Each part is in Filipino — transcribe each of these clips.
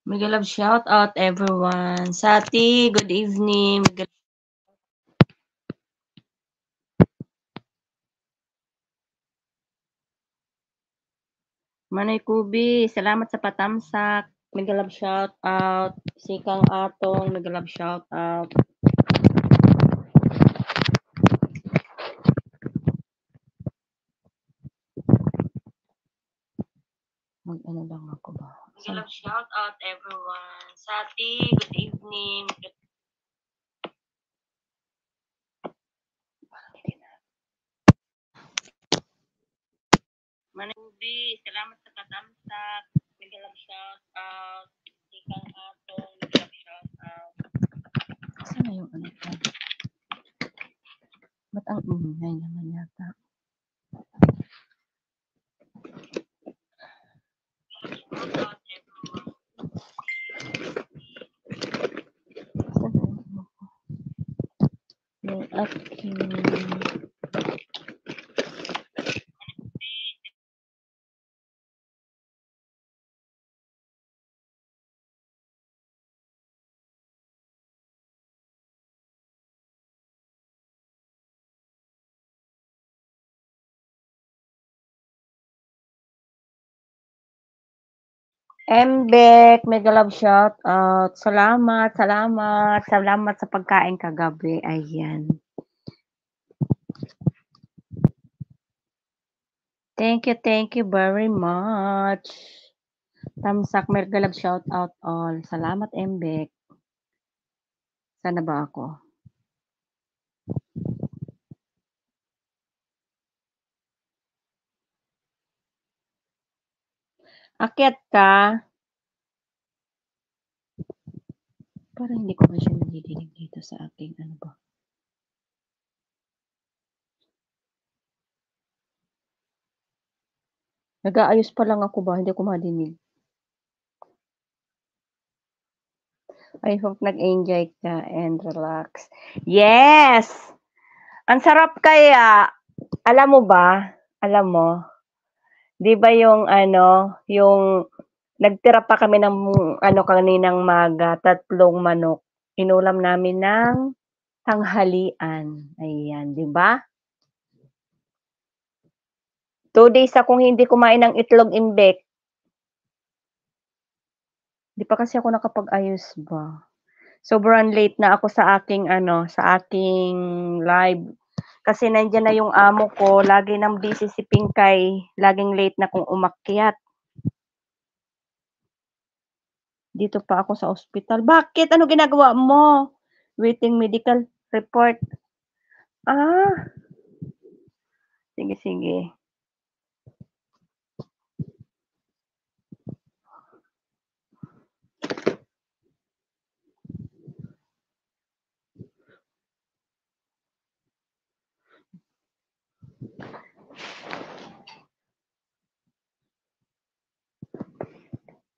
Mega love shout out everyone. Sati, good evening. Manoy Kubi, salamat sa patamsak. Mega love shout out. Sikang Atong, mega love shout out. Mag-ano lang ako ba? Mega love shout out everyone. Sati, good evening. Manoy Kubi, salamat sa patamsak. Mega love shout out. Sikang Atong, mega love shout out. Saan na yung ano ko? Ba't ang ingay naman yata? Yung aking Mbek, mega love shout out. Salamat, salamat. Salamat sa pagkain kagabi. Ayan. Thank you very much. Tamsak, mega love shout out all. Salamat, Mbek. Sana ba ako? Akyat ka? Parang hindi ko ba siya nadidinig dito sa aking ano ba? Nag-aayos pa lang ako ba? Hindi ko madinig. I hope nag-enjoy ka and relax. Yes! Ang sarap kaya. Alam mo ba? Alam mo? 'Di ba yung ano, yung nagtira pa kami ng ano kaninang maga, 3 manok. Inulam namin ng tanghalian. Ayan, 'di ba? 2 days akong hindi kumain ng itlog, Imbek. 'Di pa kasi ako nakapag-ayos ba. Sobrang late na ako sa aking ano, sa aking live. Kasi nandiyan na yung amo ko, lagi nang busy si Pinkay, laging late na kung umakyat. Dito pa ako sa ospital. Bakit? Ano ginagawa mo? Waiting medical report. Ah. Sige, sige.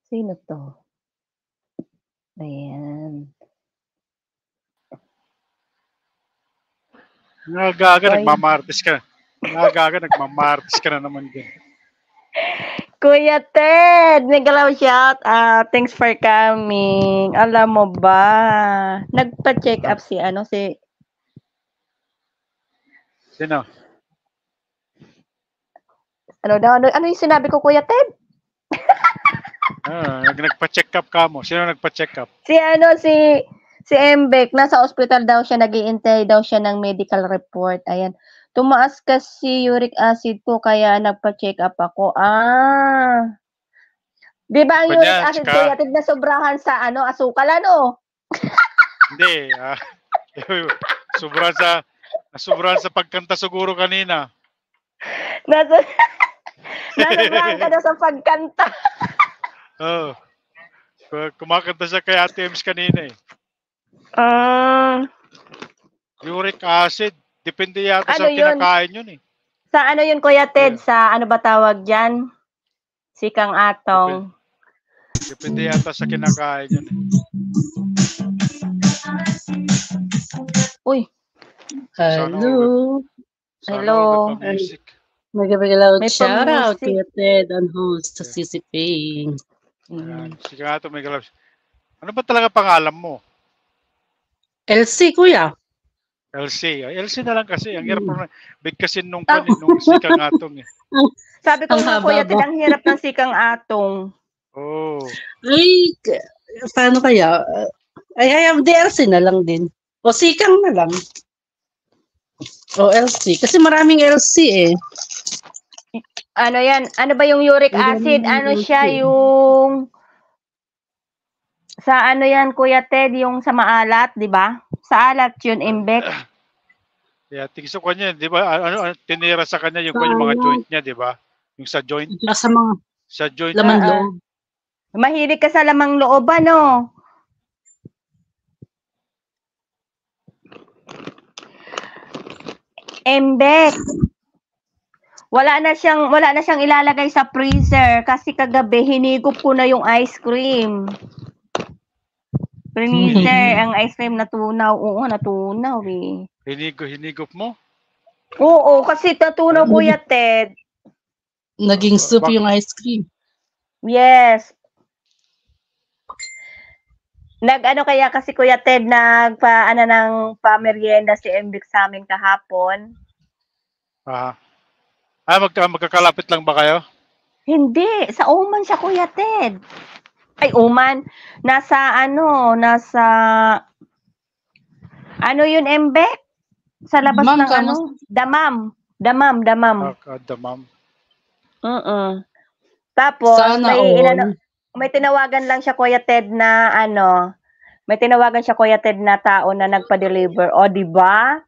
Sino to? Ayan. Nagaga, nagmamartis ka. Nagaga, nagmamartis ka na naman din. Kuya Ted, mega love shout out. Thanks for coming. Alam mo ba, nagpa-check up si ano, si... Sino? Ano yung sinabi ko, Kuya Ted? Nagpa-check up ka mo. Sino nagpa-check up? Si Mbek, nasa ospital daw siya, nag-iintay daw siya ng medical report. Ayan. Tumaas kasi uric acid ko, kaya nagpa-check up ako. Ah. Di ba ang uric acid ko, yatid na sobrahan sa ano, asukal, ano? Hindi. Sobrahan sa pagkanta siguro kanina. Nasobrahan ka daw sa pagkanta. Oo. Kumakanta siya kay Ate Ems kanina eh. Uric acid. Depende yata Ano sa kinakain yun eh. Sa ano yun, Kuya Ted? Sa ano ba tawag dyan? Sikang Atong. Depende yata sa kinakain yun eh. Uy. Hello. Hello. Magandang shout out Kuya Ted and host sa CCP. Ayan. Si Kang Atong may gloves. Ano ba talaga pangalan mo? LC, kuya. LC. Ay, LC na lang kasi. Ang hirap na bigkasin nung Ah. nung si Kang Atong. Eh. Sabi ko Ang nga, haba Kuya Ted, ba? ang hirap ng sikang atong. Oh. Ay, paano kaya? Ay, DLC na lang din. O Sikang na lang. O LC. Kasi maraming LC eh. Ano yan? Ano ba yung uric acid? Ano siya yung... Sa ano yan, Kuya Ted, yung sa maalat, di ba? Sa alat yun, imbek. Yeah, tingso ko niya, di ba? Tinira sa kanya yung mga joint niya, di ba? Yung sa joint. Sa mga Sa joint. laman loob. Mahilig ka sa lamang loob, ano? Embek. Wala na siyang ilalagay sa freezer kasi kagabi hinigop ko na yung ice cream. Freezer, ang ice cream natunaw. Oo, natunaw eh. Hinigop mo? Oo, kasi natunaw, Kuya Ted. Naging soup yung ice cream. Yes. Nag-ano kaya kasi Kuya Ted, nagpa-ano ng pamerienda si Embek sa amin kahapon. Magkakalapit lang ba kayo? Hindi, sa Oman siya Kuya Ted. Ay, Oman. Nasa yun, Embek? Sa labas Ma'am, ng ano? Damam. Damam. Damam. Tapos, Sana all. may tinawagan lang siya Kuya Ted na may tinawagan siya Kuya Ted na tao na nagpa-deliver. O, di ba?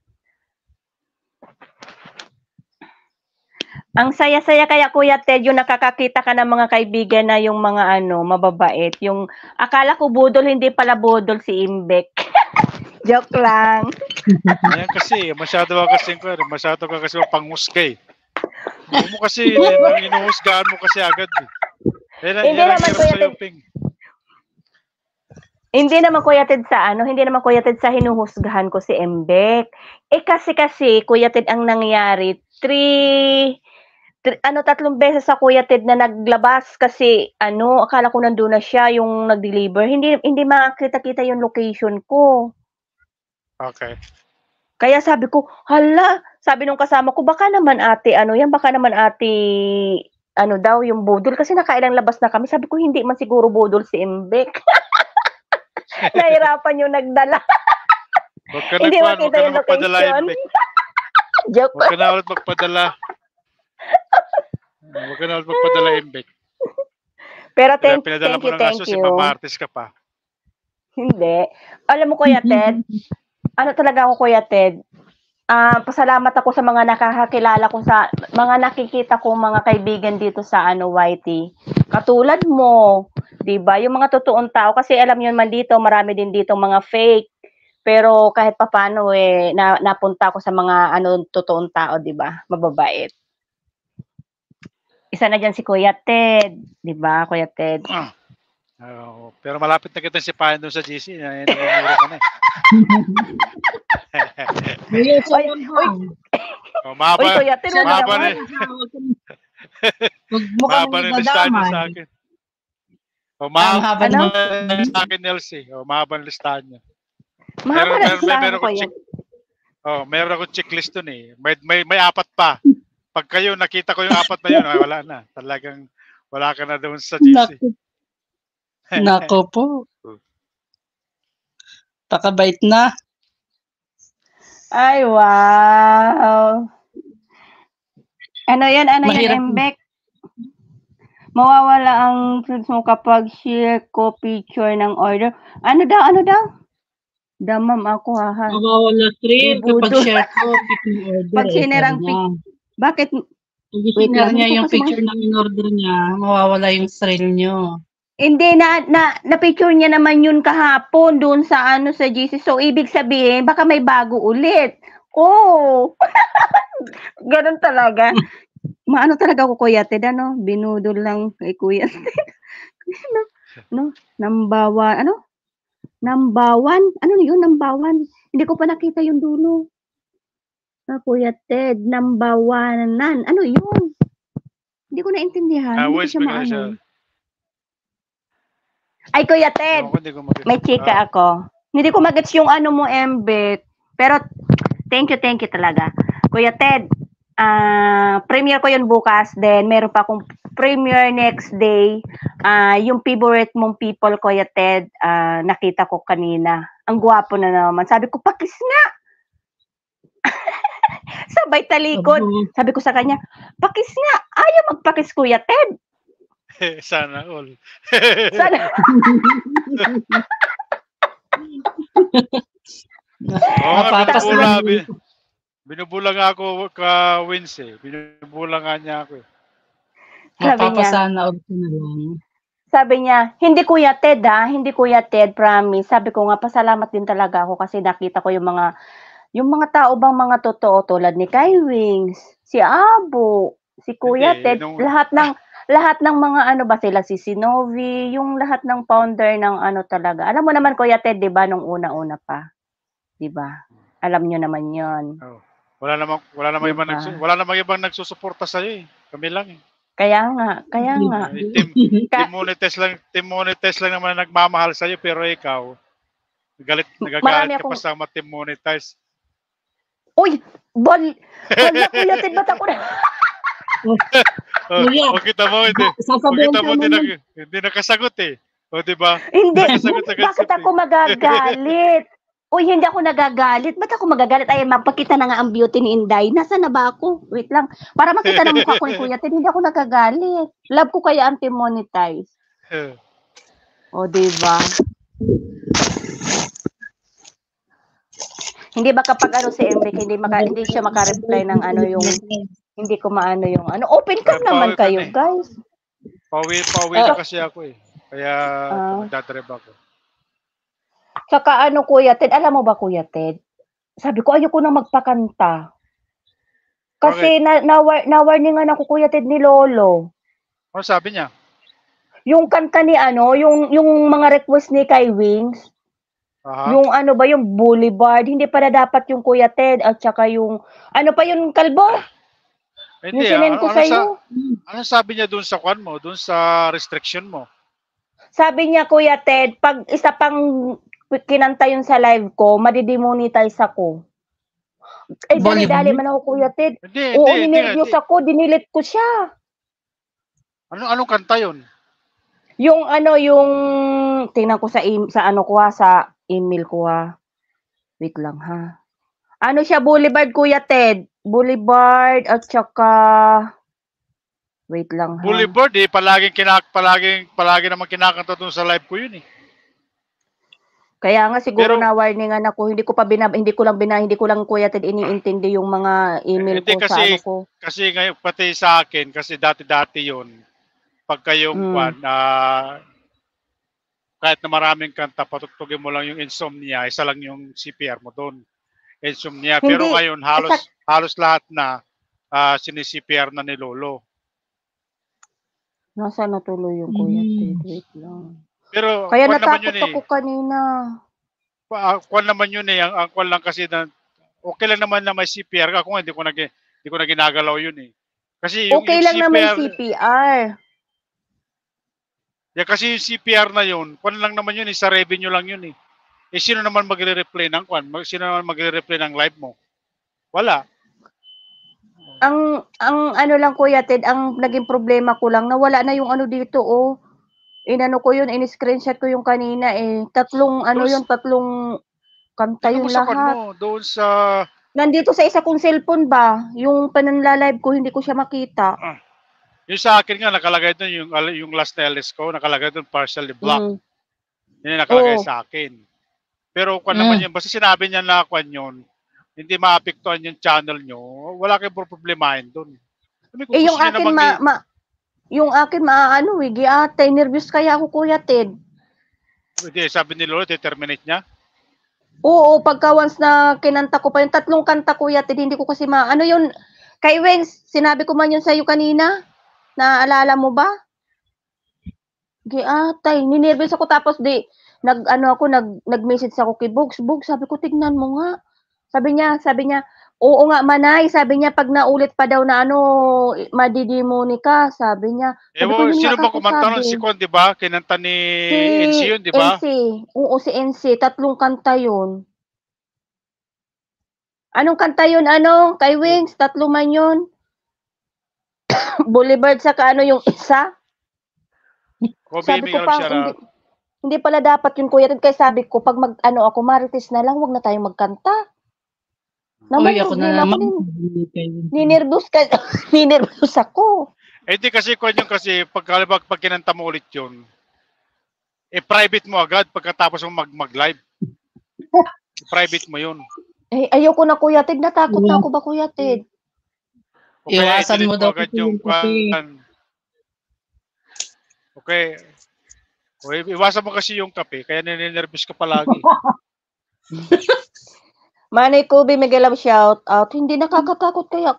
Ang saya-saya kaya Kuya Ted, yung nakakakita ka ng mga kaibigan na yung mga mababait. Yung akala ko budol, hindi pala budol si Imbek. Joke lang. Ayan kasi, masyado ka kasi panghusgay. Huwag mo kasi, inuhusgahan mo kasi agad. Hindi naman Kuya Ted. Hindi naman Kuya Ted sa hinuhusgahan ko si Embek. Kasi Kuya Ted ang nangyari, 3 beses sa Kuya Ted na naglabas kasi akala ko nandoon na siya yung nag-deliver. Hindi makita-kita yung location ko. Okay. Kaya sabi ko, hala, sabi nung kasama ko, baka naman ate daw yung budol kasi nakailang labas na kami. Sabi ko, hindi man siguro budol si Imbek. Nahirapan yung nagdala. Hindi makita yung location. Joke. Huwag ka na ulit magpadala. Huwag ka na ulit magpadala, Imbek. Pero thank you. Si Mamartes ka pa. Hindi. Alam mo, Kuya Ted, talaga ako, Kuya Ted, pasalamat ako sa mga nakakakilala ko sa mga nakikita kong mga kaibigan dito sa YT. Katulad mo, 'di ba? Yung mga totoong tao kasi alam niyo man dito, marami din dito mga fake. Pero kahit papaano napunta ako sa mga totoong tao, 'di ba? Mababait. Isa na diyan si Kuya Ted, 'di ba? Kuya Ted. Pero malapit na kita sipahan doon sa GC. Nanginuro ka na eh. Mahaba na listahan niya sa akin. Mahaba na sa akin, LC. Mahaba na listahan niya. Mahaba na listahan ko yan. Meron akong checklist doon eh. May 4 pa. Pag kayo nakita ko yung 4 na yun, wala na. Talagang wala ka na doon sa GC. Nako po. Pakabait na. Ay, wow. Ano yan, Embek? Mawawala ang mo kapag share ko picture ng order. Ano daw? Damam ako, ha. Mawawala thrill kapag share ko picture ng order. Pag sinirang bakit? Pag sinira niya yung picture ng in-order niya, mawawala yung thrill niyo. Hindi, na-picture niya naman yun kahapon doon sa sa GC. So, ibig sabihin, baka may bago ulit. Oh! Ganun talaga. Maano talaga ako, Kuya Ted, binudol lang kay Kuya Ted. Nambawan. Nambawan? Ano yun, nambawan? Hindi ko pa nakita yung dulo. Kuya Ted, nambawanan. Ano yun? Hindi ko naintindihan. Hindi ko siya maano. Ay, Kuya Ted, Ewan ko, hindi ko mag- may chika ako. Hindi ko magets yung ano mo, Embet. Pero, thank you talaga. Kuya Ted, premiere ko yun bukas. Then, meron pa akong premiere next day. Yung favorite mong people, Kuya Ted, nakita ko kanina. Ang gwapo na naman. Sabi ko, pakis nga! Sabay talikod. Sabi ko sa kanya, pakis nga! Ayaw magpakis, Kuya Ted. Sana all. Sana. Binubula nga ako ka Wins eh. Binubula nga niya ako eh. Mapapasana ko na lang. Sabi niya, hindi Kuya Ted hindi Kuya Ted, promise. Sabi ko nga, pasalamat din talaga ako kasi nakita ko yung mga tao bang mga totoo tulad ni Kai Wings, si Abo, si Kuya Ted, lahat ng mga ano ba sila, si Sinovi, yung lahat ng founder ng ano talaga. Alam mo naman Kuya Ted, 'di ba, nung una-una pa. 'Di ba? Alam niyo naman 'yon. Oh. Wala namang ibang nagsusuporta sa iyo eh. Kami lang eh. Kaya nga. Team Monetize lang naman nagmamahal sa iyo pero ikaw nagagalit ka pa sa Team Monetize. Uy, hala Kuya Ted, ba't ako na? Kita mo, hindi nakasagot eh. O, di ba? Hindi, bakit ako magagalit? Uy, hindi ako nagagalit. Ba't ako magagalit? Ay, mapakita na nga ang beauty ni Inday. Nasaan na ba ako? Wait lang. Para makita na mukha ko ni Kuya Ted, hindi ako nagagalit. Love ko kaya ang Team Monetize. O, diba? Hindi ba kapag ano si Emric, hindi siya maka-reply ng ano yung, hindi ko maano yung ano. Open cam naman kayo, guys. Pauwi na kasi ako eh. Kaya, magdadrive ako. Saka ano Kuya Ted, alam mo ba Kuya Ted? Sabi ko ayoko na magpakanta. Kasi na-warningan ako Kuya Ted ni Lolo. Ano sabi niya? Yung kanta ni ano, yung mga request ni Kai Wings. Yung ano ba yung Boulevard, hindi pala dapat yung Kuya Ted at saka yung ano pa yung Kalbo? Hindi, yung sinend ko sa iyo. Ano sabi niya doon sa kwan mo, doon sa restriction mo? Sabi niya Kuya Ted, pag isa pang kinanta yun sa live ko, madidemonetize ako. Eh, dali man ako, Kuya Ted. Oo, ninervyos ako, dinilit ko siya. Anong kanta yun? Yung ano, yung, tingnan ko sa ano ko sa email ko Wait lang ha. Ano siya, Boulevard, Kuya Ted? Boulevard, at saka, wait lang ha. Boulevard palagi naman kinakanta doon sa live ko yun eh. Kaya nga siguro na-warningan ako, hindi ko lang Kuya Ted iniintindi yung mga email ko sa ano ko. Kasi ngayon pati sa akin, kasi dati yun, pagka yung kahit na maraming kanta, patugtugin mo lang yung Insomnia, isa lang yung CPR mo doon. Insomnia. Pero ngayon, halos lahat na sinisi-CPR na ni Lolo. Nasa natuloy yung Kuya Ted, wait lang. Pero kaya natakot ako kanina. Kwan naman yun eh. Ang kwan lang kasi na okay lang naman na may CPR. Ako nga, hindi ko na ginagalaw yun eh. Kasi okay lang na may CPR. Kasi yung CPR na yun, kwan lang naman yun eh. Sa revenue lang yun eh. Sino naman magre-replay ng kwan? Sino naman magre-replay ng live mo? Wala. Ang ano lang Kuya Ted, ang naging problema ko lang, nawala na yung ano dito Inano ko yun, in-screenshot ko yung kanina tatlong kanta yun lahat. Doon sa nandito sa isa kong cellphone ba, yung pananla-live ko, hindi ko siya makita. Yung sa akin nga, nakalagay doon yung last na LS ko, nakalagay doon partially blocked. Yun yung nakalagay sa akin. Pero kung naman yun, basta sinabi niya na kung yun, hindi maapektuhan yung channel nyo, wala kayong problemahin doon. Yung akin yung akin giatay, nervous kaya ako Kuya Ted. Hindi, sabi ni Lolo, determinate niya? Oo, pagka once na kinanta ko pa yung tatlong kanta Kuya Ted, hindi ko kasi ano yun, Kai Wings, sinabi ko man yun sa'yo kanina, naalala mo ba? Giatay, ninervous ako tapos nag-message ako kay Bugs, sabi ko tignan mo nga. Sabi niya, Oo nga, Manay. Sabi niya, pag naulit pa daw na madidimoni ka, sabi niya. Sabi ko, yun Sino nga ba kasi kumanta nun? sabi. Si Con, di ba? Kinanta ni Si NC yun, di ba? NC. Oo, si NC. 3 kanta yun. Anong kanta yun, kay Wings? 3 man yun. Boulevard saka yung isa. Kobe, Sabi ko Miguel pa, Sharap. hindi pala dapat yun, Kuya Ted. Kaya sabi ko, pag ako, Marites na lang, wag na tayong magkanta. Naman, Uy, ako na naman. Ninervous ka. Ninervous ako. Di kasi Con yung kasi pag kinanta mo ulit yun, private mo agad pagkatapos mo mag-live. Private mo yun. Ayoko na, Kuya Ted. Natakot na ako ba, Kuya Ted? O kaya Iwasan mo daw agad kasi yung yung kape. Okay. O, iwasan mo kasi yung kape, kaya ninenervous ka palagi. Manay Kobe, Miguel Love, shout out. Hindi nakakatakot kaya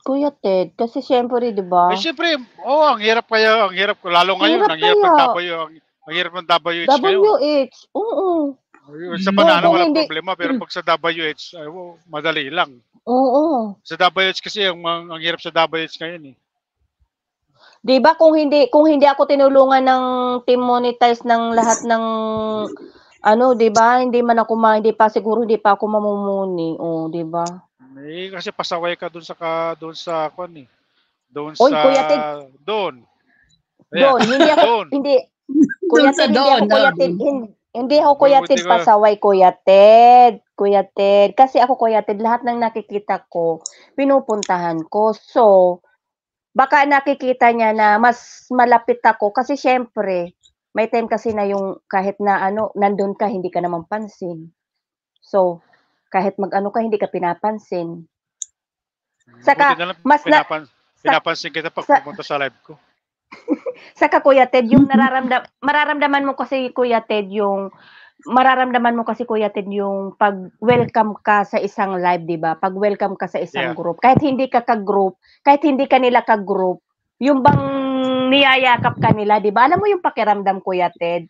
Kuya Ted. Kasi syempre, di ba? Siyempre, ang hirap lalo ngayon, ang hirap ng ang hirap ng WH ngayon. WH, oo. Sa banana, Kung walang hindi, problema, pero pag sa WH, madali lang. oo. Sa WH kasi, ang hirap sa WH ngayon eh. Di ba kung hindi ako tinulungan ng team monetize ng lahat ng di ba? Hindi pa ako mamumuni. Di ba? Kasi pasaway ka doon sa kwan eh. Doon Oy, sa Kuya Ted. doon. Doon, hindi ako Kuya Ted, hindi ako Kuya Ted pasaway, Kuya Ted. Kuya Ted, kasi ako Kuya Ted, lahat ng nakikita ko, pinupuntahan ko. So, baka nakikita niya na mas malapit ako kasi syempre, may time kasi na yung kahit na nandun ka, hindi ka naman pansin. So, kahit ka, hindi ka pinapansin. Saka, pinapansin kita pag pumunta sa live ko. Saka Kuya Ted, yung mararamdaman mo kasi Kuya Ted yung pag-welcome ka sa isang live, 'di ba? Pag-welcome ka sa isang group. Kahit hindi ka ka-group, kahit hindi ka nila ka-group, yung bang niyayakap ka nila, 'di ba? Alam mo yung pakiramdam, Kuya Ted?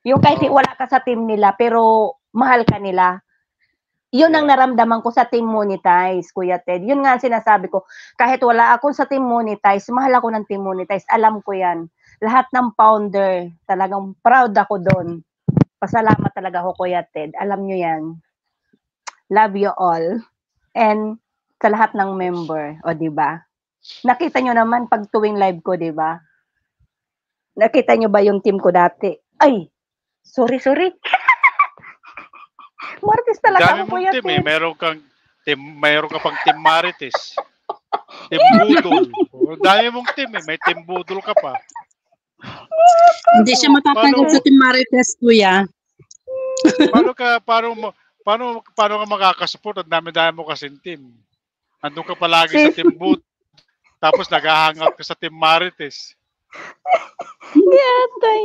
Yung kahit wala ka sa team nila pero mahal ka nila. Yun ang naramdaman ko sa Team Monetize, Kuya Ted. Yun nga ang sinasabi ko. Kahit wala ako sa Team Monetize, mahal ako ng Team Monetize. Alam ko yan. Lahat ng founder, talagang proud ako doon. Pasalamat talaga ako, Kuya Ted. Alam nyo yan. Love you all. And sa lahat ng member, o diba? Nakita nyo naman pag tuwing live ko, diba? Nakita nyo ba yung team ko dati? Ay! Sorry. Marites talaga ako, Kuya Ted. Mayroon ka pang Team Marites. Team Budol. Dami mong team eh. May Team Budol ka pa. Hindi siya matatanggap sa Team Marites, Kuya. Paano ka makakasupport? Ang dami-dami mo kasing team. Andun ka palagi sa Team Budol. Tapos nag-hangout ka sa Team Marites. Yatay.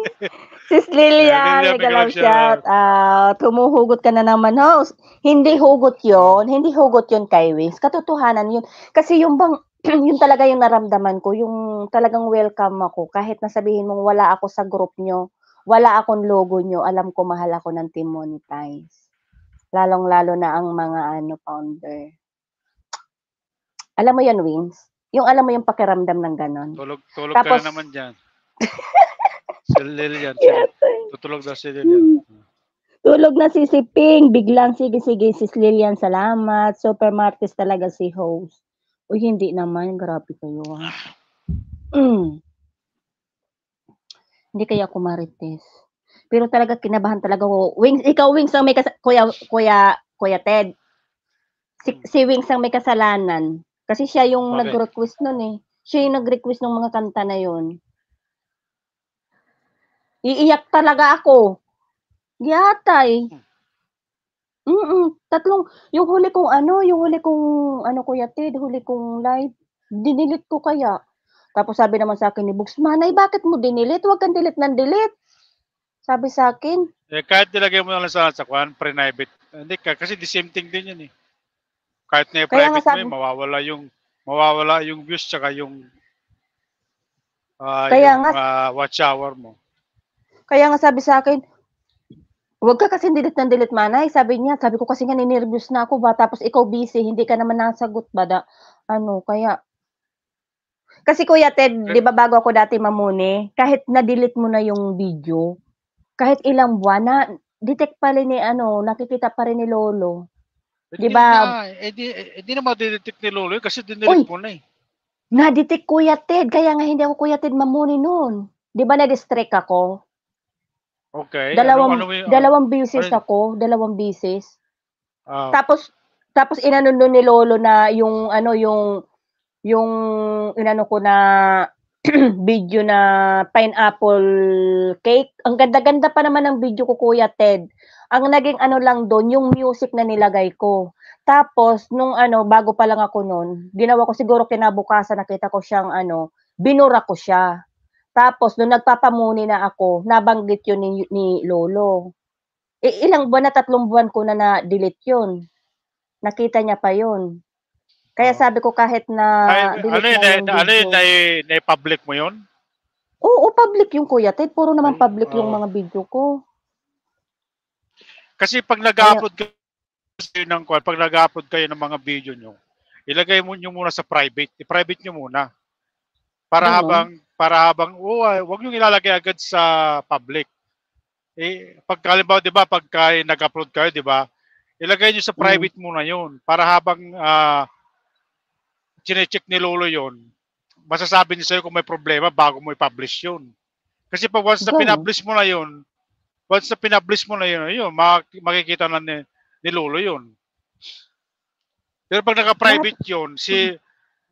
Sis Lilian, nag-love shout out. Humuhugot ka na naman, host. Hindi hugot yun kay Wings. Katotohanan yun. Kasi yung talaga yung naramdaman ko, yung talagang welcome ako. Kahit nasabihin mong wala ako sa group nyo, wala akong logo nyo, alam ko mahal ako ng Team Monetize. Lalong-lalo na ang mga founder. Alam mo yan, Wings? Yung alam mo yung pakiramdam ng ganon. Tulog tapos, ka na naman dyan. Si Lilian. Tutulog na si Lilian. Tulog na si Ping. Biglang, sige, sis Lilian, salamat. Super Martes talaga si host. Uy, hindi naman. Grabe kayo, ha? Hindi kaya ako Marites. Pero talaga, kinabahan talaga ko. Wings, ikaw, Wings, ang may Kuya Ted. Si Wings ang may kasalanan. Kasi siya yung nag-request nun eh. Siya yung nag-request ng mga kanta na yun. Iiyak talaga ako. Yatay. Yung huli kong Kuya Ted, huli kong live, dinilit ko kaya. Tapos sabi naman sa akin ni Bugs, Manay, bakit mo dinilit? Huwag kang delete ng delete. Sabi sa akin. Kahit nilagay mo na lang sa kwan, private. Hindi ka, kasi the same thing din yun eh. Kahit na private mo, mawawala yung views tsaka yung watch hour mo. Kaya nga sabi sa akin, Huwag ka kasi delete ng delete, Manay. Sabi ko kasi nga ninervyos na ako ba, tapos ikaw busy, hindi ka naman nasagot ba, kaya kasi Kuya Ted, 'di ba bago ako dati mamuni, kahit na-delete mo na yung video, kahit ilang buwan na-detect pa rin ni nakikita pa rin ni Lolo. 'Di ba? Hindi na ma-detect ni Lolo kasi Uy! dinelete mo na eh. Na-detect Kuya Ted, kaya nga hindi ako Kuya Ted mamuni no'n. 'Di ba na-distract ako? Okay. Dalawang beses ako, dalawang beses. Ah, Tapos inano nun ni Lolo na yung inano ko na video na pineapple cake. Ang ganda-ganda pa naman ng video ko, Kuya Ted. Ang naging ano lang doon, yung music na nilagay ko. Tapos nung bago pa lang ako noon, ginawa ko siguro kinabukasan nakita ko siyang binura ko siya. Tapos nung nagpapamuni na ako, nabanggit yun ni Lolo. Ilang buwan na, 3 buwan ko na na-delete yun. Nakita niya pa yun. Kaya sabi ko kahit na delete na yung video. na-public mo yun? Oo, public yung Kuya Ted. Puro naman public yung mga video ko. Kasi pag nag-upload kayo ng mga video nyo, ilagay mo nyo muna sa private. I-private nyo muna. Para habang wag nyo ilalagay agad sa public. Pag halimbawa, 'di ba, pagka nag-upload kayo, 'di ba? Ilagay niyo sa private muna 'yon para habang chine-check ni Lolo 'yon, masasabi niya sa'yo kung may problema bago mo i-publish 'yon. Kasi pag once na pinablish mo na 'yon, ayun, makikita na ni Lolo 'yon. Pero pag naka-private 'yon,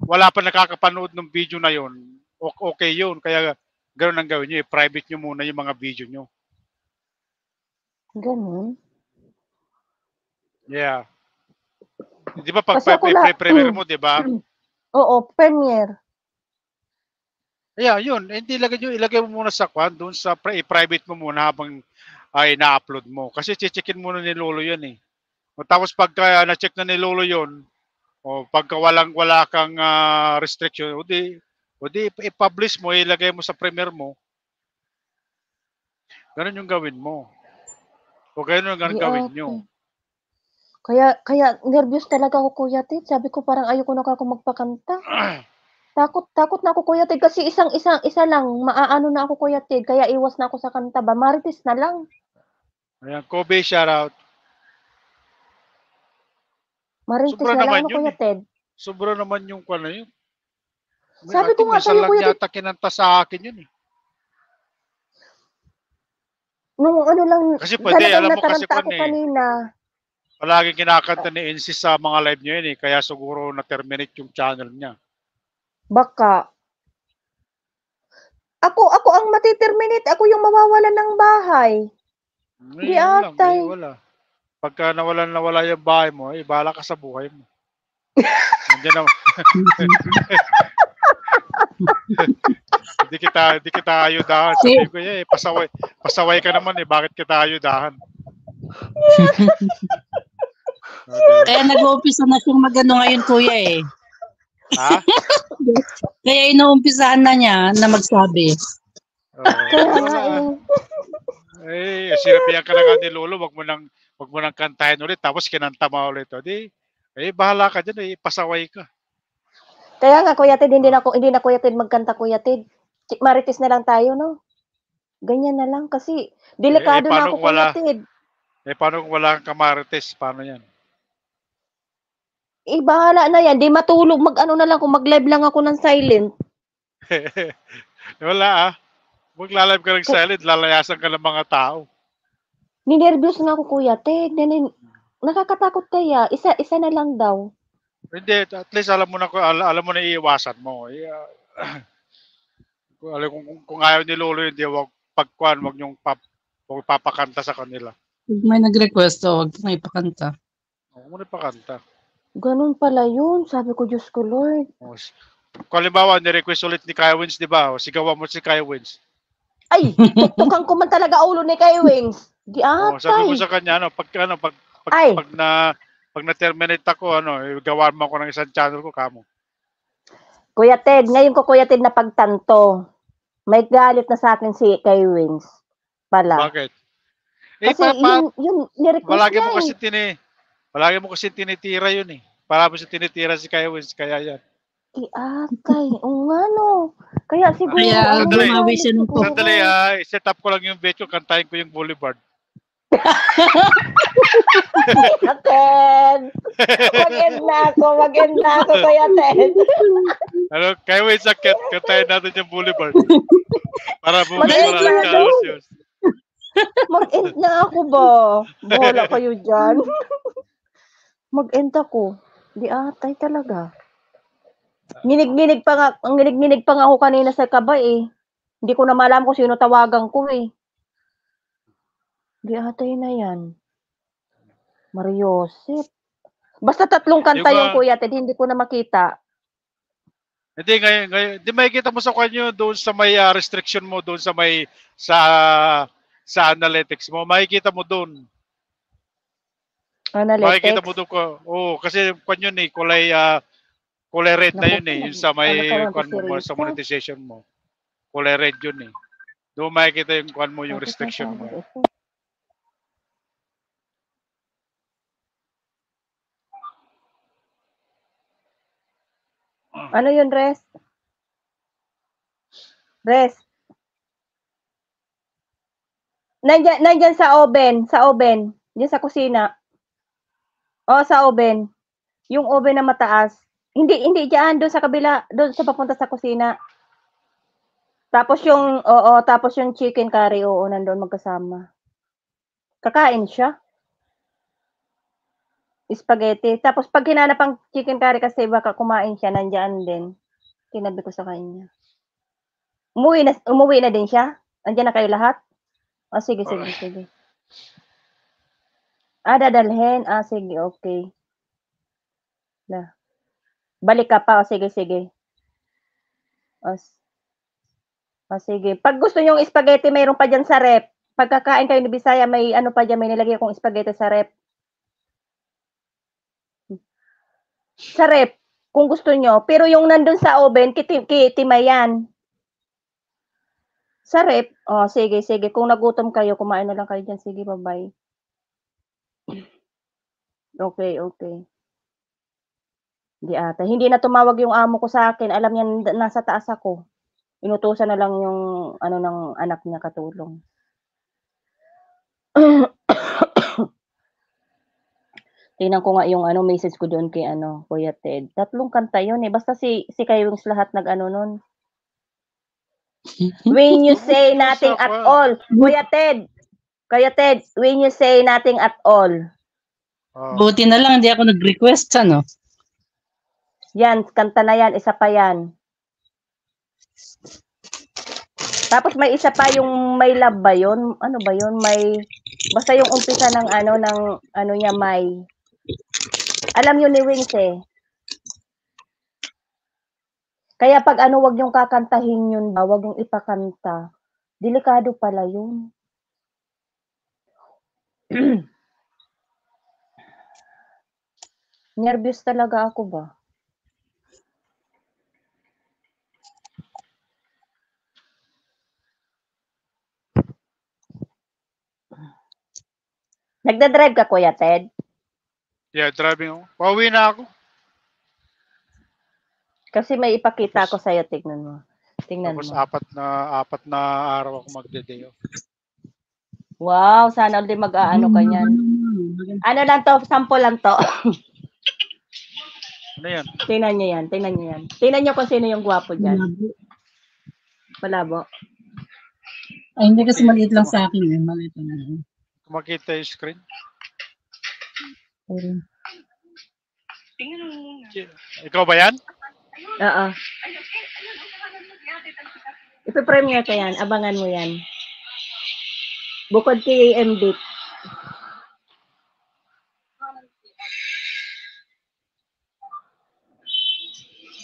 wala pa nakakapanood ng video na 'yon, okay 'yon. Kaya ganoon ang gawin niyo, i-private niyo muna yung mga video niyo. Ganun? Yeah. Di ba pag premiere mo, di ba? Oo, premiere. Yeah, yun. Hindi ilagay mo muna sa doon sa i-private mo muna habang na-upload mo. Kasi checkin muna ni Lolo yun eh. Tapos pagka na-check na ni Lolo yun, pagka wala kang restriction, o di i-publish mo, ilagay mo sa premiere mo. Ganun yung gawin mo. O ganun ang gawin nyo. Kaya nervyos talaga ako, Kuya Ted. Sabi ko parang ayoko na ako magpakanta. Takot na ako, Kuya Ted, kasi isa lang, maaano na ako, Kuya Ted, kaya iwas na ako sa kanta ba. Marites na lang. Ayan, Kobe, shoutout. Marites na lang ako, Kuya Ted. Sobra naman yung na yun. Sabi ko nga sa'yo, Kuya Ted. Yata kinanta sa akin yun eh. Nung lang, kasi pwede, alam mo kasi ako kanina. Palaging kinakanta ni NC sa mga live niya yun eh, kaya siguro na-terminate yung channel niya. Baka. Ako ang mati-terminate, ako yung mawawalan ng bahay. Di atay. Wala. Pagka nawala yung bahay mo, bahala ka sa buhay mo. Nandiyan naman. Hindi kita ayudahan. Sabi ko, pasaway ka naman eh, bakit kita ayudahan? Kaya nag-uumpisa na siyang magano ngayon, Kuya eh. Ha? Kaya inuumpisahan na niya na magsabi. Sinabihan ka na nga ni Lolo, wag mo nang kantahin ulit, tapos kinanta mo ulit. Bahala ka dyan, pasaway ka. Kaya nga, Kuya Ted, hindi na Kuya Ted magkanta, Kuya Ted. Marites na lang tayo, no? Ganyan na lang, kasi delikado na ako, Kuya Ted. Paano kung wala kang kamarites? Paano yan? Bahala na yan. Di matulog. Na lang kung mag-live lang ako ng silent. Wala Mag-live ka ng silent, lalayasan ka ng mga tao. Ninervyos na ako, Kuya Ted. Nakakatakot kaya. Isa na lang daw. Hindi, at least alam mo na iiwasan mo. Kung ayaw ni Lolo, hindi, wag niyong papakanta sa kanila. May nag-request, wag mo ipakanta. Huwag mo na ipakanta. Ganun pala yun. Sabi ko, Diyos ko, Lord. Kung halimbawa, ni-request ulit ni Kaya Wins, di ba? Sigawan mo si Kaya Wins. Ay, tuktukan ko man talaga ulo ni Kaya Wins. Di atay. Sabi ko sa kanya, pag na-terminate ako, gawan mo ako ng isang channel ko, kamo. Kuya Ted, ngayon ko, Kuya Ted, na pagtanto. May galit na sa akin si Kaya Wins. Pala. Bakit? Kasi yun ni-request palagi niya mo kasi palagi mo kasi tinitira yun eh. Para mo siya tinitira si Kaya Wins, kaya yan. Akay, oo nga no. Kaya siguro, Kaya Sandali. bumawi siya nung po. Sandali, set up ko lang yung video, kantahin ko yung Boulevard. Ted! Mag-end na ako, Kuya Ted. Ano, Kaya Wins, kantahin natin yung Boulevard. Para bukas Mag-end wala na ng challenge. Mag-end na ako ba? Bola kayo dyan. Mag-end ako. Di atay talaga. Nginig-nginig pa nga ako kanina sa kabay eh. Hindi ko na malaman kung sino tawagan ko eh. Di atay na yan. Mariosep. Basta 3 kanta yung Kuya Ted, hindi ko na makita. Hindi, ngayon, di makikita mo sa kanyo doon sa may restriction mo, doon sa may, sa analytics mo, makikita mo doon. Analytics? Makikita mo doon ko, kasi kanyo eh, kulay red na yun eh, yung sa may sa monetization mo. Kulay red yun eh. Doon makikita yung kwan mo, yung restriction mo. Ano yun, Res? Nandyan sa oven. Diyan sa kusina. Sa oven. Yung oven na mataas. Hindi diyan, doon sa kabila, doon sa papunta sa kusina. Tapos yung chicken curry, nandoon magkasama. Kakain siya. Spaghetti. Tapos pag hinanap ang chicken curry kasi baka kumain siya, nandiyan din. Tinabi ko sa kanya. Umuwi na din siya? Andiyan na kayo lahat? Sige. Dadalhin? Sige, okay. Balik ka pa? Sige. Sige. Pag gusto nyo yung spaghetti, mayroon pa dyan sa rep. Pagkakain kayo ni Bisaya, may ano pa dyan, may nilagay akong spaghetti sa rep. Sa rep, kung gusto nyo. Pero yung nandun sa oven, kitimay yan. Sa rep, sige. Kung nagutom kayo, kumain na lang kayo dyan. Sige, bye-bye. Okay. Hindi na tumawag yung amo ko sa akin. Alam niya, nasa taas ako. Inutusan na lang yung ng anak niya katulong. Tingnan ko nga yung message ko doon kay Kuya Ted. 3 kanta yun eh. Basta si Kayongs lahat nun. When you say nothing at all. Kuya Ted, when you say nothing at all. Buti na lang, hindi ako nag-request, Yan, kanta na yan. Isa pa yan. Tapos may isa pa yung may love ba yun? Ano ba yun? Basta yung umpisa ng niya may. Alam yun ni Wings eh. Kaya pag wag yung kakantahin yun ba? Wag yung ipakanta. Delikado pala yun. Nervous talaga ako ba? Nagda-drive ka, Kuya Ted? Yeah, driving ako. Pauwi na ako. Kasi may ipakita ako sa'yo, tingnan mo. Tapos 4 na araw ako magde-day off. Wow, sana ulit mag-aano ka niyan. Ano lang to, sample lang to. Ano yan? Tingnan niyo yan. Tingnan niyo kung sino yung gwapo dyan. Malabo. Ay, hindi kasi maliit lang sa akin eh. Maliit lang. Kumakita yung screen? Ikaw ba yan? Oo. Ipa-premiere ka yan. Abangan mo yan. Bukod kay MD.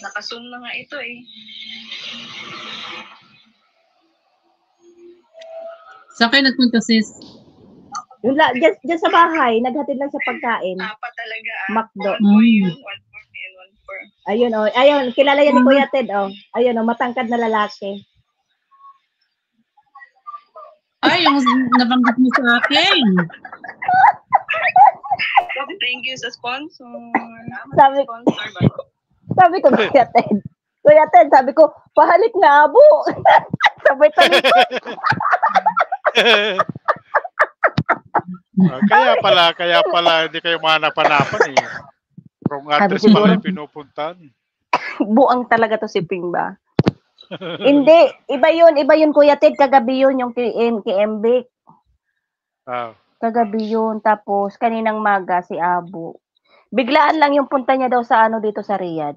Naka-zoom na nga ito eh. Saan kayo nagpunta, sis? Yun lang, dyan sa bahay, naghatid lang sa pagkain. Apa talaga. Macdo. Ayun, Ayun, kilala yan ni Kuya Ted, Ayun, matangkad na lalaki. Ay, yung nabanggit mo sa akin. Thank you sa sponsor. Sabi- Sponsor ba? Sabi ko, Kuya Ted, sabi ko, pahalik na abo. Sabay talikod. Kaya pala, hindi kayo manapanapan eh. Wrong address Sabi pala siguro- yung pinupuntahan. Buang talaga to si Ping ba? Hindi, iba yun Kuya Ted, kagabi yun yung KMB. Ah, Kagabi yun, tapos kaninang maga si Abo. Biglaan lang yung punta niya daw sa ano dito sa Riyadh.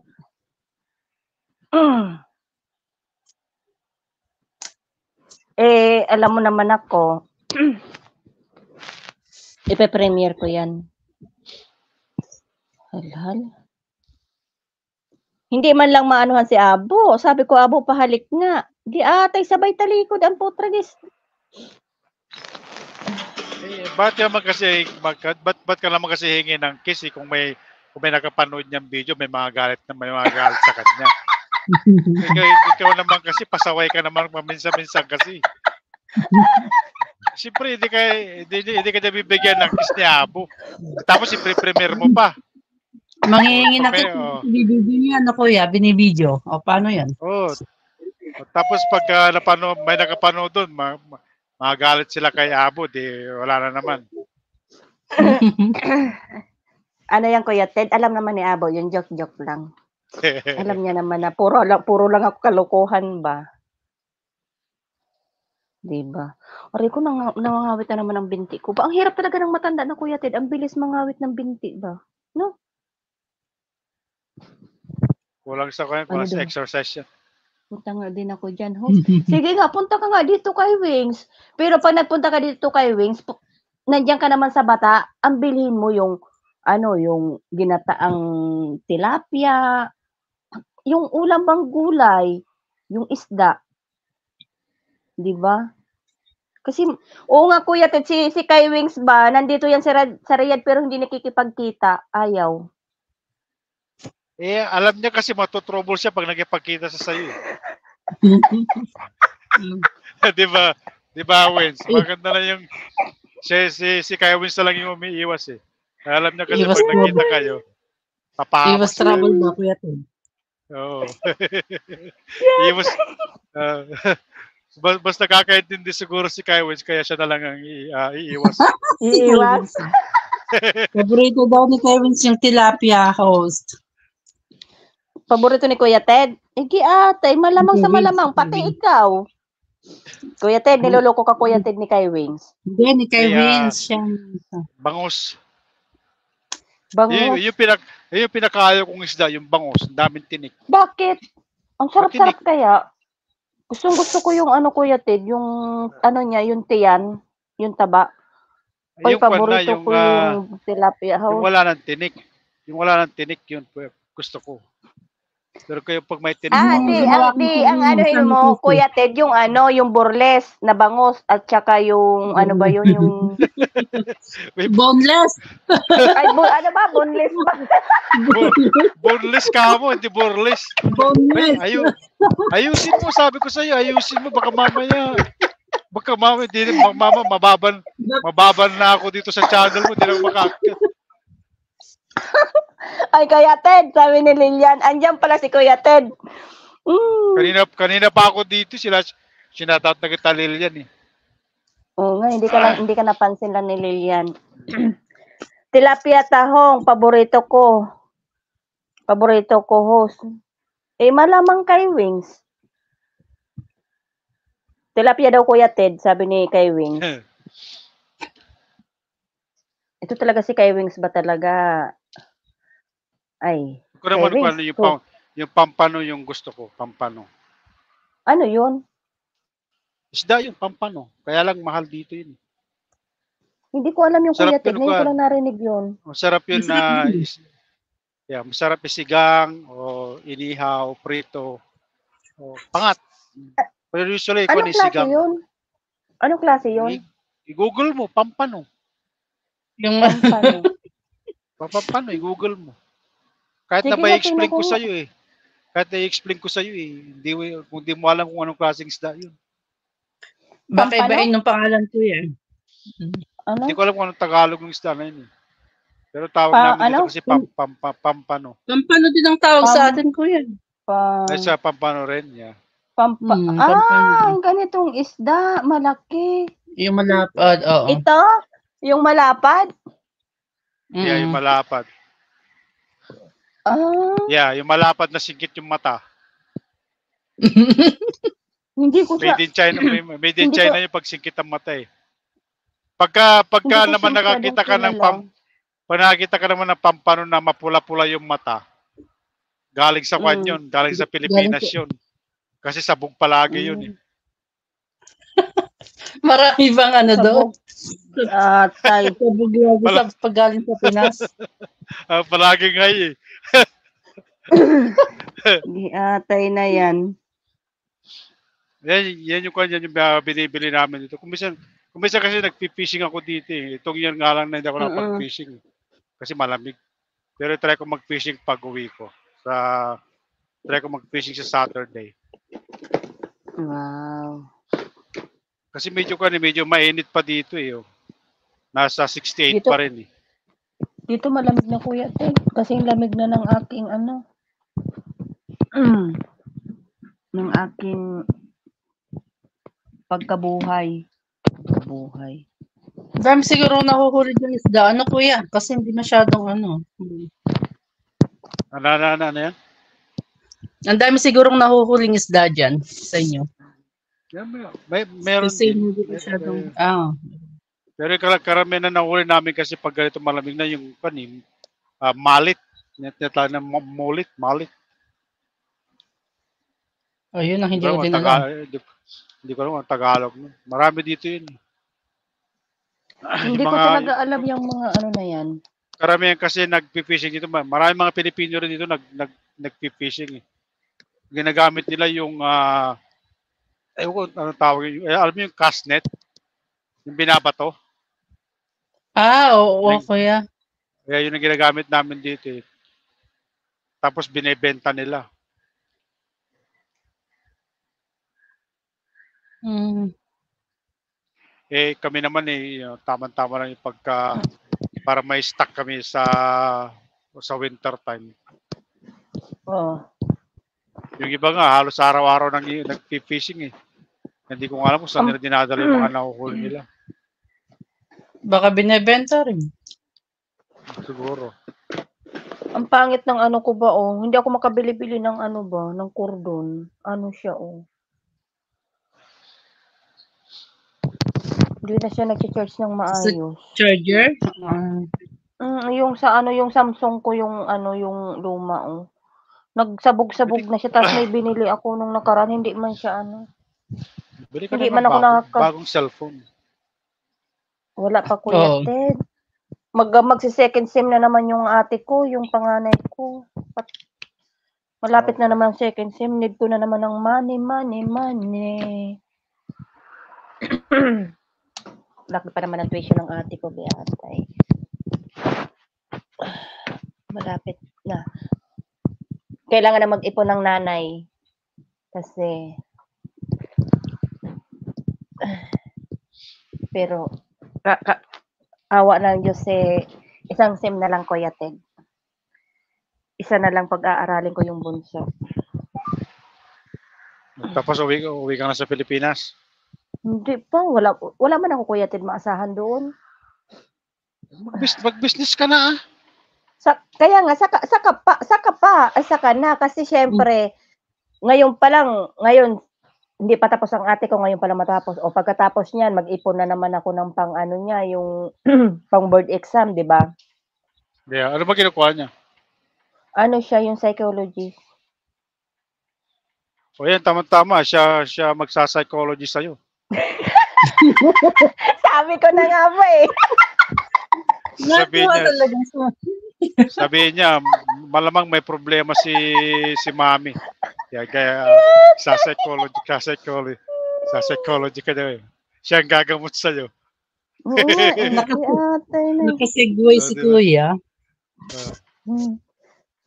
Alam mo naman ako, ipe-premiere ko yan. Halhal. Hindi man lang maanuhan si Abo. Sabi ko, Abo, pahalik nga. Di atay, sabay talikod ang putragis. ba't ka naman kasi hingi ng kiss eh, kung may nakapanood niyang video, may mga galit sa kanya. ikaw naman kasi pasaway ka naman paminsan-minsan kasi. Siyempre hindi ka bibigyan ng kiss ni Abo. Tapos i-premiere mo pa. Manghihingi na Okay, kita. Binibidyo niya, ano kuya, binibidyo. O, paano yan? Oh. Tapos pag may nakapanood doon, magalit sila kay Abo, di wala na naman. Ano yan, Kuya Ted? Alam naman ni Abo, yung joke-joke lang. Alam niya naman na puro lang ako kalokohan ba? Diba? Aray ko, nangangawit na naman ang binti ko. Ang hirap talaga ng matanda na Kuya Ted. Ang bilis mangawit ng binti ba? No? Kulang sa exercise yan. Punta nga din ako dyan, host. Sige nga, punta ka nga dito kay Wings. Pero pag nagpunta ka dito kay Wings, nandiyan ka naman sa bata, ang bilhin mo yung yung ginataang tilapia, yung ulam bang gulay, yung isda. 'Di ba? Kasi, oo nga Kuya Ted, si Kai Wings ba, nandito yan sa Riyadh pero hindi nakikipagkita. Ayaw. Alam niya kasi matutrouble siya pag nagipagkita sa sayo. Di ba? Di ba, Wins? Maganda na yung si Kaya Wins na lang yung umiiwas eh. Alam niya kasi pag nakita kayo, papahamak. Iwas trouble ba, Kuya Ted? Oo. Iwas. Basta nakakaintindi siguro si Kaya Wins, kaya siya na lang ang iiwas. Iiwas. Paborito daw ni Kevin yung tilapia, host. Paborito ni Kuya Ted? Igi atay, malamang sa malamang, pati ikaw. Kuya Ted, niloloko ka Kuya Ted ni Kai Wings. Hindi, ni Kai Wings siya. Bangus. Bangus. Yung pinakaayaw kong isda, yung bangus, daming tinik. Bakit? Ang sarap-sarap kaya. Gusto ko yung Kuya Ted, yung niya, yung tiyan, yung taba. Oy, paborito ko yung tilapia. Yung wala ng tinik. Yung wala ng tinik, yun gusto ko. Pero kayo pag may tinik. Ang anuhin mo, Kuya Ted, yung yung burles na bangus at saka yung yung boneless. Ay, boneless ba? Boneless ka mo, hindi burles. Boneless. Ayusin mo, sabi ko sa'yo, ayusin mo, baka mamaya, hindi mababan na ako dito sa channel mo, hindi na makakit. Ay, Kuya Ted, sabi ni Lilian, andyan pala si Kuya Ted. Kanina pa ako dito, sinatout na kita Lilian eh. Oo nga, hindi ka napansin lang ni Lilian. Tilapia tahong, paborito ko. Paborito ko, host. Malamang Kai Wings. Tilapia daw Kuya Ted, sabi ni Kai Wings. Ito talaga si Kai Wings ba talaga? Ay. Ko naman kung ano yung pampano yung gusto ko, pampano. Ano yun? Isda yung pampano. Kaya lang mahal dito yun. Hindi ko alam yung Kuya Ted. Ngayon ko lang narinig yun. Masarap yun na masarap isigang o inihaw, prito, o pangat. Pero usually anong klase yun? Anong klase yun? I-google mo, pampano. Yung pampano. Pampano, i-google mo. Kahit na i-explain ko sa'yo eh. Kung di mo alam kung anong klaseng isda yun. Baka Pampano? ibahin ng pangalan ko yan. Ano? Hindi ko alam kung anong Tagalog ng isda na yun. Pero tawag namin dito kasi pampano. Pampano din ang tawag sa atin, kuya. Ay, sa pampano rin, yeah. Pampano. Ganitong isda, malaki. Yung malapad, oo. Ito? Yung malapad? Yeah, yung malapad. Yeah, yung malapad na singkit yung mata. Hindi ko siya. Made in China yung pagsingkit ang mata eh. Pagka naman nakakita ka ng pampano na mapula-pula yung mata, galing sa kwan yun, galing sa Pilipinas yun. Kasi sabog palagi yun eh. Marami bang doon? Tayo. Sabog lagi sa paggaling sa Pinas. Palagi nga eh. Di atay na yan. Yan yung kwan, yan yung binibili namin dito. Kuminsan kasi nagpi-fishing ako dito eh. Itong yan nga lang na hindi ako nakapag-fishing. Kasi malamig. Pero try ko mag-fishing pag uwi ko. Try ko mag-fishing sa Saturday. Wow. Kasi medyo mainit pa dito eh. Oh. Nasa 68 dito, pa rin eh. Dito malamig na kuya Ted. Kasi lamig na ng aking ng aking pagkabuhay. Dami siguro nahuhuli yung isda. Ano kuya? Kasi hindi masyadong Ano yan? Ang dami sigurong nahuhuling isda dyan sa inyo. Meron kasi din. Hindi masyadong, Pero karamihan na nahuli namin kasi pag ganito malamig na yung panim, malit. Netala na malit. Yun ang hindi ko din alam. Hindi ko alam ang Tagalog. Marami dito yun. Hindi ko talaga alam yung mga na yan. Karamihan kasi nagpi-fishing dito. Maraming mga Pilipino rin dito nagpi-fishing eh. Ginagamit nila yung anong tawag yun? Alam mo yung cast net? Yung binabato? Oo, kuya. Kaya yun ang ginagamit namin dito eh. Tapos binebenta nila. Kami naman tama-tama lang yung para may stock kami sa winter time. Yung iba nga, halos araw-araw nag-fishing eh. Hindi ko alam kung saan nila dinadala yung mga nahuhuli nila. Baka binebenta rin. Siguro. Ang pangit ng ko ba hindi ako makabili-bili ng ng cordon. Siya Hindi na siya nag-charge ng maayos. Charger? Yung sa yung Samsung ko yung yung luma Nagsabog-sabog na siya tapos may binili ako nung nakaraan, hindi man siya Bili ka hindi man ako bagong cellphone. Wala pa kuya Ted. Magsi-second SIM na naman yung ate ko, yung panganay ko. Malapit na naman ang second SIM, need ko na naman ng money. Laki pa naman ang tuition ng ate ko, Beatay. Malapit na. Kailangan na mag-ipon ng nanay. Kasi pero awa ng Diyos isang SIM na lang Kuya Ted. Isa na lang pag-aaralin ko yung bunso. Tapos uwi ka na sa Pilipinas? Hindi pa. Wala man ako Kuya Ted maasahan doon. Mag-business ka na Kaya nga, saka na. Kasi syempre, ngayon, hindi pa tapos ang ate ko, ngayon pa lang matapos. O pagkatapos niyan, mag-ipon na naman ako ng pang niya, yung pang board exam, di ba? Yeah. Ano ba kinukuha niya? Siya, yung psychologist. O yan, tama-tama. Siya magsa-psychology sa'yo. Sabi ko na nga ba Sabihin niya, malamang may problema si Mami. Kaya sa psychology ka daw. Siya ang gagamot sa'yo. Nakasegway si Kuya.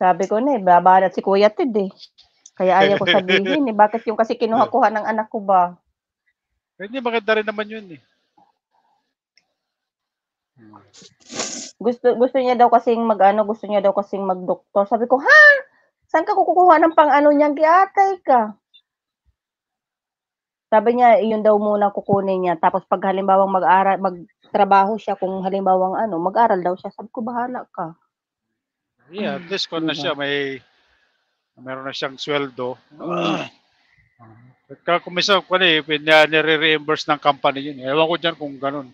Sabi ko na babanat si Kuya Ted Kaya ayaw ko sabihin bakit yung kasi kinuha-kuha ng anak ko ba? Hindi, maganda rin naman yun eh. Gusto niya daw kasing gusto niya daw kasing magdoktor. Sabi ko, ha? Saan ka kukuha ng pang-ano niyan? Giatay ka. Sabi niya, yun daw muna kukunin niya. Tapos pag halimbawang magtrabaho siya, kung halimbawang mag-aral daw siya. Sabi ko, bahala ka. Yeah, at least kung na siya, meron na siyang sweldo. Kung minsan, nire-reimburse ng company yun. Ewan ko dyan kung ganun.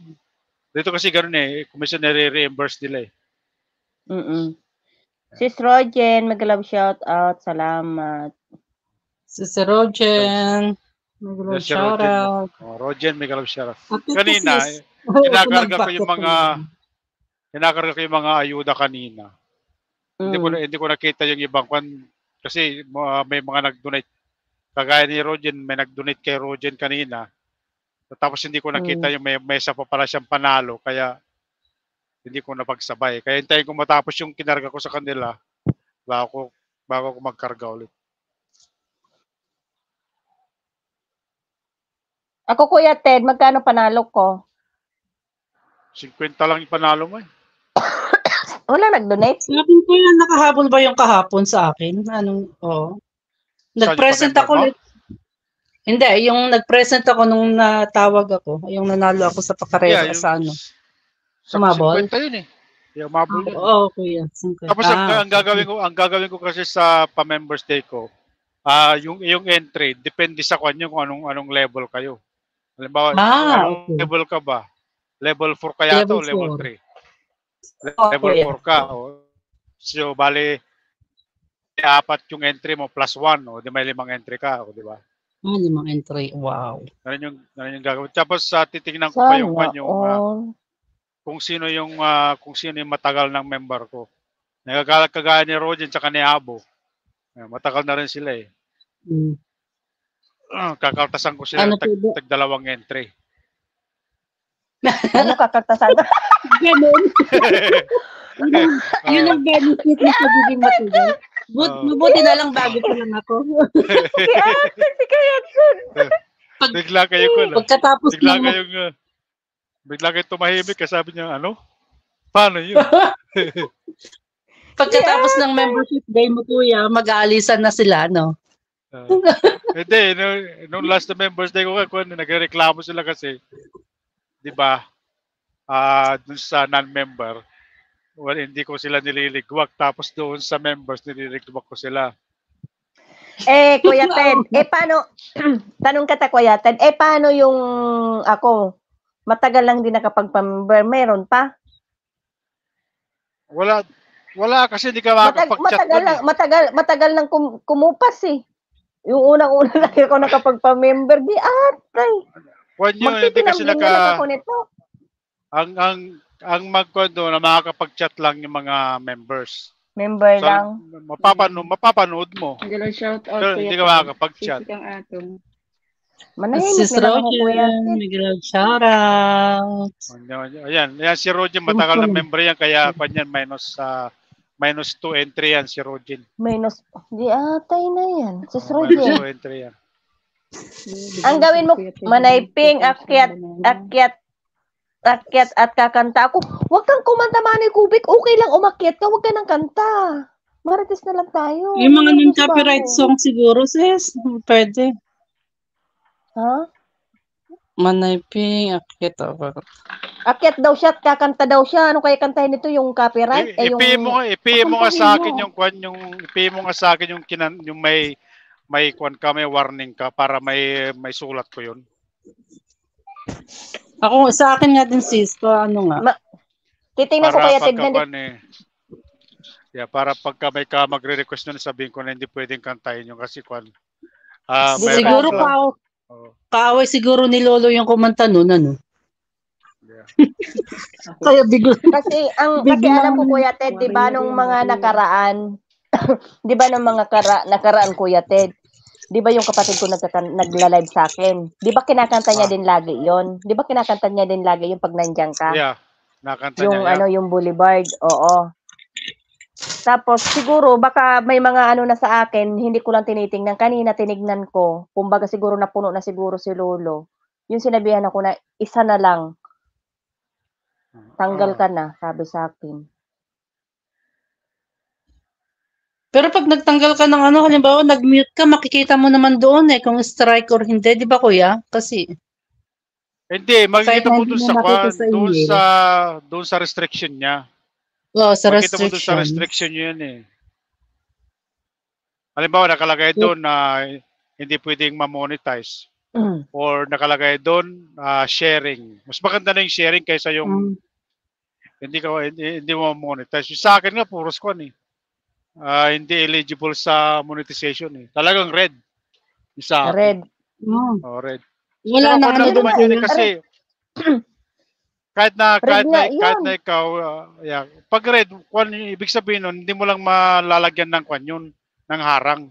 Dito kasi ganun eh. Kung minsan nire-reimburse nila eh. Sis Rogen, mag-love shout out. Salamat. Sis Rogen. Mag-love shout out. Rogen, mag-love shout out. Kanina, kinakarga ko yung mga ayuda kanina. Hindi ko nakita yung ibang kasi may mga nag-donate. Kagaya ni Rogen, may nag-donate kay Rogen kanina. Tapos hindi ko nakita yung may isa pa pala siyang panalo, kaya hindi ko napagsabay. Kaya hintayin ko matapos yung kinarga ko sa kanila bago ko magkarga ulit. Ako, Kuya Ted, magkano panalo ko? 50 lang yung panalo mo eh. Wala nag-donate? Sa akin po yan, nakahabol ba yung kahapon sa akin? Nag-present ako. Hindi, yung nag-present ako nung natawag ako, yung nanalo ako sa pakaresa sa ano. Sumabol? 50 yun eh. Yeah, umabol yun. Oo, kuya. Tapos ang gagawin ko kasi sa pa-members day ko, yung entry, depende sa kanya kung anong level kayo. Halimbawa, anong level ka ba? Level 4 kaya level to, level 3? Level 4 ka. So, bali, 4 yung entry mo plus 1. Di may 5 entry ka. Di ba? 5 entry. Wow. Ganun yung gagawin. Tapos, titingnan ko pa yung kung sino yung matagal ng member ko. Kagaya ni Rogen tsaka ni Abo. Matagal na rin sila eh. Kakaltasan ko sila ng tag-2 entry. Ano kakaltasan? Ganun. Yun ang benefit na pagiging matagal. Mabuti na lang bago pa lang ako. Bigla kayo ko na. Pagkatapos bigla kayo tumahimik, sabi niya, ano? Paano yun? Pagkatapos ng membership day mo, kuya, mag-aalisan na sila, no? Hindi, nung last na members day ko, nagreklamo sila kasi, di ba, dun sa non-member, hindi ko sila nililigwak. Tapos doon sa members, nililigwak ko sila. Kuya Ted, paano, tanong ka Kuya Ted, paano yung ako, matagal lang din nakapagpamember, meron pa? Wala kasi hindi ka makakapag-chat. Matagal lang kumupas eh. Yung unang-una lang ako nakapagpamember, di atay. Hindi kasi ang magkwento na makakapag-chat lang yung mga members. Member lang. Mapapanood mo. Shout out pero hindi ka makakapag-chat. Manahimik na ako, Kuya. Shout out. Ayan, si Rogen matagal na member yan, kaya kanyan minus 2 entry yan si Rogen. Di atay na yan. Si Rogen. Minus 2 entry yan. Ang gawin mo, manayping, akyat at kakanta ako. Huwag kang kumanta, Manay Kubik. Okay lang umakyat ka, huwag ka nang kanta. Marites na lang tayo. Yung mga non-copyright song siguro, sis. Pwede. Ha? Manayping, akyat ako. Akyat daw siya at kakanta daw siya. Ano kaya kantahin nito yung copyright? I-PM mo nga sa akin yung may warning ka para may sulat ko yun. Ako, sa akin nga din sis, ano nga. Titingnan ko kaya tignan. Para pagka may magre-request nun, sabihin ko na hindi pwedeng kantahin yung kasi siguro kaaway siguro ni Lolo yung kumanta nun, ano? Yeah. Kaya kasi alam ko Kuya Ted, di ba nung mga nakaraan, di ba nung mga nakaraan Kuya Ted, di ba yung kapatid ko nagla-live sa akin? Di ba kinakanta niya din lagi yon? Di ba kinakanta niya din lagi yung pag nandiyan ka? Yeah. Nakanta yung niya. Yung Boulevard. Oo. Tapos siguro baka may mga na sa akin, hindi ko lang tinitingnan. Kanina tinignan ko. Kumbaga siguro napuno na siguro si Lolo. yung sinabihan ako na isa na lang. Tanggal ka na, sabi sa akin. Pero pag nagtanggal ka ng ano, halimbawa nag-mute ka, makikita mo naman doon kung strike or hindi, di ba kuya? Kasi Hindi, makikita mo hindi dun mo sa makita kwan, sa email. doon sa restriction niya. Sa Makikita mo dun sa restrictions. restriction niya yun eh. Halimbawa, nakalagay doon na hindi pwedeng ma-monetize. Or nakalagay doon sharing. Mas maganda na yung sharing kaysa yung hindi mo monetize. Yung sa akin nga puro squan eh. Hindi eligible sa monetization eh. Talagang red. Yung sa akin. Red. Oh, red. Wala Pero na kung ano lang doon naman yun eh, kuya. kasi kahit na yun. ikaw pag red, kwan ibig sabihin nun, hindi mo lang malalagyan ng kwan yun, ng harang.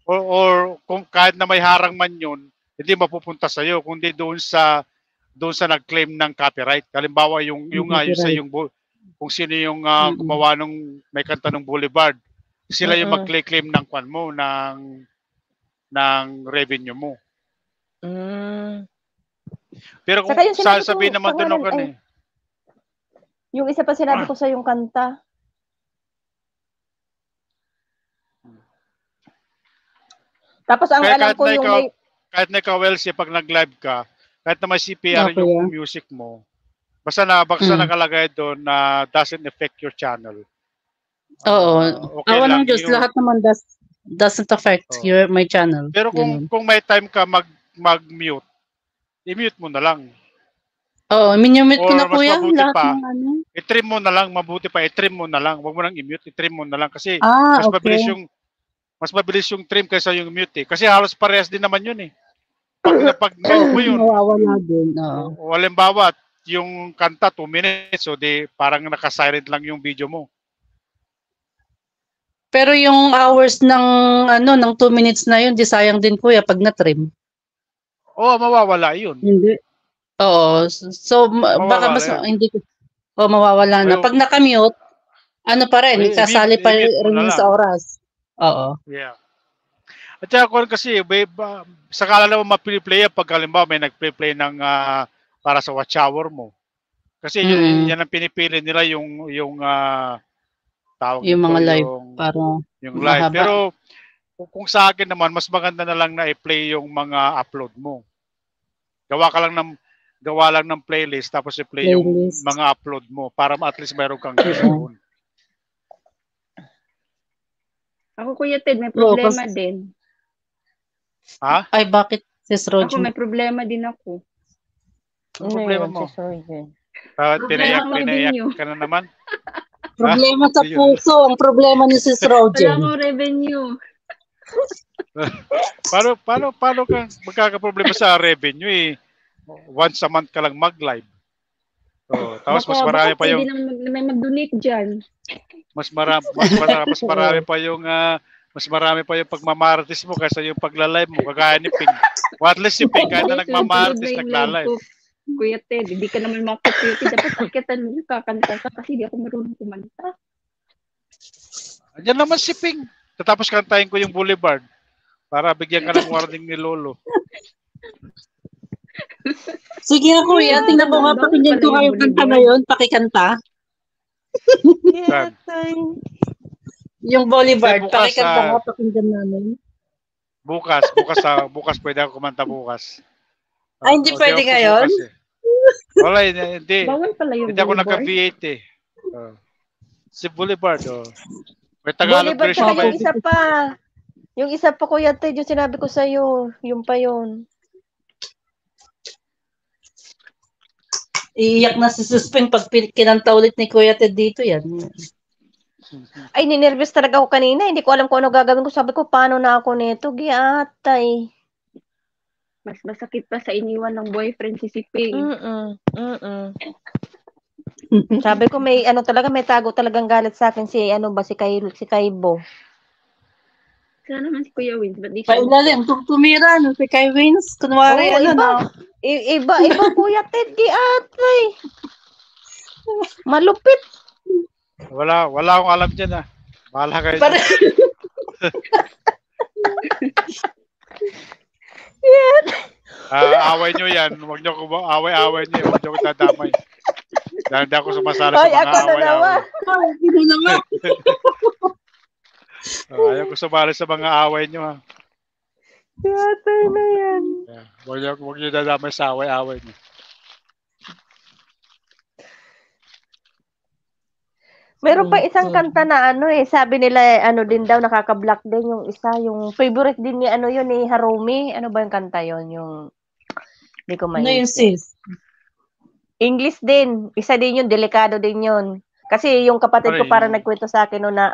Or kung kahit na may harang man yun, hindi mapupunta sa iyo kundi doon sa nag-claim ng copyright. Halimbawa yung kung sino yung gumawa nung may kanta ng Boulevard, sila yung mag-claim ng kwan mo ng revenue mo. Pero kung sasabihin naman doon ako yung isa pa sinabi ko sa yung kanta. Tapos ang alam ko yung may... Kahit na ikaw, Elsie, pag nag-live ka, kahit na may CPR yung music mo, basta nakalagay doon na doesn't affect your channel. Oo. Okay lang. Ng Diyos, lahat naman doesn't affect my channel. Pero kung may time ka mag-mute, i-mute mo na lang. Oo, minumute ko na Or kuya. Lahat pa, ng ano. i-trim mo na lang, mabuti pa, i-trim mo na lang. Huwag mo nang i-mute, i-trim mo na lang. Kasi mas mabilis yung trim kaysa yung mute eh. Kasi halos parehas din naman yun eh. Pag mute mo yun, mawawala din. O halimbawa, yung kanta 2 minutes, so parang naka-silent lang yung video mo. Pero yung hours ng 2 minutes na yun, di sayang din kuya pag na-trim. Mawawala yun. Hindi. Oo. So, baka mas hindi ko. Mawawala na. Pag naka-mute, pa rin, kasali pa rin sa oras. Oo. Yeah. At saka kasi, sakala naman ma-play pag halimbawa may nag-play ng para sa watch hour mo. Kasi yan ang pinipili nila yung tawag yung mga live yung live. Mahaba. Pero kung sa akin naman, mas maganda na lang na i-play yung mga upload mo. Gawa lang ng playlist tapos i-play yung mga upload mo para at least mayroon kang doon. Ako, Kuya Ted, may problema din. Ha? Ay, bakit, Sis Roger? Ako, may problema din ako. Ano problema mo? Pinayak ka na naman? Problema sa puso. Ang problema ni Sis Roger. Wala akong revenue. Paano ka magkakaproblema sa revenue eh? Once a month ka lang mag-live. Tapos mas marami pa yung... Hindi na may mag-donate dyan. Mas marami pa yung pagmamarites mo kaysa yung pagla-live mo. Kagaya ni Ping. At least si Ping kahit na nagmamarites, nagla-live. Kuya Ted, hindi ka naman makapagpiti. Dapat pakitan mo kakanta ka kasi hindi ako marunong kumanta. Andiyan naman si Ping. Tatapos kantahin ko yung Boulevard para bigyan ka ng warning ni Lolo. Sige nga kuya, tingnan ko nga, pakinggan ko kayo kanta na yun, pakikanta. Yung Boulevard, pakikanta nga, pakinggan namin. Bukas pwede ako kumanta bukas. Ay, hindi pwede ngayon? Wala, hindi. Bawal pala yung hindi ako naka-V8 eh. Si Boulevard, may Tagalog version pa. Yung isa pa Kuya Ted, yung sinabi ko sa'yo, yung pa yun. Iiyak na si Suspeng pag kinanta ulit ni Kuya Ted dito yan. Ay, ninervous talaga ako kanina. Hindi ko alam kung ano gagawin ko. Sabi ko, paano na ako nito? Giatay. Mas masakit pa sa iniwan ng boyfriend si Siping. Sabi ko, may tago talagang galit sa akin si Kaibo. Sana naman si Kuya Wins. Pailalim, tumira si Kai Wins. Kunwari, Iba, Kuya Ted, giatay. Malupit. Wala akong alam dyan Bahala kayo. Away nyo yan. Huwag nyo away-away nyo. Huwag nyo dadamay. Dahil di ako sumasali sa Ay, mga ako na naman. away-away. Hindi mo naman. Ayaw ko sumali sa mga away nyo, ha. Yatay na yan. Huwag nyo dadamay sa away-away nyo. Meron pa isang kanta na sabi nila din daw nakaka-block din yung isa, yung favorite din ni yun ni Harumi. Ano ba yung kanta yun? Yung hindi ko Ano yun, maisip. sis? English din. Isa din yun, delikado din yun. Kasi yung kapatid ko parang nagkwento sa akin na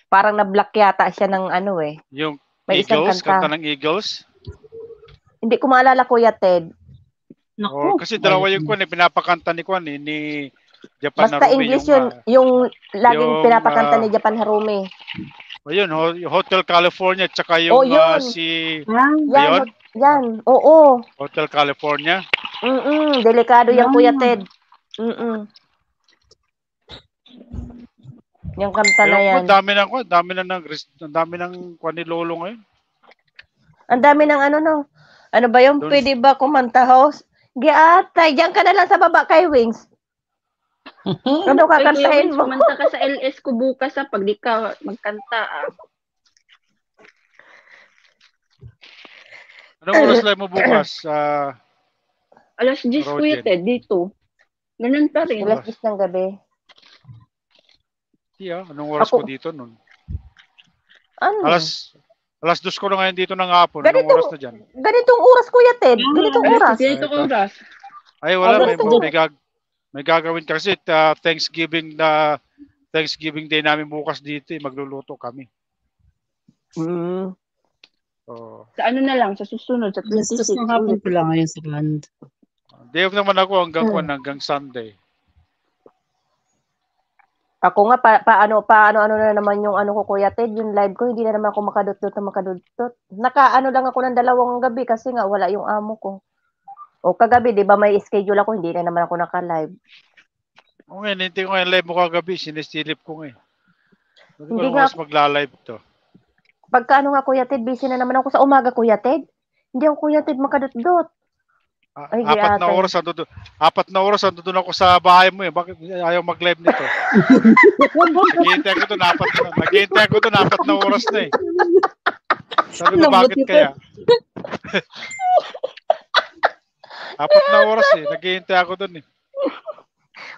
parang na-block yata siya ng Yung may isang Eagles, kanta. kanta ng Eagles? Hindi ko maalala, Kuya Ted. Naku. Kasi dalawa yung pinapakanta ni ni Japan Basta Harumi. English yun, yung laging yung, pinapakanta ni Japan Harumi. Yun, Hotel California, tsaka yung yun. Yan, oo. Hotel California. Delikado yan, Kuya Ted. Yung kanta na yan. Dami ng kwan ni Lolo ngayon. Ang dami ng ano ba yung pwede ba kumanta, host? Giatay, diyan ka na lang sa baba kay Wings. Ano kakantahin mo? Kumanta ka sa LS ko bukas pag di ka magkanta. Anong oras live mo bukas? Alas 10 ko dito. Ganun pa rin. Alas 10 ng gabi. Anong oras ko dito nun? Ano? Alas 2 ko na ngayon dito ng hapon. Anong oras na dyan? Ganitong oras, Kuya Ted. Ganitong oras. Ganitong oras. Ay, wala. May gagawin kasi Thanksgiving Day namin bukas dito. Magluluto kami. Sa na lang, sa susunod, sa 26. Gusto hapon ko lang ngayon sa land. Day off naman ako hanggang Sunday. Ako nga, paano na naman yung ko, Kuya Ted, yung live ko, hindi na naman ako makadudtot. Naka lang ako ng 2 gabi kasi nga wala yung amo ko. O kagabi, di ba may schedule ako, hindi na naman ako naka-live. Oo nga, hindi ko nga live mo kagabi, sinisilip ko nga. Hindi nga magla-live to. Pagka Kuya Ted, busy na naman ako sa umaga, Kuya Ted. Hindi ako, Kuya Ted, makadudtot. Ay, 4 na oras andun ako sa bahay mo eh. Bakit ayaw mag-live nito? Naghihintay ko doon 4 na oras na eh. Sabi ko, bakit kaya? 4 na oras eh. Naghihintay ako doon eh.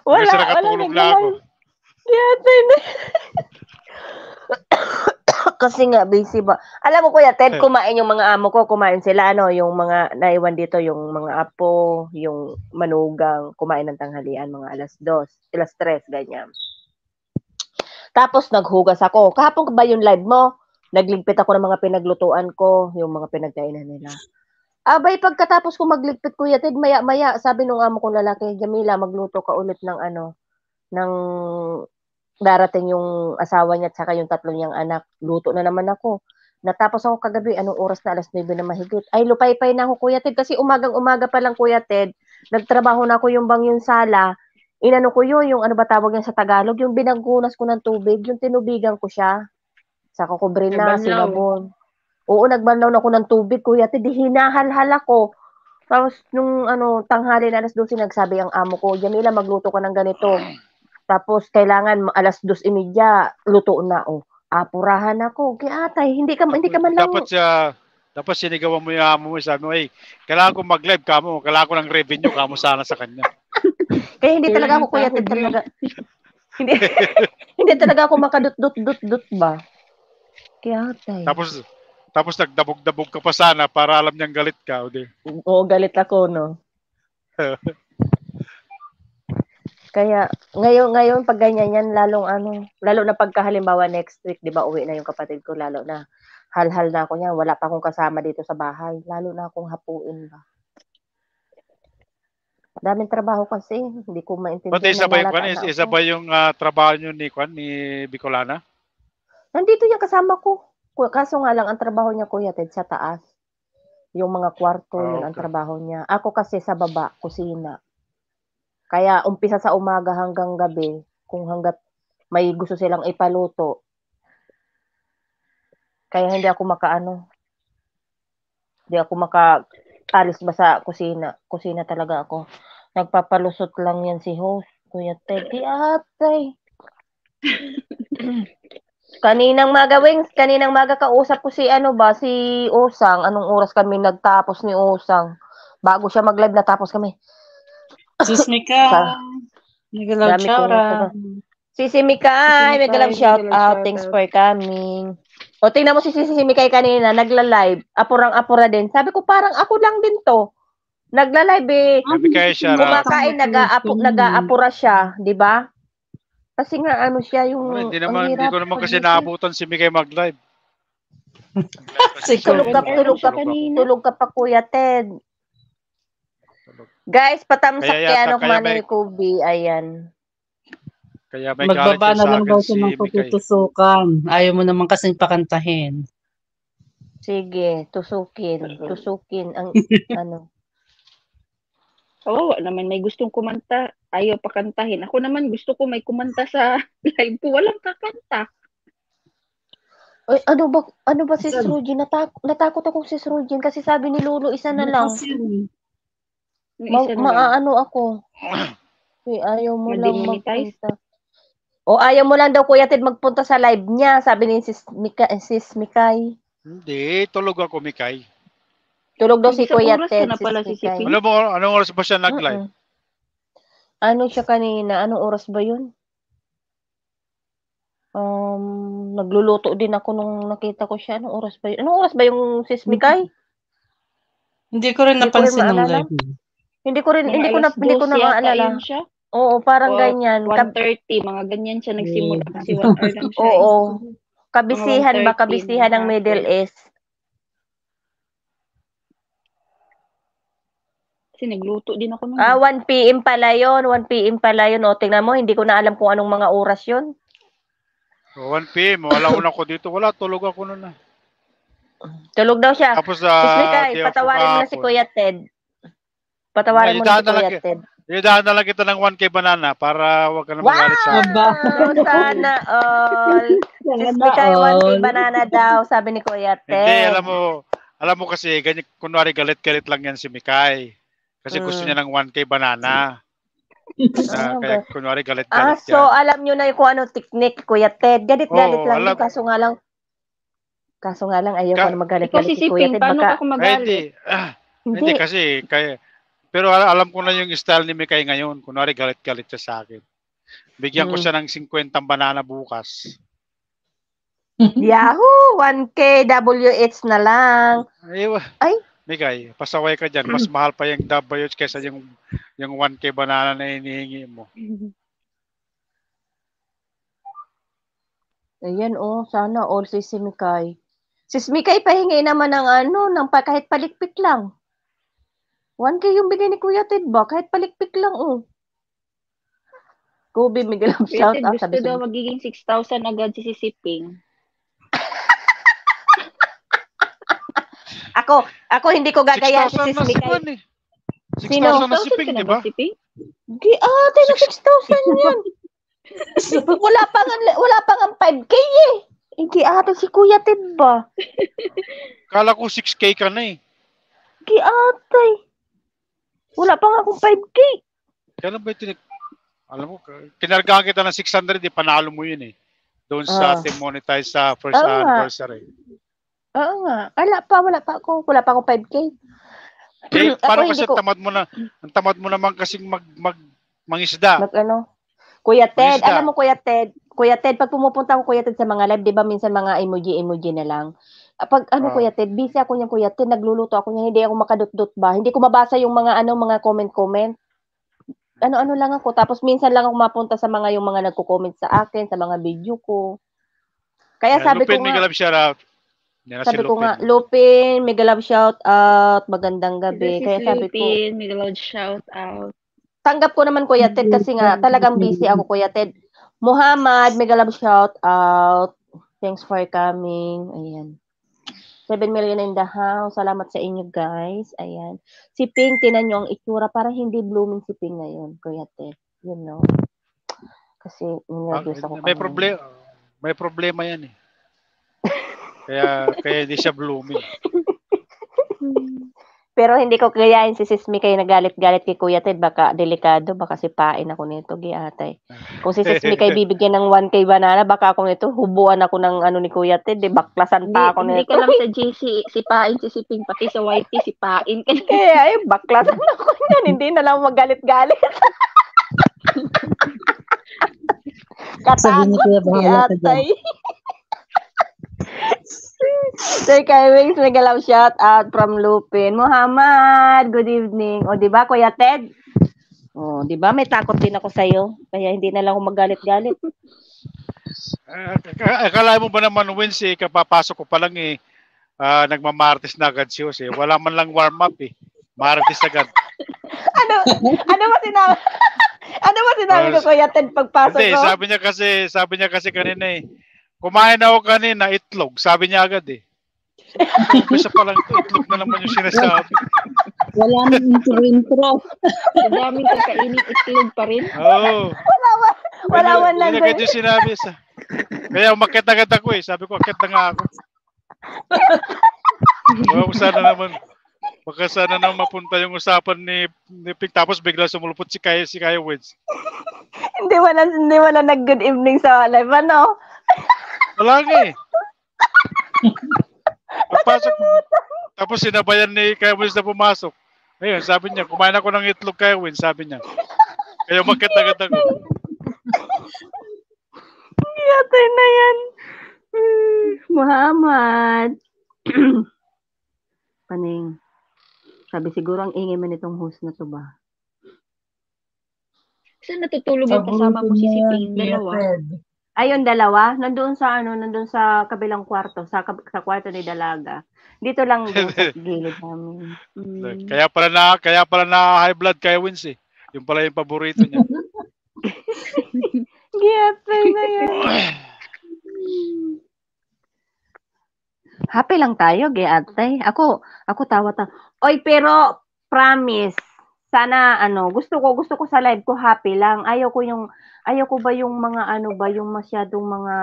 Kasi nakatulog na ako. Kasi nga, busy ba? Alam mo, Kuya Ted, kumain yung mga amo ko, kumain sila, yung mga naiwan dito, yung mga apo, yung manugang, kumain ng tanghalian, mga alas 2, alas 3, ganyan. Tapos, naghugas ako. Kahapon ba yung live mo? Nagligpit ako ng mga pinaglutuan ko, yung mga pinagkainan nila. Abay, pagkatapos ko magligpit, Kuya Ted, maya-maya, sabi nung amo kong lalaki, Jamila, magluto ka ulit ng ng darating yung asawa niya at saka yung 3 niyang anak. Luto na naman ako. Natapos ako kagabi, anong oras na? Alas 9 na mahigit. Ay, lupay-pay na ako, Kuya Ted. Kasi umagang-umaga pa lang, Kuya Ted. Nagtrabaho na ako yung yung sala. Inano ko yung ano ba tawag yan sa Tagalog? Yung binaghunas ko ng tubig, yung tinubigan ko siya. Saka ko brina, sinabon. Oo, nagbanlaw na ako ng tubig, Kuya Ted. Hinahalhal ako. Tapos, nung tanghali na alas 12, nagsabi ang amo ko, Jamila, magluto ka ng ganito. Tapos, kailangan alas 2:30, luto na. Apurahan ako. Kaya atay, hindi ka man lang. Dapat sinigawan mo yung amo mo. Sabi mo, kailangan ko mag-live kamo. Kailangan ko ng revenue kamo sana sa kanya. Kaya hindi talaga ako, Kuya Ted, talaga. Hindi talaga ako makadut-dut-dut ba? Kaya atay. Tapos nagdabog-dabog ka pa sana para alam niyang galit ka. Oo, galit ako, no? Kaya ngayon pag ganyan yan lalo na pagkahalimbawa next week, 'di ba, uwi na yung kapatid ko, lalo na halhal na ako niyan, wala pa akong kasama dito sa bahay, lalo na akong hapuin ba. Daming trabaho kasi, hindi ko maintindihan. Pati isa ba yung trabaho niyo ni Bicolana? Nandito yung kasama ko. Kaso nga lang ang trabaho niya, Kuya Ted, sa taas. Yung mga kwarto, yun ang trabaho niya. Ako kasi sa baba, kusina. Kaya umpisa sa umaga hanggang gabi, kung hanggat may gusto silang ipaluto. Kaya hindi ako alis ba sa kusina? Kusina talaga ako. Nagpapalusot lang yan si host. Kuya Ted, di atay. Kaninang maga kausap ko si si Osang. Anong oras kami nagtapos ni Osang? Bago siya mag-live natapos kami. Sus Mika. Sa Nag-love dami shout kong out. Sisi Mikay, mega love shout out. Thanks for coming. O, tingnan mo si Sisi Mikay kanina, nagla-live. Apurang-apura din. Sabi ko, parang ako lang din to. Nagla-live eh. Sabi kayo siya, Kumakain, nag-aapura siya. Di ba? Kasi nga, ano siya, yung... hindi ang ko hirap naman kasi pag- naabutan si Mikay mag-live. Siguro. Tulog ka pa, Kuya Ted. Guys, patamsak Kaya kay yata- kaya may- Manay Kubi. Ayan. Kaya may galit Magbaba yan na sa lang akin daw si siya ng Mikay. pagtutusukan. Ayaw mo naman kasing pakantahin. Sige, tusukin. Tusukin. Ang, ano... Kawawa naman, may gustong kumanta, ayaw pa kantahin. Ako naman, gusto ko may kumanta sa live ko, walang kakanta. Ay, ano ba si Rugin? Natakot akong si Rugin kasi sabi ni Lolo, isa na lang. Yung isa na lang. Maaano ako. Ayaw mo lang Ma-demonetize? magpunta. O ayaw mo lang daw, Kuya Ted, magpunta sa live niya, sabi ni Sis Mikay. Hindi, tulog ako, Mikay. Tulog daw si Isang Kuya oras Ted, ka na pala Sis si Mikay. Siping. Alam mo, anong oras ba siya nag-live? Ano siya kanina? Anong oras ba yun? Nagluluto din ako nung nakita ko siya. Anong oras ba yun? Anong oras ba yung Sis Mikay? Hindi ko rin napansin ng maalala. live. Hindi ko na yata maalala. yun siya. Oo, parang ganyan. 1:30, mga ganyan siya nagsimula kasi 1 hour lang siya. Oo. Kabisihan Mga 1:30 kabisihan ng ng Middle hapon. East. Kasi nagluto din ako nun. 1 PM pala yun. 1 PM pala yun. O, tingnan mo, hindi ko na alam kung anong mga oras yun. 1 PM, wala una ko dito. Wala, tulog ako nun. Tulog daw siya. Tapos, Sis Mikay, di ako patawarin mo na si kahapon. Kuya Ted. Patawarin mo na si Kuya Ted. Idahan na lang kita ng 1K banana para wag ka na magalit sa akin. Wow! Sana all. Sis Mikay, 1K banana daw, sabi ni Kuya Ted. Hindi, alam mo kasi, ganyan, kunwari galit-galit lang yan si Mikay. Kasi gusto niya ng 1K banana. Kaya kunwari galit-galit so alam nyo na kung ano technique, Kuya Ted. Galit-galit lang yun, kaso nga lang ayaw ko na magalit-galit si Kuya Ted. Paano ako magalit? Hindi kasi, pero alam ko na yung style ni Mikay ngayon. Kunwari galit-galit siya sa akin. Bigyan ko siya ng 50 banana bukas. Yahoo! 1K WH na lang. Ay, Mikay, pasaway ka dyan. Mas mahal pa yung WH kaysa yung 1K banana na hinihingi mo. Ayan, sana all si Mikay. Sis Mikay, pahingi naman ng kahit palikpik lang. 1K yung bigay ni Kuya Ted ba? Kahit palikpik lang, Kubi, Miguel, shout out. Gusto daw magiging 6,000 agad si Siping. Ako hindi ko gagaya si Sis Mikay. 6,000 na Siping, di ba? Ate, na 6,000 yan. wala pang ang 5K eh. Hindi ate si Kuya Ted ba? Kala ko 6K ka na eh. Hindi ate. Wala pang akong 5K. Kailan ba ito? Alam mo, kinargahan kita ng 600, panalo mo yun eh. Doon sa demonetize sa first anniversary. Oo nga. Wala pa akong 5K. Paano kasi ang tamad mo naman kasing mangisda. Kuya Ted, alam mo Kuya Ted, pag pumupunta ako Kuya Ted sa mga live, 'di ba minsan mga emoji na lang. Pag Kuya Ted, busy ako niyan Kuya Ted, nagluluto ako niyan, hindi ako makadot-dot ba. Hindi ko mabasa yung mga mga comment. Ano lang ako. Tapos minsan lang ako mapunta sa yung mga nagko-comment sa akin, sa mga video ko. Kaya sabi ko nga, sabi ko nga, Lupin, mega love shout out, magandang gabi. Kaya sabi ko, Lupin, mega love shout out. Tanggap ko naman Kuya Ted kasi nga talagang busy ako Kuya Ted. Muhammad, mega love shout out. Thanks for coming. Ayan. 7 million in the house. Salamat sa inyo guys. Ayan. Si Ping, tinan nyo ang itsura. Parang hindi blooming si Ping ngayon, Kuya Ted. You know? Kasi nervous ako. May problema yan eh. Kaya hindi siya blooming. Pero hindi ko kayain si Sis Mikay na galit-galit kay Kuya Ted, baka delikado, baka sipain ako nito, giatay. Kung si Sis Mikay bibigyan ng 1K banana, baka ako nito, hubuan ako ng ano ni Kuya Ted, baklasan pa ako Hindi nito. ka lang sa GC, sipain si Siping, pati sa YT, sipain ka. Kaya baklasan ako niyan, hindi na lang magalit-galit. Sabi ni Kuya, bahala ka dyan. giatay. Sir Kywings, mega love shout out from Lupin. Muhammad, good evening. O, di ba, Kuya Ted? O, di ba, may takot din ako sa'yo. Kaya hindi na lang ako magalit-galit. Akala mo ba naman, Wednesday, kapapasok ko pa lang nagmamartes na agad si Jose. Wala man lang warm up Martes agad. Ano ba sinabi? Ano ba sinabi ko, Kuya Ted, pagpasok Hindi, ko? sabi niya kasi kanina kumain ako kanina, itlog. Sabi niya agad Umpisa pa lang itlog na naman yung sinasabi. Wala nang intro-intro. Sa daming kakainin, itlog pa rin. Oo. Wala man lang. Yun agad yung sinabi. Kaya umakit agad ako Sabi ko, akit na nga ako. Baka sana naman mapunta yung usapan ni Pink. Tapos bigla sumulupot si Kaya Weds. Hindi wala nag-good evening sa live, ano? Wala nga Pagpasok, tapos sinabayan ni Kaya Wins na pumasok. Ayun, sabi niya, kumain ako ng itlog Kaya Wins, sabi niya. Kaya umakit-agad ako. Yatay na yan. Muhammad. Paning. Sabi siguro ang ingay man itong host na to ba? Saan natutulog yung kasama mo si Siping? Dalawa. Ayun, dalawa. Nandoon sa kabilang kwarto, sa kwarto ni Dalaga. Dito lang doon sa gilid namin. Kaya pala na high blood Kaya Wins Yung pala yung paborito niya. Giyatay na yan. Happy lang tayo, giyatay. Ako tawa. Oy, pero promise, sana gusto ko sa live ko happy lang. Ayaw ko ba yung mga yung masyadong mga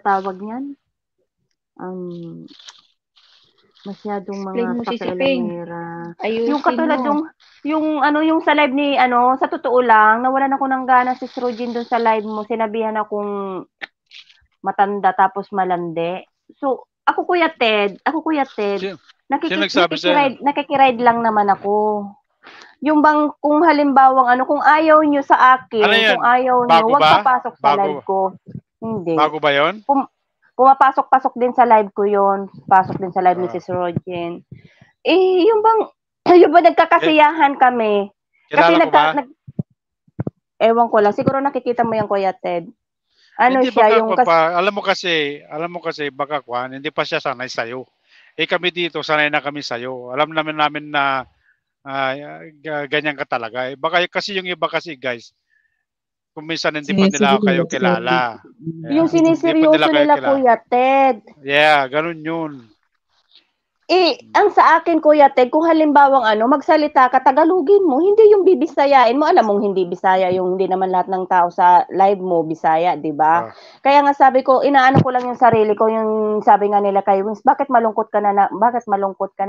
tawag niyan? Masyadong mga pakialamera. Yung katulad yung sa live ni sa totoo lang, nawalan ako ng gana si Srojin doon sa live mo. Sinabihan akong matanda tapos malandi. So, ako Kuya Ted, nakikiride lang naman ako. Yung bang kung halimbawang kung ayaw nyo sa akin, kung ayaw nyo, wag papasok sa live ko. Hindi. Bago ba yun? Pumapasok-pasok din sa live ko yon. Pasok din sa live ni Sis Rogen. Yung bang nagkakasiyahan kami. Kasi ewan ko lang. Siguro nakikita mo yan, Kuya Ted. Hindi siya yung alam mo kasi baka hindi pa siya sanay sa'yo. Kami dito, sanay na kami sa'yo. Alam namin na ganyan ka talaga. Baka kasi yung iba kasi guys, kung minsan hindi pa nila kayo kilala. Yung siniseryoso nila Kuya Ted. Yeah, ganun yun. Ang sa akin Kuya Ted, kung halimbawang magsalita ka, Tagalogin mo, hindi yung bibisayain mo. Alam mong hindi Bisaya, yung hindi naman lahat ng tao sa live mo Bisaya, di ba? Kaya nga sabi ko, inaano ko lang yung sarili ko, yung sabi nga nila kay Wings, bakit malungkot ka na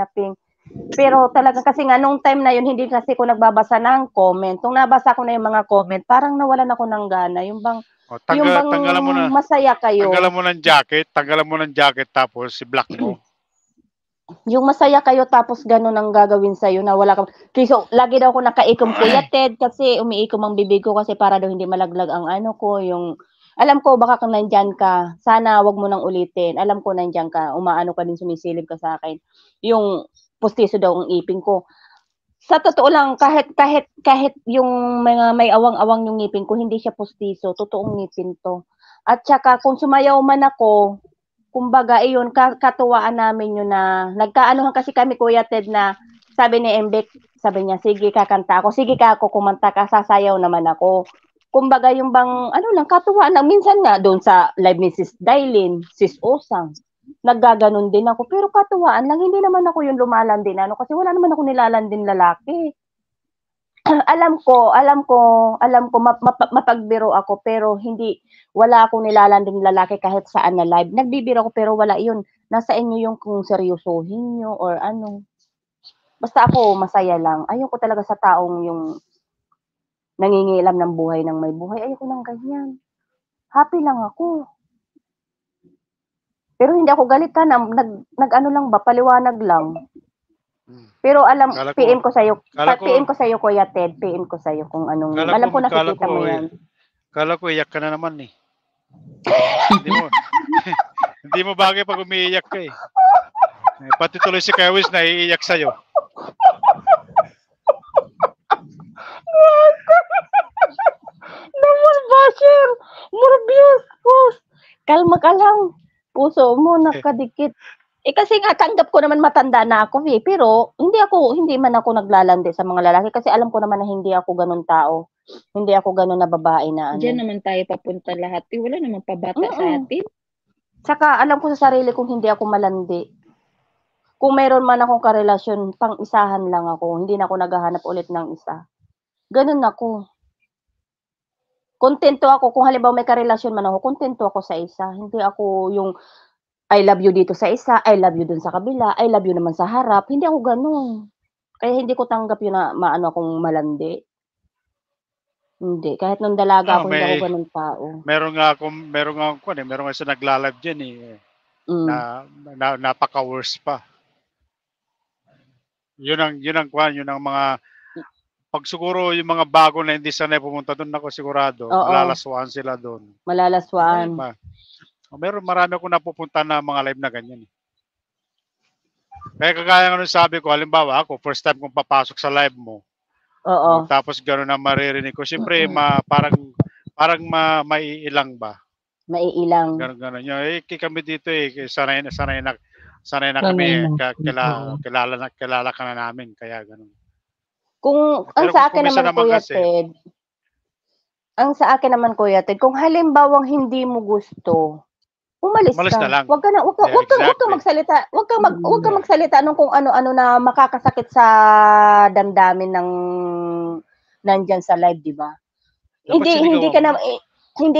Ping? Pero talaga kasi nga nung time na yun, hindi kasi ko nagbabasa ng comment. Nung nabasa ko na yung mga comment, parang nawalan ako ng gana. Yung bang tanggalan mo na, masaya kayo. Tanggalan mo ng jacket tapos si black mo. Yung masaya kayo tapos ganun ang gagawin sa'yo na wala ka. So, lagi daw ako nakaikom Kuya Ted kasi umiikom ang bibig ko kasi para daw hindi malaglag ang ko. Yung, alam ko baka kung nandyan ka, sana wag mo nang ulitin. Alam ko nandyan ka, umaano ka din, sumisilip ka sa akin. Yung pustiso daw ang ipin ko. Sa totoo lang, kahit yung mga may awang-awang yung ngipin ko, hindi siya pustiso. Totoong ngipin to. At saka kung sumayaw man ako, kumbaga, iyon, katuwaan namin yun na, nagkaanuhan kasi kami, Kuya Ted, na sabi ni Embek, sabi niya, sige, kakanta ako. Sige ka ako, kumanta ka, sasayaw naman ako. Kumbaga, yung bang, katuwaan lang. Minsan nga, doon sa live ni Sis Dailin, Sis Osang, naggaganon din ako. Pero katuwaan lang, hindi naman ako yung lumalandin, kasi wala naman ako nilalandin lalaki. Alam ko, mapagbiro ako, pero wala akong nilalanding lalaki kahit saan na live. Nagbibiro ako, pero wala yun. Nasa inyo yung kung seryosohin nyo or ano. Basta ako, masaya lang. Ayoko talaga sa taong yung nangingialam ng buhay ng may buhay. Ayoko ng ganyan. Happy lang ako. Pero hindi ako galit ha. Nag-ano lang ba, paliwanag lang. Pero alam, Kala ko- PM ko sa'yo, kala ko- PM ko sa'yo, Kuya Ted, PM ko sa'yo kung anong, alam ko nakikita mo yan. Kala ko iyak ka na naman eh. Hindi mo bagay pag umiiyak ka eh. Pati tuloy si Kawis na iiyak sa'yo. Naman, Basher! Morbius! Kalma ka lang. Puso mo nakadikit. Kasi nga, tanggap ko naman matanda na ako eh. Pero, hindi man ako naglalandi sa mga lalaki kasi alam ko naman na hindi ako ganun tao. Hindi ako ganun na babae na ano. Diyan naman tayo papunta lahat. Wala namang pabata sa atin. Saka, alam ko sa sarili kong hindi ako malandi. Kung mayroon man akong karelasyon, pang-isahan lang ako. Hindi na ako naghahanap ulit ng isa. Ganun ako. Kontento ako. Kung halimbawa may karelasyon man ako, kontento ako sa isa. Hindi ako yung I love you dito sa isa, I love you dun sa kabila, I love you naman sa harap. Hindi ako ganun. Kaya hindi ko tanggap yun na maano akong malandi. Hindi. Kahit nung dalaga ako, hindi ako ganun tao. Meron nga isa nagla-live dyan eh. Na napaka-worst pa. Yun ang mga pag siguro yung mga bago na hindi sanay pumunta doon, ako sigurado, malalaswaan sila doon. Malalaswaan. Marami akong napupunta na mga live na ganyan. Kaya kagaya nga sabi ko, halimbawa ako, first time kong papasok sa live mo. Oo. Tapos gano'n na maririnig ko. Siyempre, parang maiilang ba? Maiilang. Gano'n yun. Kami dito sanay na kami. Kilala ka na namin. Kaya gano'n. Ang sa akin naman, Kuya Ted, kung halimbawang hindi mo gusto, umalis ka. Na lang. Wag ka magsalita. Wag ka magsalita nung kung ano-ano na makakasakit sa damdamin ng nandyan sa live, di ba? Hindi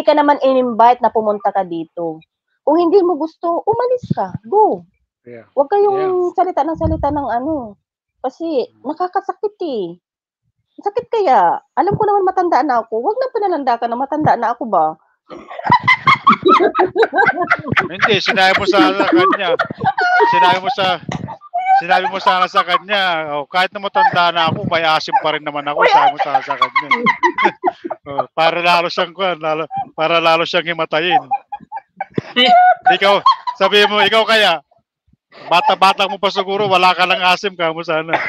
ka naman in-invite na pumunta ka dito. Kung hindi mo gusto, umalis ka. Go. Yeah. Wag kayong salita ng ano. Kasi nakakasakit eh. Sakit kaya. Alam ko naman matanda na ako. Wag na pinalanda ka na matanda na ako ba? Hindi, sinabi mo sana sa kanya. Sinabi mo sana sa kanya, kahit na matanda na ako, may asim pa rin naman ako, sabi mo sana sa kanya. Para lalo siyang himatayin. Sabi mo, ikaw kaya, bata-bata mo pa siguro, wala ka lang asim, kamo sana.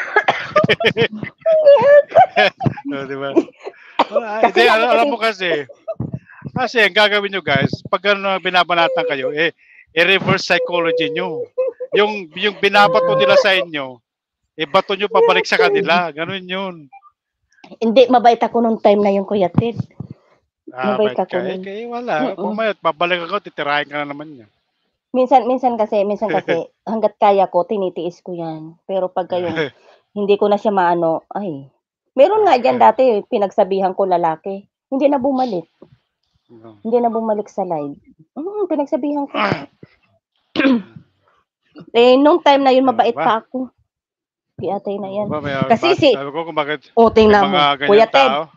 Diba? Hindi, alam mo kasi ang gagawin nyo guys, pag binabanatan kayo, i-reverse psychology nyo. Yung binabato nila sa inyo, bato nyo pabalik sa kanila. Ganun yun. Hindi, mabait ako nung time na yung Kuya Ted. Mabait ako nun. Wala. Pumayot, babalik ako, titirahin ka na naman niya. Minsan kasi, hanggat kaya ko, tinitiis ko yan. Pero pag kayong, hindi ko na siya maano, meron nga dyan dati, pinagsabihan ko lalaki. Hindi na bumalik. Hindi na bumalik sa live. Pinagsabihan ko. Nung time na yun, mabait pa ako. Atay na yan. Kasi sabi ko kung bakit tingnan mo, Kuya Ted.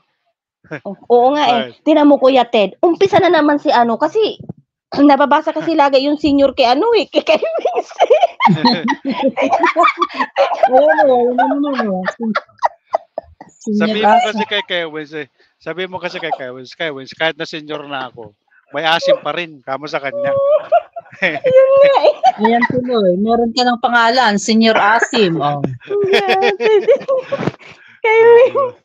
Oo nga tingnan mo, Kuya Ted. Umpisa na naman si ano, kasi nababasa kasi lagi yung senior kay kay Wings. Sabi mo kasi kay Kawis, kahit na senior na ako, may asim pa rin, kamo sa kanya. Yun nga Ayan tuloy, meron ka ng pangalan, Senior Asim. Kay Wings.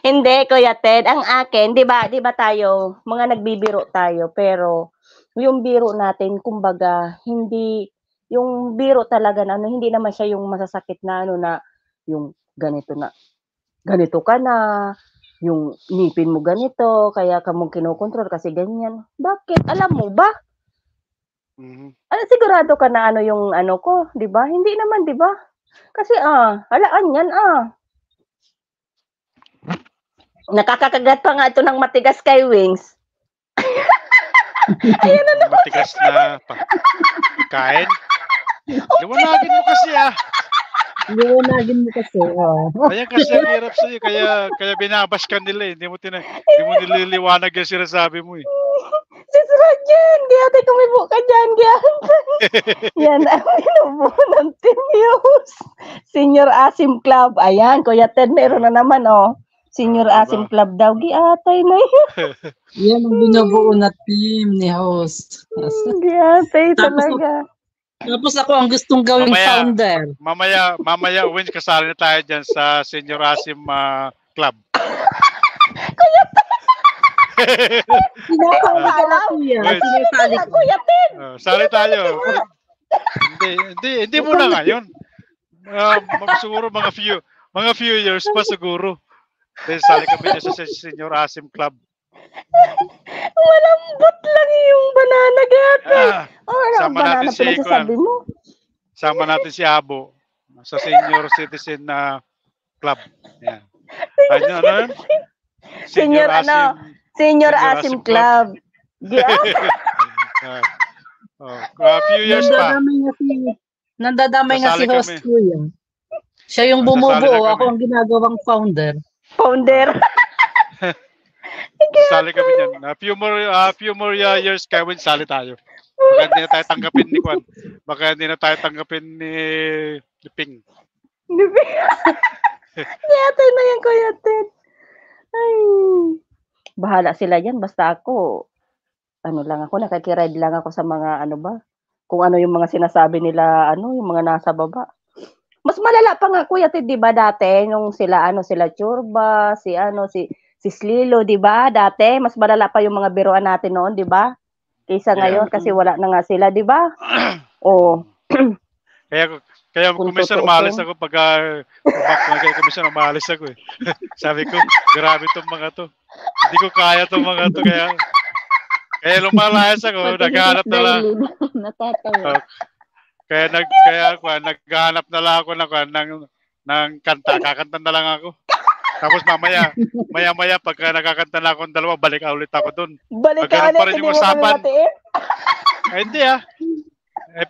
Hindi, Kuya Ted, ang akin, di ba tayo, mga nagbibiro tayo, pero yung biro natin, kumbaga, hindi, yung biro talaga na, hindi naman siya yung masasakit na, na, yung ganito ka na, yung ngipin mo ganito, kaya ka mong kinokontrol kasi ganyan. Bakit? Alam mo ba? Sigurado ka na yung ko, di ba? Hindi naman, di ba? Kasi halaan yan nakakakagat pa nga ito ng matigas kay Wings. Ayan na naman. Matigas na kain. Liwanagin mo kasi Liwanagin mo kasi. Ayan kasi ang hirap sa'yo, kaya binabash ka nila eh. Hindi mo nililiwanag yung sinasabi mo eh. Sisra dyan! Giyate, kumibo ka dyan, giyate. Yan ang binubuo ng Team News. Senior Asim Club. Ayan, Kuya Ted, meron na naman, oh. Senior Diba? Asim Club daw. Giyatay na yun. Yan ang binubuo na team ni host. Giyatay Tapos, talaga. Tapos ako ang gustong gawing founder. Mamaya, Wins, kasali na tayo dyan sa Senior Asim Club. Sinasali ko. Sali tayo. Hindi muna ngayon. Siguro mga few years pa siguro. Then sali kami dyan sa Senior Asim Club. Malambot lang yung banana, giyate. Sama natin si Sama natin si Abo sa Senior Citizen Club. Yan. Ano yun? Senior Asim Club. Few years pa. Nandadamay nga si host ko yan. Siya yung bumubuo, ako ang ginagawang founder. Sali kami dyan. Few more years, Kevin, sali tayo. Baka hindi na tayo tanggapin ni Kwan. Baka hindi na tayo tanggapin ni Ping. Kiyate na yan, Kuya Ted. Ay. Bahala sila yan. Basta ako, nakikiride lang ako sa mga kung ano yung mga sinasabi nila, yung mga nasa baba. Mas malala pa nga, Kuya Ted, di ba dati, nung sila Churba, si Slilo, di ba? Dati, mas malala pa yung mga biruan natin noon, di ba? Kaysa ngayon, kasi wala na nga sila, di ba? Oo. Kaya kumisa umalis ako kumisa umalis ako eh. Sabi ko, grabe tong mga to. Hindi ko kaya tong mga to, kaya lumalayas ako, naghahanap na lang. Natatawa. Kaya naghahanap na lang ako ng kanta, kakanta na lang ako. Tapos maya pagka nakakanta na ako ng dalawa, balik ulit ako dun. Balik ka ulit, hindi mo usapan. Hindi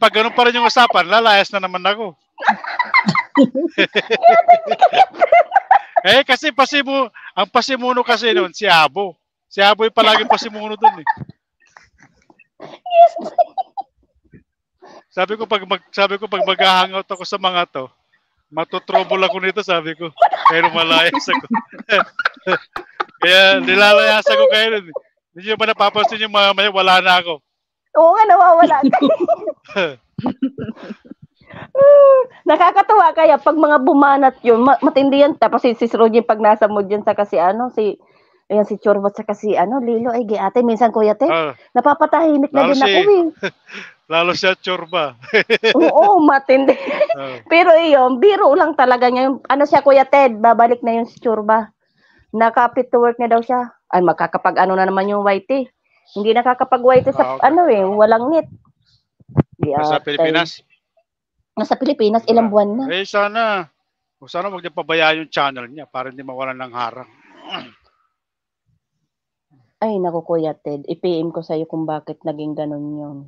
pag ganun pa rin yung usapan, lalayas na naman ako. Kasi ang pasimuno kasi noon, si Abo. Si Abo yung palaging pasimuno dun eh. Sabi ko pag mag-hangout ako sa mga to, matutrouble ako nito, sabi ko. Kaya lumalayas ako. Kaya nilalayasan ko kayo nun. Hindi nyo ba napapansin yung mamaya wala na ako? Oo nga, nawawala ka. Nakakatawa kaya pag mga bumanat yun, matindi yan. Tapos si Roger pag nasa mood yun sa kasi si Churbat sa kasi Lilo, ay giyate, minsan Kuya Ted, napapatahimik na din ako eh. Lalo siya Churba. Oo, matindi. Pero iyon, biro lang talaga niya. Siya Kuya Ted, babalik na yung si Churba. Nakapit to work na daw siya. Ay, makakapag na naman yung YT. Hindi nakakapag-white sa walang net. Sa Pilipinas? Nasa Pilipinas, ilang buwan na. Sana wag niya pabayaan yung channel niya para hindi mawalan ng harang. Ay, naku Kuya Ted, i-PM ko sa'yo kung bakit naging ganun yun.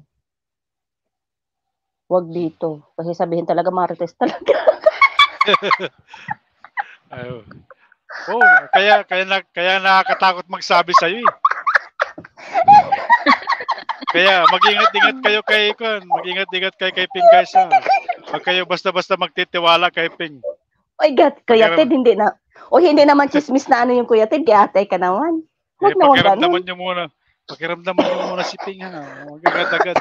Wag dito. Kasi sabihin talaga, marites talaga. Ayun. Kaya nakakatakot magsabi sa'yo eh. Kaya mag-ingat-ingat kayo mag-ingat-ingat kayo kay Ping, guys. Huwag kayo basta-basta magtitiwala kay Ping. Ay, Kuya Ted, hindi naman chismis na yung Kuya Ted, kaya atay ka naman. Huwag naman ganun. Pakiramdaman nyo muna si Ping, Huwag agad-agad.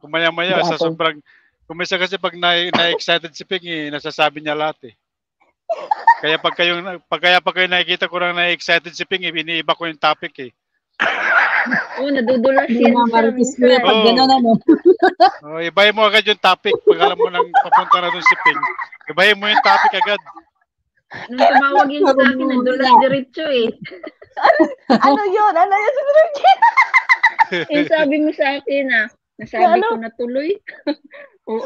Kumaya-maya, sa sobrang, kumisa kasi pag na-excited si Ping, nasasabi niya lahat eh. Kaya pag kayo nakikita ko lang na-excited si Ping, iniiba ko yung topic eh. Nadudulas yan siya. Ibahin mo agad yung topic. Pag alam mo nang papunta na dun si Ping, ibahin mo yung topic agad. Nung tumawag yun sa akin, nadulas diretso eh. Ano yun? Yung sabi mo sa akin nasabi ko na tuloy. Oo,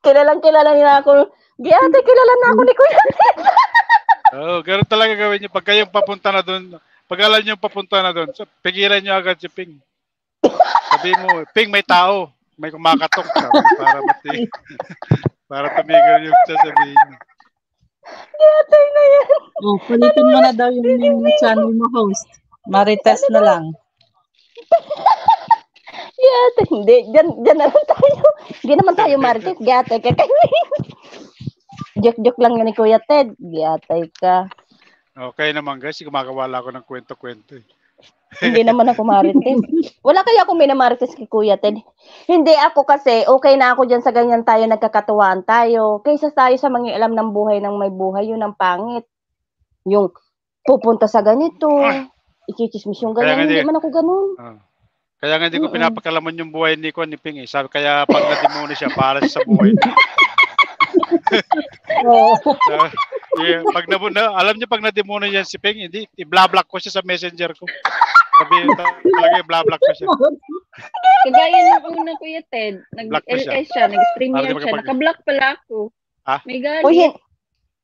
Kilalang-kilala nila ako. Giyate, kilala na ako ni Kuya Ted. Ganun talaga gawin nyo. Pag kayong papunta na doon, pag alam nyo papunta na doon, pigilan nyo agad si Ping. Sabi mo, Ping, may tao. May kumakatok. Sabi, para tumigil yung sasabihin. Yatay na yan. Oh, palitin mo na daw yung channel mo, host. Marites na lang. Yatay. Hindi. Diyan na lang tayo. Hindi naman tayo marites. Yatay ka kayo. Joke-joke lang yan ni Kuya Ted. Yatay ka. Okay naman guys, gumagawala ako ng kwento-kwento. Hindi naman ako marites. Wala kaya akong minamarites kay Kuya Ted. Hindi ako kasi, okay na ako dyan sa ganyan tayo, nagkakatuwaan tayo. Kaysa tayo sa mga alam ng buhay ng may buhay, yun ang pangit. Yung pupunta sa ganito, ikichismis yung ganyan, hindi man ako ganun. Kaya nga hindi ko pinapakalaman yung buhay ni Ping. Sabi, kaya pag na-demoni siya, para sa buhay niya. Pag alam niyo pag na-demoni yan si Ping, hindi, i-block ko siya sa messenger ko. Sabi, talaga i-block ko siya. Kagaya ng una, Kuya Ted, nag-LS siya, nag-stream yan siya, naka-block pala ako. Ha? May galit. Oy,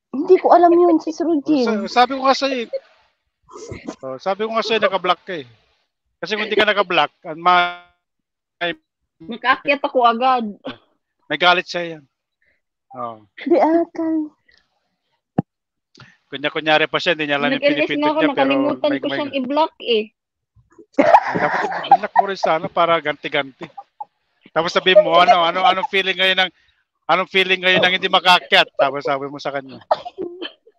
hindi ko alam yun, si Rugin. Sabi ko kasi, naka-block ka eh. Kasi kung hindi ka naka-block, makaakyat ako agad. May galit siya yan. Di akal. Kunyari pa siya, hindi niya alam yung pinipindot niya. Pero nakalimutan ko siyang i-block eh. Dapat i-block mo rin sana para ganti-ganti. Tapos sabihin mo, anong feeling ngayon ng hindi makaakyat? Tapos sabi mo sa kanya.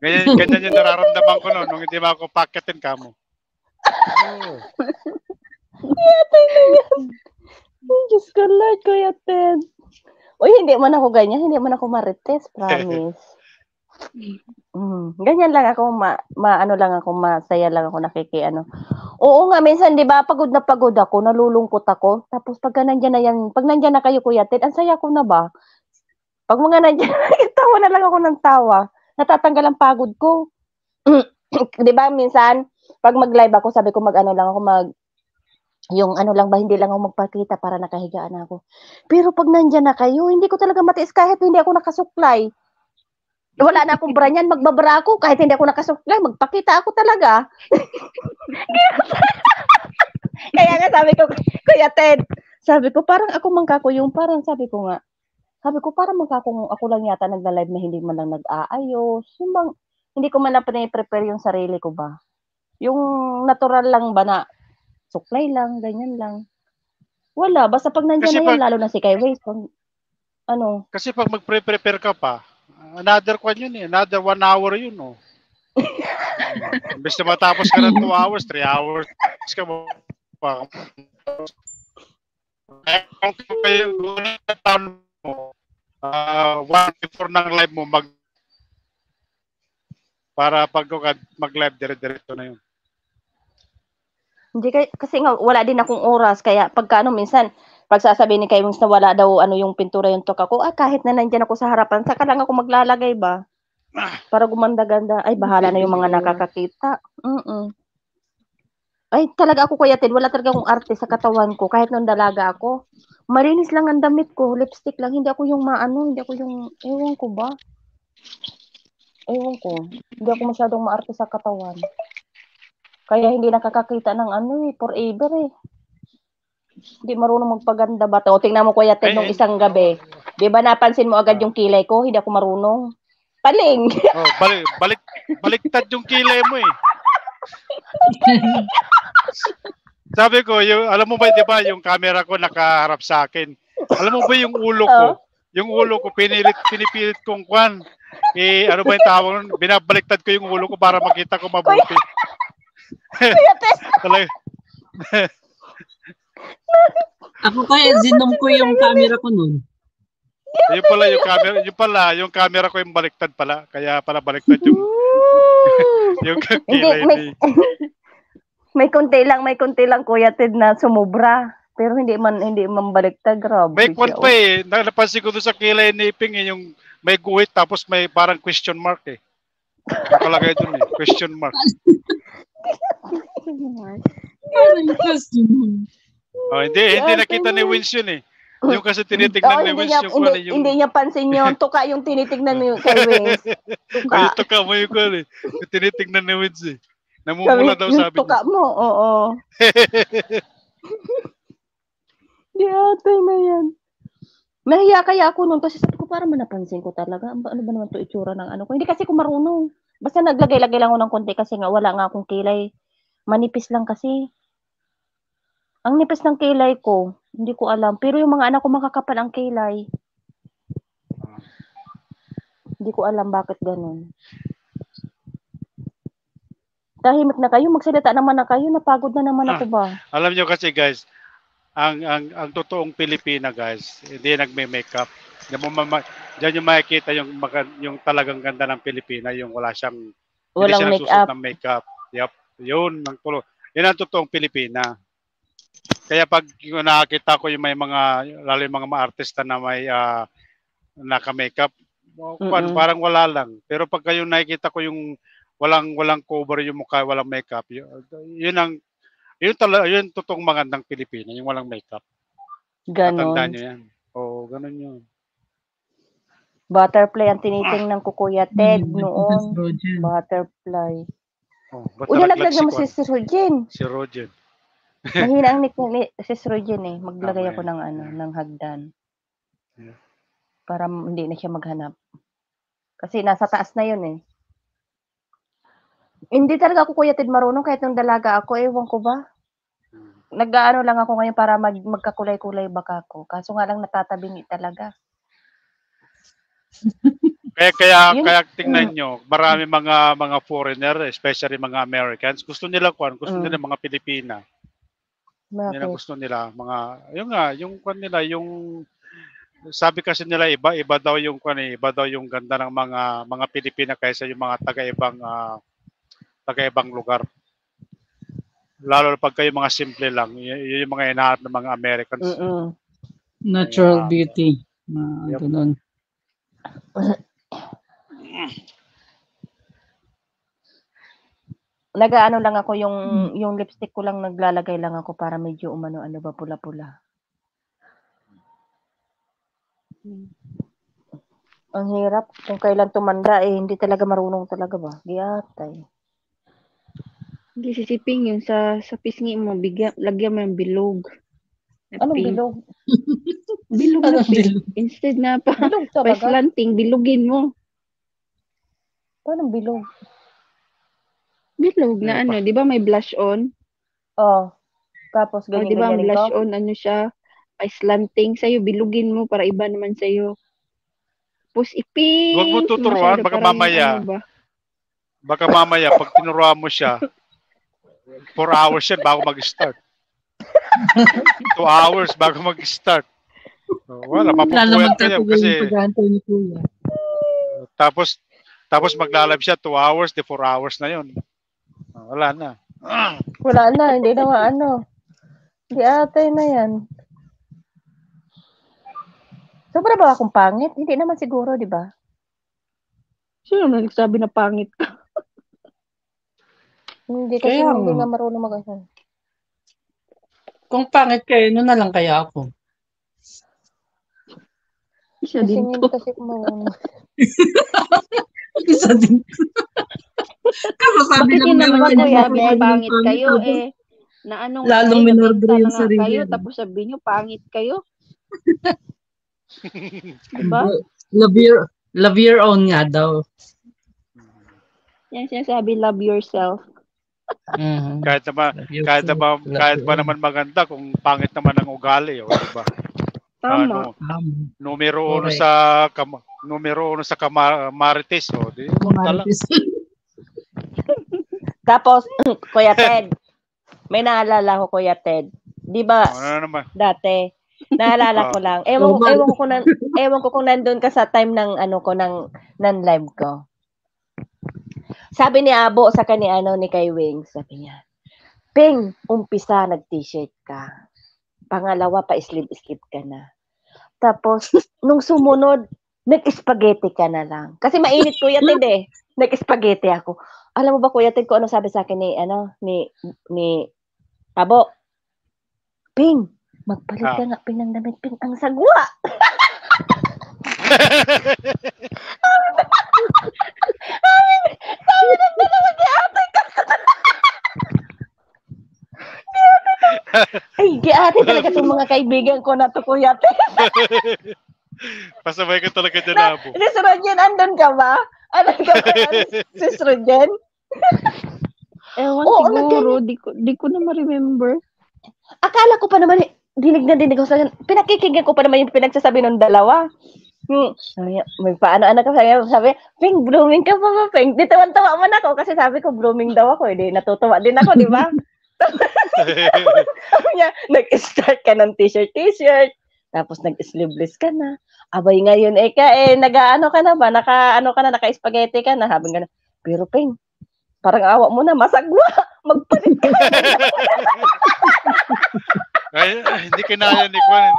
Ganyan yung nararamdaman ko nung hindi mo ako paakyatin ka mo. Yatay na yan. Diyos ko Lord, Kuya Ted. Uy, hindi man ako ganyan. Hindi man ako marites, promise. Ganyan lang ako, masaya lang ako nakikiano. Oo nga, minsan, di ba, pagod ako, nalulungkot ako. Tapos pag nandiyan na kayo, Kuya Ted, ang saya ko na ba? Pag mga nandiyan, tawa na lang ako ng tawa. Natatanggal ang pagod ko. Di ba, minsan, pag mag-live ako, sabi ko yung ano lang ba, hindi lang ako magpakita para nakahigaan ako. Pero pag nandyan na kayo, hindi ko talaga matiis kahit hindi ako nakasuklay. Wala na akong bra niyan, magbabra ako kahit hindi ako nakasuklay, magpakita ako talaga. Kaya nga sabi ko, Kuya Ted, sabi ko parang ako mangkako yung parang sabi ko parang mangkako ako lang yata nagla-live na hindi man lang nag-aayos. Yung bang, hindi ko man lang prepare yung sarili ko ba. Yung natural lang ba na suklay lang, ganyan lang. Wala, basta pag nandiyan na yan, lalo na si Kai Waze, Kasi pag mag-prepare ka pa, another 1 hour yun, no? Imbes na matapos ka ng 2 hours, 3 hours ka mo. Kung kayo one before ng live mo, para pag mag-live, dire-diretso na yun. Hindi kasi nga wala din akong oras kaya pagka minsan pag sasabihin ni Kaywings na wala daw yung pintura yung tok ako, kahit na nandiyan ako sa harapan, saka lang ako maglalagay ba? Para gumanda-ganda. Ay, bahala na yung mga nakakakita. Ay, talaga ako, Kuya Ted, wala talaga akong arte sa katawan ko kahit nung dalaga ako. Marinis lang ang damit ko, lipstick lang, hindi ako yung ewan ko ba? Hindi ako masyadong maarte sa katawan. Kaya hindi nakakakita ng forever eh. Hindi marunong magpaganda ba? O, tingnan mo, Kuya Ted, nung isang gabi. Di ba napansin mo agad yung kilay ko? Hindi ako marunong. Paling! Baliktad yung kilay mo eh. Sabi ko, alam mo ba, di ba, yung camera ko nakaharap sa akin. Alam mo ba yung ulo ko? Yung ulo ko, pinipilit kong kwan. Ano ba yung tawag nun? Binabaliktad ko yung ulo ko para makita ko mabuti. Ako kaya zinom ko yung camera ko nun. Yung camera ko yung baliktad pala. Kaya pala baliktad yung yung kilay ni. May konti lang Kuya Ted na sumubra. Pero hindi man baliktad, grabe. May kwan pa eh. Napansin ko doon sa kilay ni Ping yung may guhit tapos may parang question mark eh. Nakalagay doon eh. Question mark. Hindi nakita ni Wins yun eh. Yung kasi tinitignan ni Wins yung hindi niya pansin yun. Tuka yung tinitignan ni kay Wins. Ay, tuka mo yung kwan eh. Yung tinitignan ni Wins eh. Namumula daw sabi niya. Tuka mo, oo. Di ate na yan. Nahiya kaya ako nun kasi sabi ko parang napansin ko talaga. Ano ba naman to itsura ng ano ko? Hindi kasi ko marunong. Basta naglagay-lagay lang ako ng konti kasi nga wala nga akong kilay. Manipis lang kasi. Ang nipis ng kilay ko, hindi ko alam. Pero yung mga anak ko makakapal ang kilay. Hindi ko alam bakit ganun. Tahimik na kayo, magsalita naman na kayo, napagod na naman ako ba? Alam nyo kasi guys, ang totoong Pilipina guys, hindi nagme-makeup. Diyan yung makikita yung talagang ganda ng Pilipina, yung wala siyang hindi Walang siya nagsusot make-up. ng makeup. Yep, yun ang tulo. Yan ang totoong Pilipina. Kaya pag nakakita ko yung may mga lalo yung mga artista na may naka-makeup, parang wala lang. Pero pag kayo nakikita ko yung walang cover yung mukha, walang makeup, yun totoong magandang Pilipina, yung walang makeup. Tatandaan Ganon. nyo yan. Oo, ganun yun. Butterfly ang tinitingnan ko Kuya Ted noon. Roger. Butterfly. Ba't Nalaglag nalaglag naman si Rogen. Si Roger. Mahina ang nick si Rogen eh. Maglagay Tama ako yan. ng hagdan. Yeah. Para hindi na siya maghanap. Kasi nasa taas na yun eh. Hindi talaga ako Kuya Ted marunong kahit nung dalaga ako. Ewan ko ba? Nag-aano lang ako ngayon para magkakulay-kulay baka ako. Kaso nga lang natatabingi talaga. Kaya tingnan nyo, marami mga foreigner, especially mga Americans, gusto nila mga Pilipina. Yan ang gusto nila, yung sabi kasi nila iba daw yung ganda ng mga Pilipina kaysa yung mga taga-ibang lugar. Lalo pag kayo mga simple lang, yun yung mga hinahanap ng mga Americans. Natural beauty. Yep. Ganun. Nag-aano lang ako yung lipstick ko lang naglalagay lang ako para medyo ano ba pula-pula. Ang hirap kung kailan tumanda hindi talaga marunong talaga ba? Di atay. Hindi sisiping yun sa pisngi mo, lagyan mo yung bilog. Anong bilog? Bilog na pink. Instead na Bilog talaga? pa-slanting, bilugin mo. Paano bilog? Bilog na di ba may blush on? Oh. Tapos ganyan di ba ang blush ko? on, siya, pa-slanting sa'yo, bilugin mo para iba naman sa'yo. Tapos ipin. Huwag mo tuturuan, baka mamaya. Baka mamaya, pag tinuruan mo siya, 4 hours yan bago mag-start. 2 hours bago mag-start. Wala, mapupuyat ka yan kasi tapos maglalab siya 2 hours, 4 hours na yun. Wala na. Wala na, hindi na Hindi atay na yan. Sobra ba akong pangit? Hindi naman siguro, di ba? Sino na nagsabi na pangit ka? Hindi kasi hindi nga marunong mag-asal. Kung pangit kayo, na lang kaya ako. Isa din to. Kasi marunong. Isa din to. Kasi sabi bakit lang naman Kuya sinasabi pangit kayo na anong lalong minordro yung sarili. kayo tapos sabihin nyo pangit kayo? Diba? Love your own nga daw. Yan sinasabi, love yourself. Kahit ba naman maganda kung pangit naman ang ugali, diba? Tama. Numero 1 sa Marites, di Marites. Tapos Kuya Ted, may naalala ko Kuya Ted. Di ba? Dati naalala ko lang. Ewan ko kung nandun ka sa time ng ng live ko. Sabi ni Abo sa ni kay Wing, sabi niya, Ping, umpisa nag-t-shirt ka. Pangalawa, pa-sleeve ka na. Tapos, nung sumunod, nag-spaghetti ka na lang. Kasi mainit Kuya Ted eh. Nag-spaghetti ako. Alam mo ba Kuya Ted kung ano sabi sa akin ni Abo? Ping, magpalit ka nga Ping ng damit, Ping. Ang sagwa! Sabi ng dalawa ni ate ka. Ay, Kaya ate talaga itong mga kaibigan ko na to, Kuya Ate. Pasabay ka talaga dyan, Abo. Sis Rojen, andun ka ba? Andun ka ba, Sis Rojen? Ewan Oo, siguro, di ko na ma-remember. Akala ko pa naman, dinig na dinig ko sa pinakikinggan ko pa naman yung pinagsasabi ng dalawa. May paano-ano ka sabi, Ping, blooming ka pa ba, Ping? Di tawan-tawa man ako kasi sabi ko, blooming daw ako. Di natutuwa din ako, di ba? Nag-start ka ng t-shirt. Tapos nag-sleeveless ka na. Abay ngayon, nag-ano ka na ba? Naka-spaghetti ka na. Habang gano'n. Pero Ping, parang awa mo na, masagwa. Magpalit ka. Ay, hindi kinaya ni Kwan.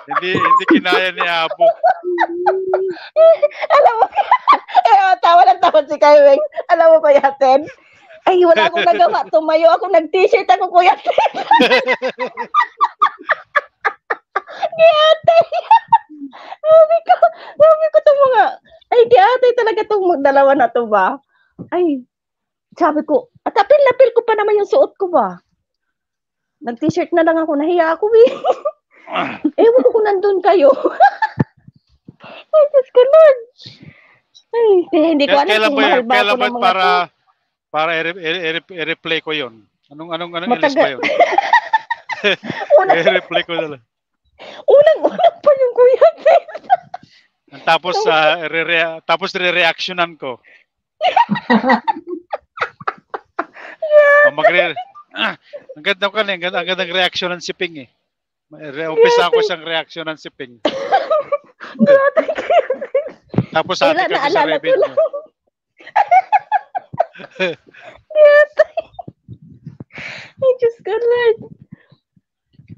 Hindi kinaya ni Abo. Alam mo, tawa ng tawa si Kaiweng. Alam mo ba yatin? Ay, wala akong nagawa. Tumayo ako, nag-t-shirt ako, Kuya Ate. Ate. Sabi ko itong mga, ay, Ate talaga itong dalawa na to ba? Ay, sabi ko, at apil ko pa naman yung suot ko ba? Nag-t-shirt na lang ako, nahiya ako eh. Ewan ko kung nandun kayo. Ay, Diyos ko Lord. Ay, hindi ko alam kung mahal ba ako ng mga para i-replay ko yon. Anong ilis ba yun? I-replay ko na lang. Unang pa yung Kuya Ate. Tapos re-reactionan ko. Ang gandang reaksyonan si Ping eh. Umpisa ako siyang reaksyonan si Ping. Tapos sabi kasi sa Rebel niya. Ay, Diyos ko Lord.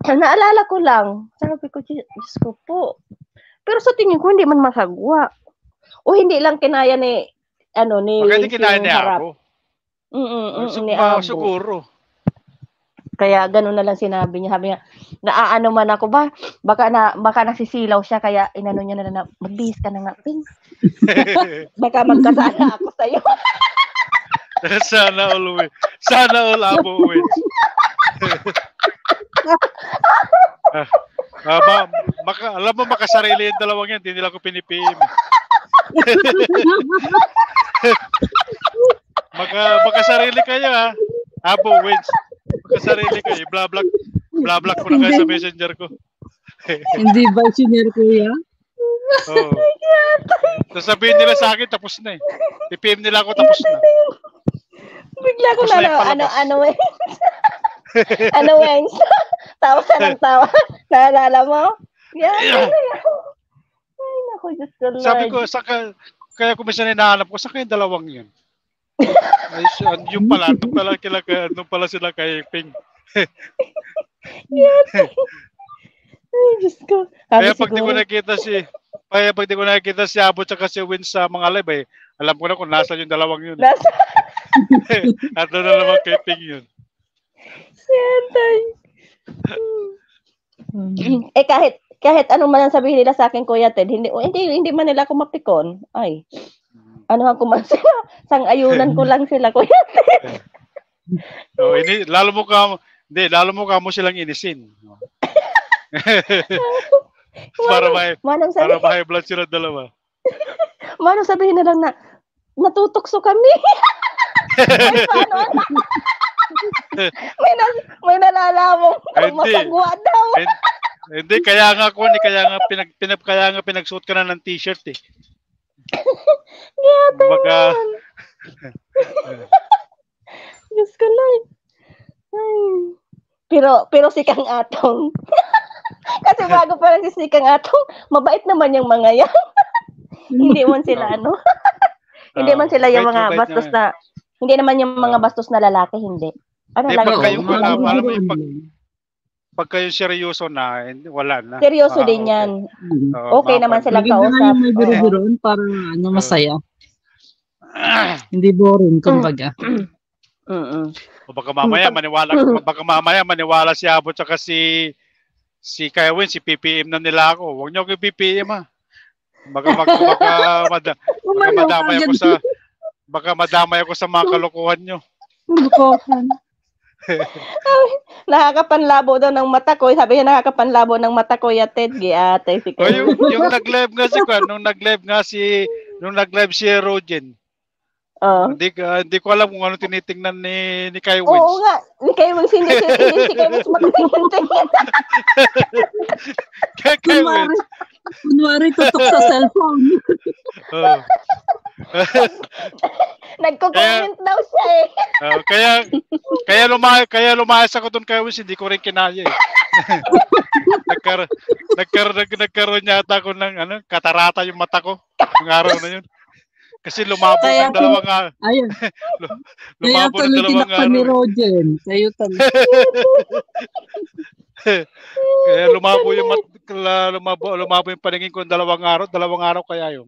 Naalala ko lang. Sabi ko, Diyos ko po. Pero sa tingin ko, hindi man masagwa. O hindi lang kinaya ni Bakit hindi kinaya ni Abo? Ni Abo. Siguro. Kaya gano'n na lang sinabi niya. Sabi niya, naaano man ako ba? Baka nasisilaw siya, kaya inano niya na magbihis ka na nga, Ping. Baka magkasala ako sa'yo. Sana all wins. Sana all Abo wins. Alam mo, makasarili yung dalawang yan. Hindi nila ko pinipim. Makasarili kayo ha. Abo wins. Makasarili kayo. Bla-block ko na kayo sa messenger ko. Hindi ba senior Kuya? Oo. Sasabihin nila sa akin, tapos na eh. PPM nila ako, tapos na. Bigla ko ano Wens? Tawa ka ng tawa. Naalala mo? Yan. Ay, naku, Diyos ko Lord. Sabi ko, kaya ko minsan hinahanap ko, saan kayong dalawang yun? Ay, yung pala, nung pala sila kay Ping. Ay, Diyos ko. Kaya pag di ko nakikita si Abo tsaka si Win sa mga live eh, alam ko na kung nasa yung dalawang yun. At doon na naman kay Ping yun. Siyentay. Kahit anong man ang sabihin nila sa akin, Kuya Ted, hindi man nila ako mapikon. Ay, anuhan ko man sila. Sang-ayunan ko lang sila, Kuya Ted. Lalo mo silang inisin. para may blood sila dalawa. Mano sabihin na lang na natutokso kami. Ay, paano? may nalalamang masagwa daw. Hindi, kaya nga pinagsuot ka na ng t-shirt eh. Baga Diyos ko Lord. Pero si Kang Atong. Kasi bago pa lang si Kang Atong, mabait naman yung mga yan. Hindi man sila hindi man sila yung mga bastos na, hindi naman yung mga bastos na lalaki, hindi. Pag kayo seryoso na, wala na. Seryoso din yan. Okay naman silang kausap. May biro-biroon para masaya. Hindi boring, kumbaga. O baka mamaya maniwala si Abo tsaka si Kevin, si PPM na nila ako. Huwag niyo ako PPM ha. Baka madamay ako sa mga kalokohan nyo. Nakakapanlabo daw ng mata ko. Sabi niya, nakakapanlabo ng mata ko, yated, giatay si O Kevin. yung nag-live nga si Kwan, nung nag-live si Rogen. Oh. Hindi ko alam kung ano tinitingnan ni Kai Oo Wins. nga, ni Kai Wins, hindi si Kai Wins makatingin-tingin. Kai Wins. Kunwari tutok sa cellphone. Oh. Nagko-comment daw siya eh. Kaya lumayas ako doon Kai Wins, hindi ko rin kinaya eh. nagkaroon yata ako ng katarata yung mata ko ng araw na yun. Kasi lumabo ng dalawang araw. Ayun. Lumabo ng dalawang tinakpan ni Rogen. Kayo talaga. Kaya lumabo yung paningin ko ng dalawang araw kaya yun.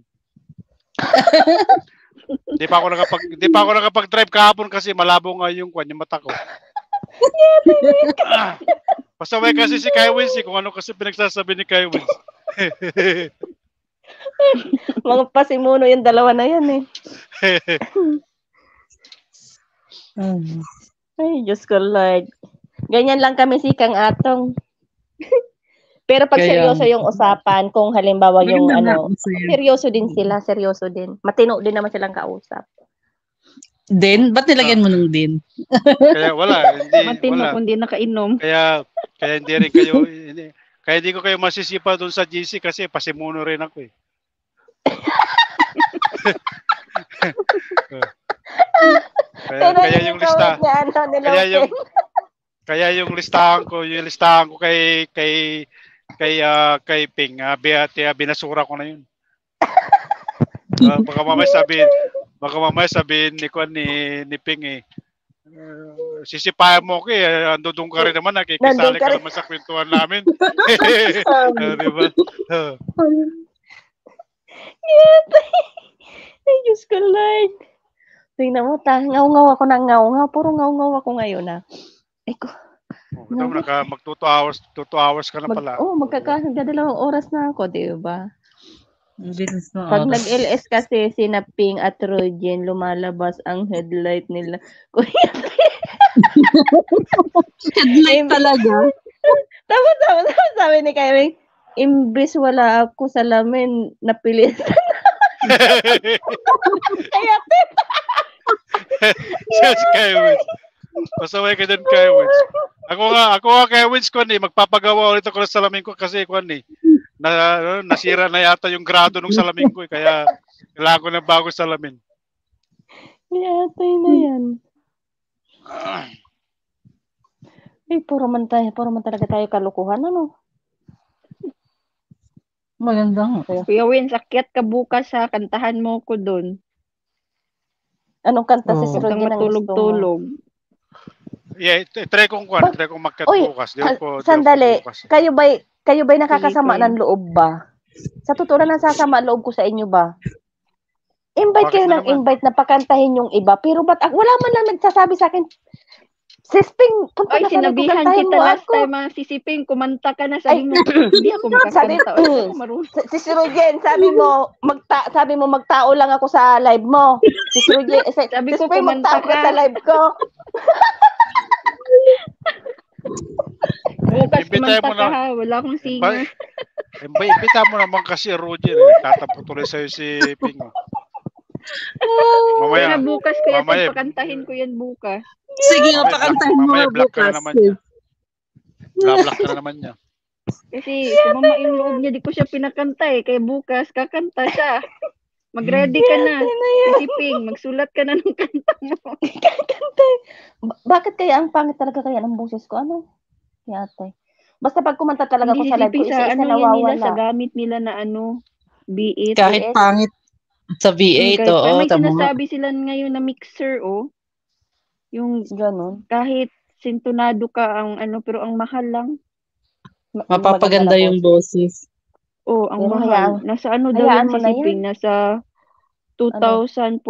Hindi pa ako nakapag-drive kahapon kasi malabo nga yung mata ko. Pasaway kasi si Kai Wins kung ano kasi pinagsasabi ni Kai Wins. Mga pasimuno yung dalawa na yan eh. Ay, Diyos ko Lord. Ganyan lang kami si Kang Atong. Pero pag seryoso yung usapan, kung halimbawa yung seryoso din sila, seryoso din. Matino din naman silang kausap. Din? Ba't nilagyan mo nung din? Kaya wala. Matino kung di nakainom. Kaya hindi rin kayo, kaya hindi ko kayo masisipa doon sa GC kasi pasimuno rin ako eh. Kaya yung lista. Kaya yung listahan ko kay Ping, binasura ko na yun. Baka mamaya sabihin ni Ping eh, sisipayan mo ko eh, ando doon ka rin naman, nakikisali ka naman sa kwentuhan namin. Diba? Ay, Diyos ko Lord. Tingnan mo, ngaw-ngaw ako ng ngaw-ngaw. Puro ngaw-ngaw ako ngayon na. Ay ko. Mag 2 hours ka na pala. Magkakadalawang oras na ako, di ba? Pag Oras. nag-LS kasi, sinaping at Rogen, lumalabas ang headlight nila. Headlight talaga? Tapos sabi ni Kevin, imbis wala ako sa lamin, napilit. Kaya Yes, Kai Wins. Pasaway ka dyan, Kai Wins. Ako nga Kai Wins ko magpapagawa ulit ako ng salamin ko kasi nasira na yata yung grado ng salamin ko kaya kailangan ko ng bagong salamin. Yatay na yan. Puro man talaga tayo kalukuhan, ano? Maganda. Kuya Wins, akyat ka bukas ha, kantahan mo ko doon. Anong kanta si Rogen ang gusto mo? Matulog-tulog. Yeah, try kong magkat bukas. Sandali, kayo ba'y nakakasama ng loob ba? Sa totoo lang nasasama ang loob ko sa inyo ba? Invite kayo ng invite na pakantahin yung iba, pero ba't wala man lang nagsasabi sa akin, Sisping, punta na sa sinabihan kita last time, Sisiping, kumanta ka na, sabi mo, hindi ako makakanta. Si Rogen, sabi mo, magtao lang ako sa live mo. Si Rogen, sabi ko, kumanta ka sa live ko. Bukas kumanta ka ha, wala akong singer. Ipita mo naman kasi Roger, tatapo tuloy sa'yo si Ping. Mamaya bukas kaya pakantahin ko yan bukas. Sige, pakantahin mo bukas. Blablak ka na naman niya. Kasi sumama yung loob niya, di ko siya pinakanta eh. Kaya bukas, kakanta siya. Mag-ready ka na. Si Ping, magsulat ka na ng kanta mo. Kakanta. Bakit kaya ang pangit talaga kaya ng boses ko? Ano? Yatay. Basta pag kumanta talaga ko sa live ko, isa-isa nawawala. Sa gamit nila na B8. Kahit pangit sa V8, oo. May sinasabi sila ngayon na mixer, yung ganun. Kahit sintonado ka ang pero ang mahal lang. Mapapaganda yung boses. Ang mahal. Nasa daw yan si Siping? Nasa 2,400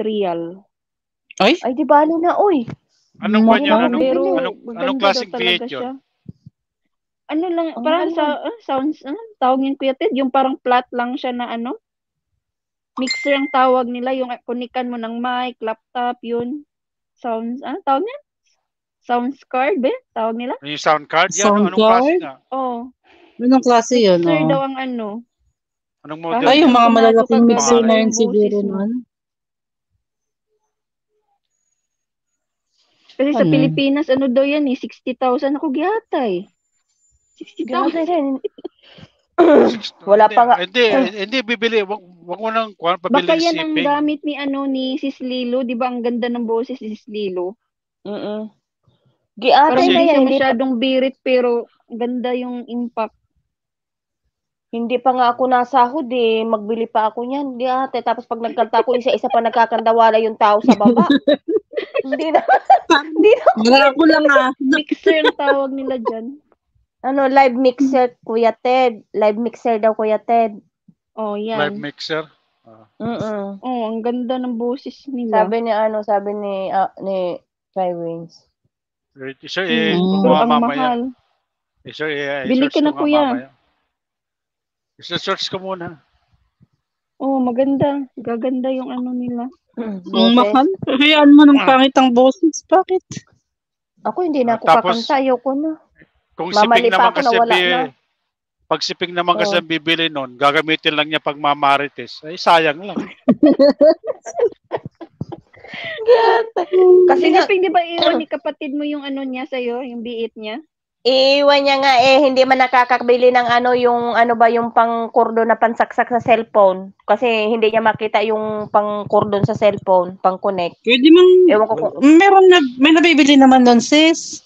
real. Ay, di bali na, oy. Anong kwan yun? Anong classic V8 yun? Parang sounds, tawag yun Kuya Ted, yung parang flat lang siya na mixer ang tawag nila, yung kunikan mo ng mic, laptop, yun. Sounds, tawag niya? sounds card, ba? Tawag nila? Yung sound card, yan, Sound anong klase card? nga? Oh, Anong klase yun? mixer Oh. daw ang ano. Anong model Kahit Ay, yung niya? mga Tunado malalaking ka, mixer gagana na yung yun siguro boses mo. nun. Kasi sa Ano? Pilipinas, ano daw yan eh, 60,000 ako giyata eh. 60,000. Grabe rin. Wala pa nga. Hindi bibili. Wag mo nang pabili Baka ng yan ang shipping. gamit ni Sis Lilo. Di ba ang ganda ng boses ni Sis Lilo? Mm-mm. Parang Giatay na hindi yan. siya Hindi pa, masyadong birit pero ganda yung impact. hindi pa nga ako nasahod eh. Magbili pa ako niyan. Giatay. Tapos pag nagkanta ako, isa-isa pa nagkakandawala yung tao sa baba. Hindi na. Hindi na. Wala ko lang Mixer ang tawag nila dyan. Ano, live mixer, Kuya Ted. Live mixer daw, Kuya Ted. Oh, Live yan. mixer. Mm-mm. Oh, ang ganda ng boses nila. Sabi ni Kai Wings. Sir, Pero ang mahal. Sir, Bili ka na, kuya. Search ko muna. Oh, maganda. Gaganda yung ano nila. Ang mahal. Hayaan mo ng pangit ang boses. Bakit? Ako hindi na ako Tapos, kakanta. Ayoko na. Kung Mamali siping pa naman ako kasi na wala na. pag siping naman kasi ang bibili nun, gagamitin lang niya pag mamarites. Ay, sayang lang. Kasi nga, Kasi di ba iwan ni kapatid mo yung ano niya sa'yo, yung biit niya? iwan niya nga hindi man nakakabili ng yung pang-cordon na pansaksak sa cellphone. Kasi hindi niya makita yung pang-cordon sa cellphone, pang-connect. Pwede mang... Ewan ko kung, May nabibili naman doon, sis.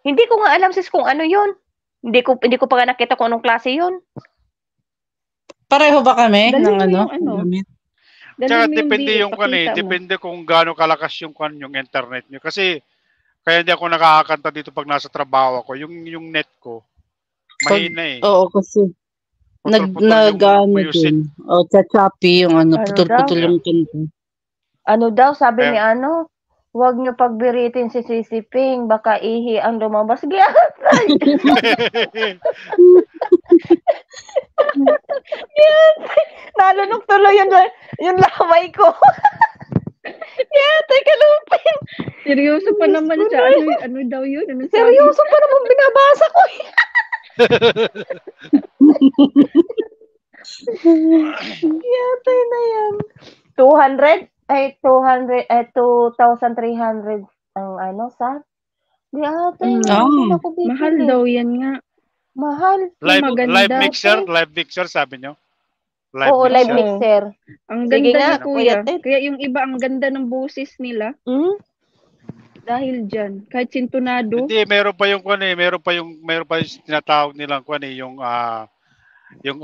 hindi ko nga alam sis kung ano yun. Hindi ko pa nga nakita kung anong klase yun. Pareho ba kami Dalhin ng mo ano? yung ano. Gamit? Tsaka Dalhin mo depende biit, yung pakita mo. depende kung gaano kalakas yung internet niyo. Kasi kaya hindi ako nakakakanta dito pag nasa trabaho ako. Yung net ko mahina eh. Oo, kasi Putol-putol yung music. din. O, chachapi yung Ano putol-putol daw? yung kanta. Ano daw, sabi Kaya- ni huwag niyo pagbiritin si Sisi Ping, baka ihi ang lumabas. Nalunok tuloy yung lamay ko. Yatay kalupin. Seryoso pa naman siya. Ano daw yun? Ano sabi? Seryoso pa naman binabasa ko. Yatay na yan. 200? 2,300 ang sa? Di atay. Hindi ako bibili. Mahal daw yan nga. Mahal. Live mixer sabi nyo? Oo, live mixer. Ang Sige ganda nga, ni Kuya. Kuya Ted. Kaya yung iba, ang ganda ng boses nila. Dahil dyan. Kahit sintonado. Hindi, meron pa yung tinatawag nilang yung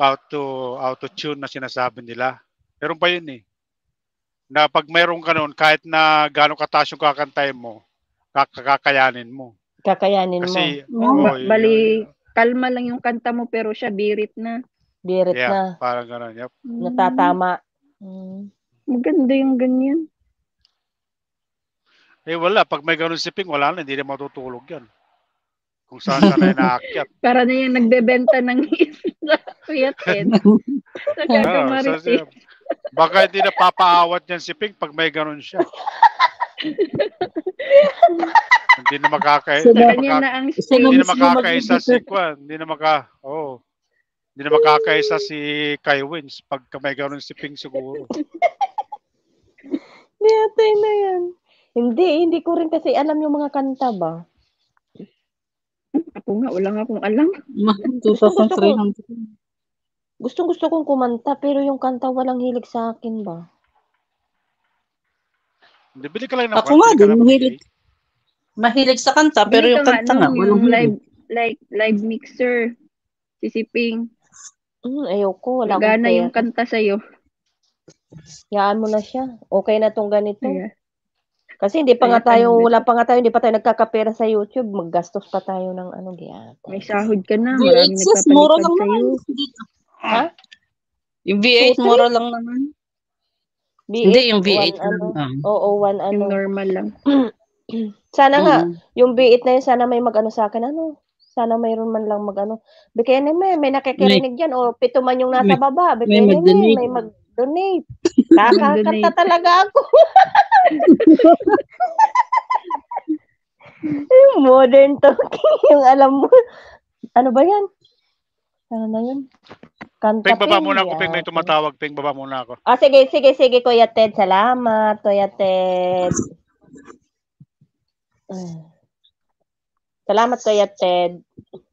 auto-tune na sinasabi nila. Meron pa yun eh. Na pag meron ka nun, kahit na gaano kataas yung kakantahin mo, kakayanin mo. Kasi, Bali, kalma lang yung kanta mo pero siya birit na. na. Parang gano'n. Yep. Natatama. Maganda yung ganyan. Wala. Pag may ganun si Ping, wala na. Hindi na matutulog yan. Kung saan na inaakyat. Para na yung nagbebenta ng isla. Kuya Ted. Sa Kakamarites. Baka hindi na papaawat yan si Ping pag may ganun siya. Hindi na makakaisa si Kwan. Hindi na makakaisa si Kai Wins pag may ganun si Ping siguro. Niyatay na yan. Hindi ko rin kasi alam yung mga kanta ba. Ako nga, wala nga akong alam. 2,300. Gusto kong kumanta pero yung kanta walang hilig sa akin ba. Hindi, bili ka lang ng Ako nga din, mahilig sa kanta pero yung kanta nga walang hilig. Live mixer. Sisiping. Ayoko. Wala Nagana yung kanta sa'yo. Yaan mo na siya. Okay na tong ganito. Yeah. Kasi hindi pa tayo nagkakapera sa YouTube. Maggastos pa tayo ng giyata. May sahod ka na. V8 sis, mura lang naman dito. Ha? Yung V8 mura lang naman. Hindi, yung V8 lang. Oo, Yung normal lang. Sana nga, yung V8 na yun, sana may mag-ano sa akin. Sana mayroon man lang mag-ano. Bigyan may nakikirinig dyan. O, 7 man yung nasa baba. Bigyan may mag-donate. Kakakanta talaga ako. Yung modern talking, yung alam mo. Ano ba yan? Ano na yun? Kanta Peng, baba muna ako, yeah. Peng. May tumatawag, Peng. Baba muna ako. Sige, Kuya Ted. Salamat, Kuya Ted. Salamat, Kuya Ted.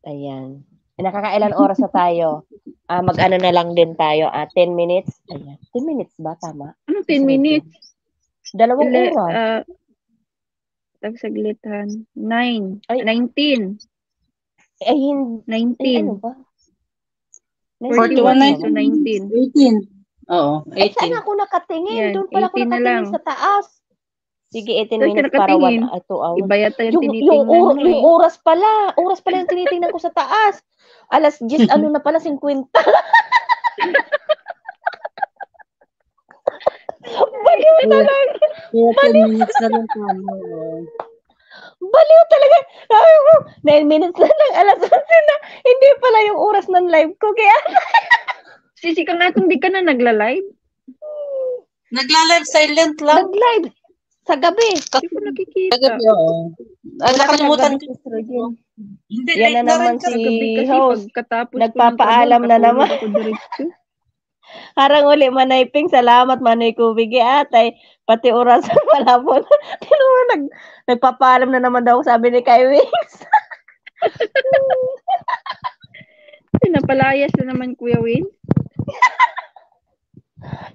Ayan. Nakakailan oras na tayo? Mag-ano na lang din tayo. 10 minutes? Ayan. 10 minutes ba? Tama? Ano 10 minutes? 2 oras. Tagsaglitan. 9. Ay. 19. Ay, hindi. 19. Ay, ano ba? 41, 19. So 19. 18. Oo, 18. Ay, saan ako nakatingin? Yan, Doon pala ako 18 na nakatingin lang. sa taas. Sige, 18 Saan ka minutes para nakatingin? 2 hours. Iba yata yung Yung tinitingnan mo yung oras pala. Oras pala yung tinitingnan ko sa taas. Alas 10, ano na pala, 50. Baliw talaga. Kaya 10 minutes na lang tayo. Baliw talaga. 9 minutes na lang, alas 11 na. Hindi pala yung oras ng live ko. Kaya, Sisi ka nga kung di ka na nagla-live. Nagla-live silent lang. nag-live sa gabi. Hindi ko nakikita. Kagabi, oo. Nakalimutan ko. Hindi, Yan na late na naman rin si Kagabi kasi host. pagkatapos Nagpapaalam ko ng na trabaho, naman. nakatulog ako diretso. Harang uli, Manay Ping. Salamat, Manay Kubigi. Atay, pati oras malapon. Nagpapaalam na naman daw, sabi ni Kai Wings. Pinapalayas na naman, Kuya Win.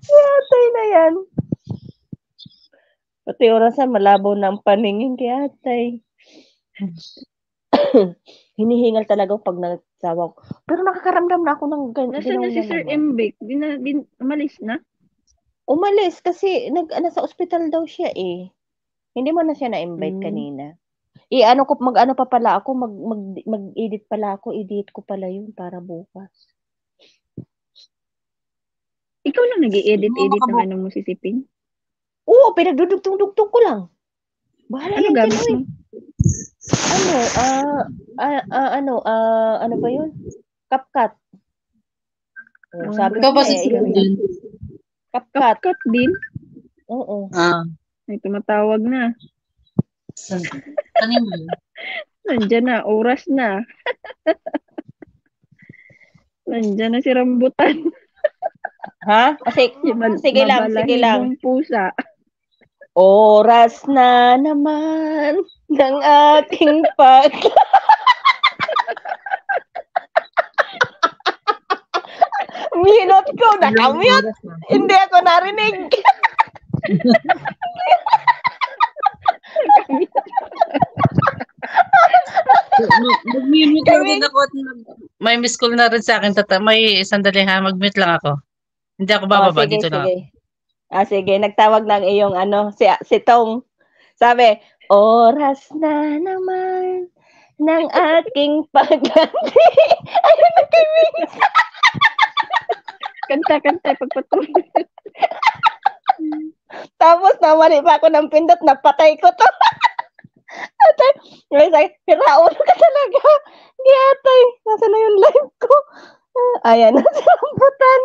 Atay na yan. Pati orasan, malabaw na ang paningin kay Atay. Hinihingal talaga pag nagsawa ko. Pero nakakaramdam na ako ng Nasaan na si Sir Mbek? Umalis na? Umalis kasi sa ospital daw siya eh. Hindi mo na siya na-invite kanina. Mag-ano pa pala ako, mag-edit pala ako, edit ko pala yun para bukas. Ikaw lang nag-i-edit ng ano mo si Siping? Oo, pinagdudugtong-dugtong ko lang. Bahala Ano yan gamit dyan, mo? ano ba yun? CapCut. Sabi Ikaw ko ba si Sir din? CapCut. CapCut din? Oo. May tumatawag na. Kanino yun? Nandiyan na, oras na. Nandiyan na si Rambutan. Ha? Sige lang. Mabalahibong pusa. Oras na naman ng aking pag... Minute ko, nakamute. Hindi ako narinig. Mag-mute lang din ako at may miss call na rin sa akin. May sandali ha, mag-mute lang ako. Hindi ako bababa, sige, dito lang ako. Sige, nagtawag ng iyong si Tong. Sabi, oras na naman ng aking pagganti. Ayun na kay Wings. Kanta, pagpatuloy. Tapos namali pa ako ng pindot, napatay ko to. Atay, piraulo ka talaga. Atay, nasa na yung live ko. Ayan na si Rambutan.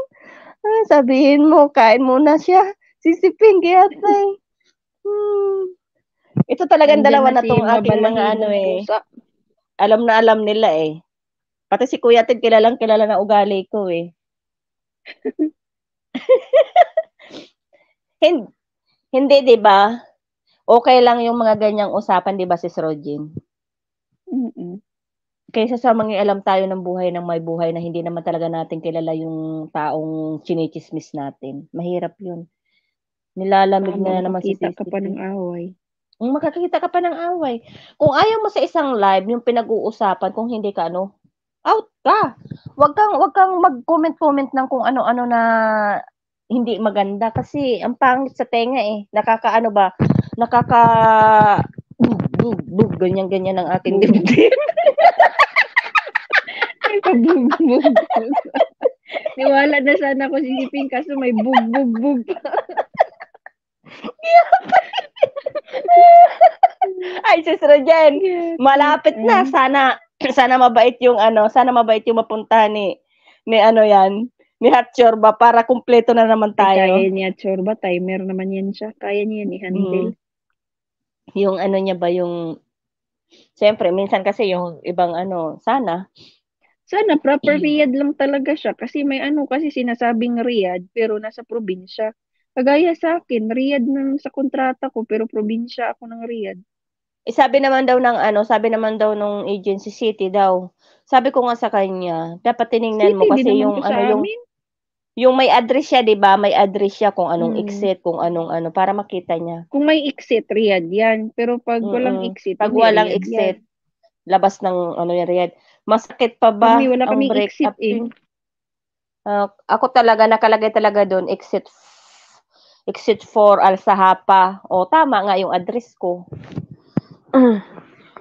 Sabihin mo, kain muna siya. Sisipin, atay. Ito talagang dalawa na tong aking mga alam na alam nila eh. Pati si Kuya Ted kilala na ugali ko eh. Hindi, 'di ba? Okay lang yung mga ganyang usapan, 'di ba, Sis Rodin? Kaysa sa mangialam tayo ng buhay ng may buhay na hindi naman talaga natin kilala yung taong chinichismis natin. Mahirap 'yun. Nilalamig na naman si Makakita ka pa ng away. Makakita ka pa ng away. Kung ayaw mo sa isang live yung pinag-uusapan, kung hindi ka out ka. Wag kang mag-comment ng kung ano-ano na hindi maganda kasi ang pangit sa tenga eh. Ganyan ang aking dibdib. Ay, pabug-bug. Niwala na sana ako si Siping kaso may bug-bug-bug pa. Ay, Sis Rojen, malapit na. Sana mabait yung mapuntahan ni Hatchorba para kumpleto na naman tayo. Kaya ni Hatchorba, timer naman yan siya. Kaya niya yan i-handle. Yung niya ba yung Siyempre, minsan kasi yung ibang sana. Sana proper Riyadh lang talaga siya kasi may kasi sinasabing Riyadh pero nasa probinsya. Kagaya sa akin, Riyadh nang sa kontrata ko pero probinsya ako ng Riyadh. Sabi naman daw nung agency city daw. Sabi ko nga sa kanya, dapat tiningnan mo City din kasi naman yung to sa amin. yung may address siya, 'di ba? May address siya kung anong Mm. exit, kung anong para makita niya. Kung may exit, Riyadh yan. Pero pag walang exit, Pag hindi walang Riyadh exit, yan. labas ng yung Riyadh. Masakit pa ba Kami, wala ang kaming break exit up? Ako talaga nakalagay talaga doon exit 4 Al-Sahapa. O tama nga yung address ko.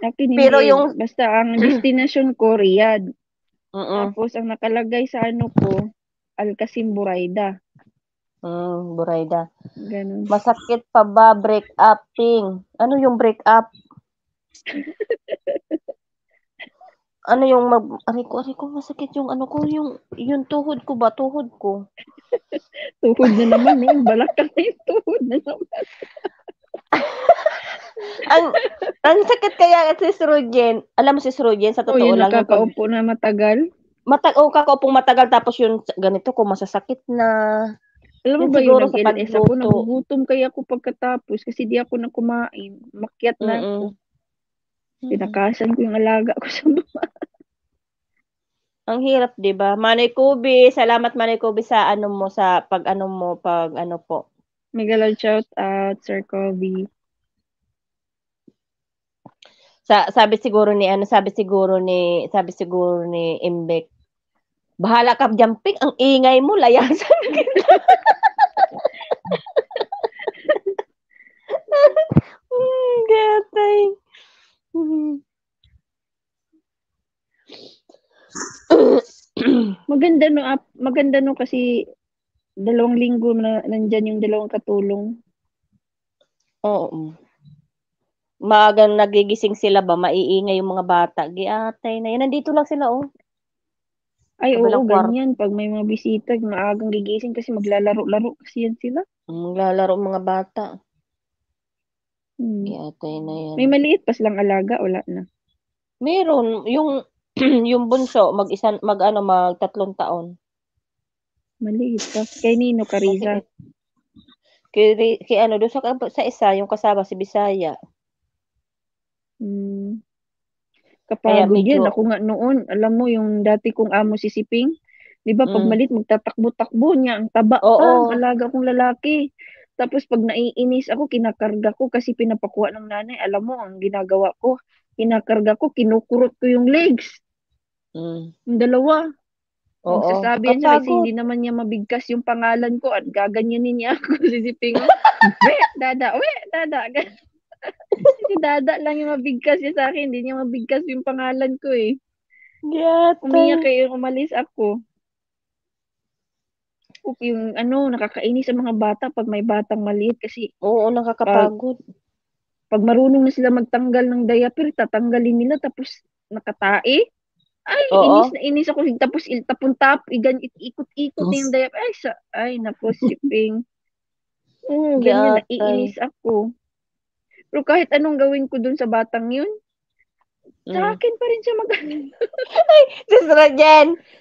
Akin Pero hindi. yung Basta ang destination ko, Riyadh. mm. Tapos ang nakalagay sa ko, Al-Qasim Buraida. Buraida. Ganun. Masakit pa ba break upping? Ano yung break up? Ano yung aray ko masakit yung ko, yung tuhod ko ba? Tuhod ko. Tuhod na naman noon. Balakang na yung tuhod na naman. ang sakit kaya si Srogen. Alam mo si Srogen, sa totoo yung lang. nakakaupo na matagal. Kakaupong matagal tapos yung ganito ko masasakit na. Alam mo Yun ba siguro yung sa nag-LS ako, pagluto. nagugutom kaya ako pagkatapos kasi di ako na kumain. Makyat na ako. Pinakasan ko yung alaga ko sa baba. Ang hirap, 'di ba? Manay Kubi, salamat Manay Kubi sa mo sa pag po. Mega shout out Sir Kobe. Sabi siguro ni Imbek. Bahala ka jumping, ang ingay mo, layasan kita. Gatay. Maganda no kasi 2 linggo na nandyan yung 2 katulong. Oo. Maagang nagigising sila ba, maiingay yung mga bata. Giatay na yan. Nandito lang sila, Ay, kabilang oo, kwarto. ganyan. Pag may mga bisita, maagang gigising kasi maglalaro-laro kasi yan sila. Maglalaro mga bata. Giatay na yan. May maliit pa silang alaga, wala na. Meron. Yung bunso, mag 3 taon. Maliit pa. Kay Nino Cariza. Kay doon sa isa, yung kasama si Bisaya. Kapagod yan. Ako nga noon, alam mo yung dati kong amo si Siping, di ba pag malit magtatakbo-takbo niya, ang taba pa, ang alaga kong lalaki. Tapos pag naiinis ako, kinakarga ko kasi pinapakuha ng nanay. Alam mo, ang ginagawa ko, kinakarga ko, kinukurot ko yung legs. Yung 2. Magsasabi niya kasi hindi naman niya mabigkas yung pangalan ko at gaganyanin niya ako si Siping. We, dada. Si Dada lang yung mabigkas niya sa akin. Hindi niya mabigkas yung pangalan ko eh. Umiyak kayo, umalis ako. Yung nakakainis sa mga bata pag may batang maliit kasi nakakapagod. Pag marunong na sila magtanggal ng diaper, tatanggalin nila tapos nakatae. Ay, inis ako. Tapos tapon-tap, ikot-ikot na yung diaper. Ay, naku, Siping. Ganyan, naiinis ako. Pero kahit anong gawin ko dun sa batang yun, sa akin pa rin siya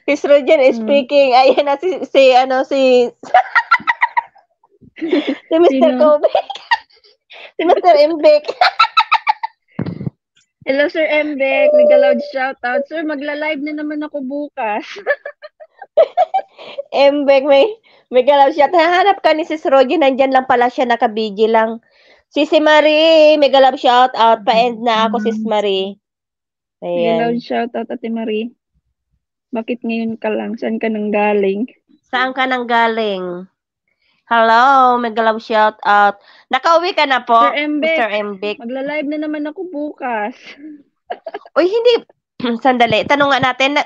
Sis Rogen is speaking. Ayan na si Mr. Kobe. Si Mr. Mbek. Hello, Sir Mbek. Mega loud shoutout. Sir, magla-live na naman ako bukas. Mbek, mega loud shoutout. Hahanap ka ni Sis Rogen. Nandyan lang pala siya, naka-BG lang. Sisi Marie, mega love shout out. Pa-end na ako, Sis Marie. Ayan. Mega love shout out, Ate Marie. Bakit ngayon ka lang? Saan ka nang galing? Saan ka nang galing? Hello, mega love shout out. Nakauwi ka na po, Mr. Mbek. Magla-live na naman ako bukas. Uy, hindi. Sandali. Tanong nga natin.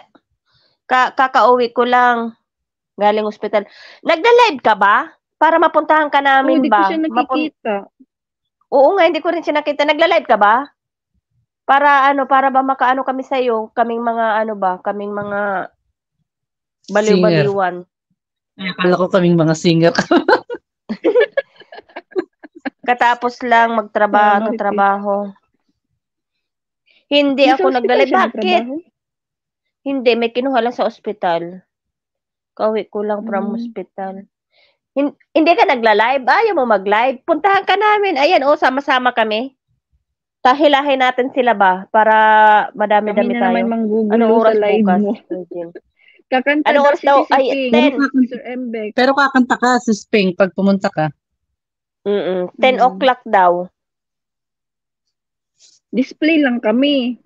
Kakauwi ko lang. Galing ospital. Nagla-live ka ba? Para mapuntahan ka namin Hindi ba? Hindi ko siya nakikita. Oo nga, hindi ko rin siya nakita. Nagla-live ka ba? Para ba makaano kami sa iyo, kaming mga kaming mga baliw-baliwan. Akala ko kaming mga singer. Katapos lang magtrabaho. Hindi Nasa ako ospital nagla-live. siya Bakit? nagtrabaho? Hindi, may kinuha lang sa ospital. Kauwi ko lang from Mm. hospital. Hindi ka nagla-live? Ayaw mo mag-live? Puntahan ka namin. Ayan, sama-sama kami. Tahilahin natin sila ba? Para Kami madami-dami na naman tayo. manggugulo Anong sa oras live bukas? mo. Virgin? Kakanta Anong daw oras si daw? Sisi Ay, Ping, 10. Sir Embek. Pero kakanta ka sa Spring pag pumunta ka. 10 o'clock daw. Display lang kami.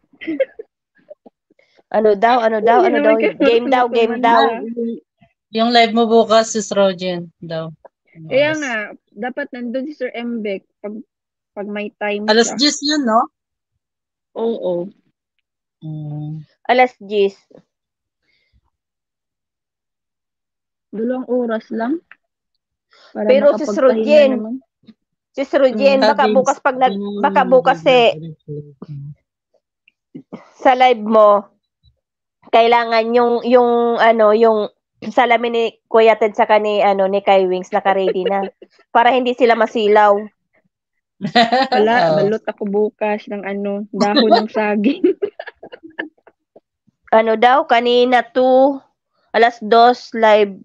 Ano daw? Hindi naman kayo Game daw, marunong game kumanta. daw. Yung live mo bukas is Rogen daw. Kaya nga, dapat nandun si Sir Embek pag may time Alas siya. 10 yun, no? Oo. Alas 10. 2 oras lang. Para Pero si makapagpahinga Srojen, naman. baka bukas sa live mo, kailangan yung salamin ni Kuya Ted sa ni Kai Wings naka-ready na para hindi sila masilaw. Wala, balot ako bukas ng dahon ng saging. Kanina 2, alas 2 live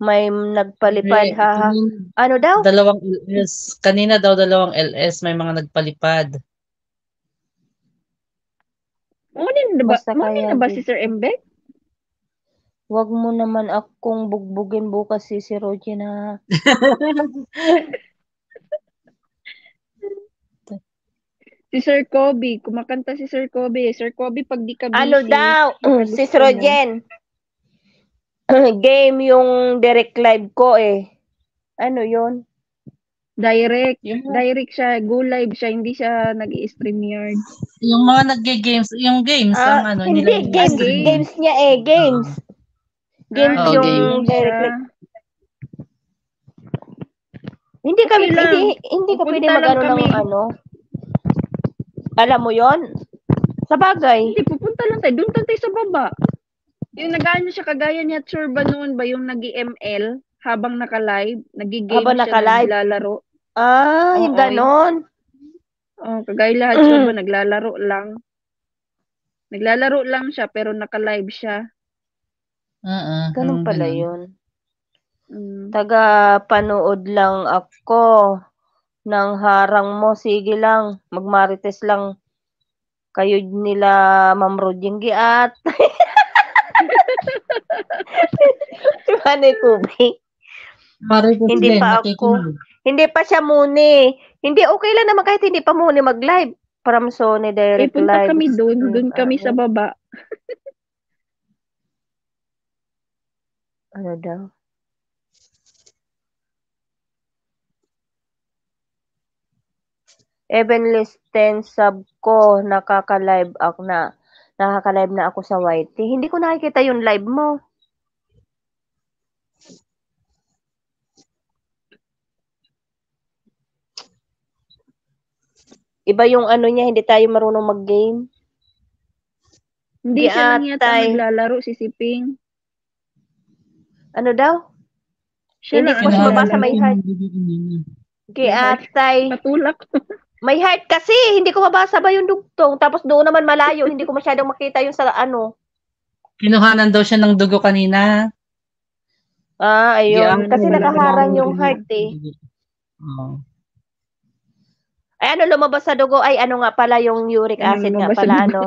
may nagpalipad ha. Ano daw? 2 LS. Kanina daw 2 LS may mga nagpalipad. Munin na ba si Sir Embek? Wag mo naman akong bugbugin bukas si Roger na. Si Sir Kobe, kumakanta si Sir Kobe. Sir Kobe, pag di ka busy, Ano daw? baka Si gusto mo. Rogen. Game yung direct live ko eh. Ano yun? Direct siya, go live siya, hindi siya nag-i-stream yard. Yung mga nagge-games, yung games ang Hindi, games niya eh, games. Games yung games. direct live. Hindi Okay lang. hindi ka pwede Pupunta lang mag-ano kami. ng ano. Alam mo yon? Sa bagay. Hindi, pupunta lang tayo. Doon tayo sa baba. Yung nag-ano siya, kagaya ni Atsurba noon ba, yung nag-ML habang naka-live, nag-game Habang siya, naka-live. naglalaro. Yung ganon. Kagaya lahat Atsurba, naglalaro lang. Naglalaro lang siya, pero naka-live siya. Ganun pala yun. Mm. Taga-panood lang ako ng harang mo. Sige lang, magmarites lang. Kayo nila Ma'am Roding Giat. Manay Kubi. Hindi pa ako. Hindi pa siya muni. Hindi, okay lang naman kahit hindi pa muni mag-live. From Sony Direct punta Live. kami doon kami sa baba. Ano daw? Evenless 10 sub ko, nakaka-live na ako sa YT. Hindi ko nakikita yung live mo. Iba yung ano niya, hindi tayo marunong mag-game. Hindi siya lang yata naglalaro, si Siping. Ano daw? Siya hindi ko siya mabasa, may heart. Giatay. Patulak. May heart kasi, hindi ko mabasa ba yung dugtong. Tapos doon naman malayo, hindi ko masyadong makita yung sa ano. Kinuhanan daw siya ng dugo kanina. Ayun. Kasi nakaharang yung heart eh. Ay, ano lumabas sa dugo? Ay, ano nga pala yung uric acid nga pala, ano.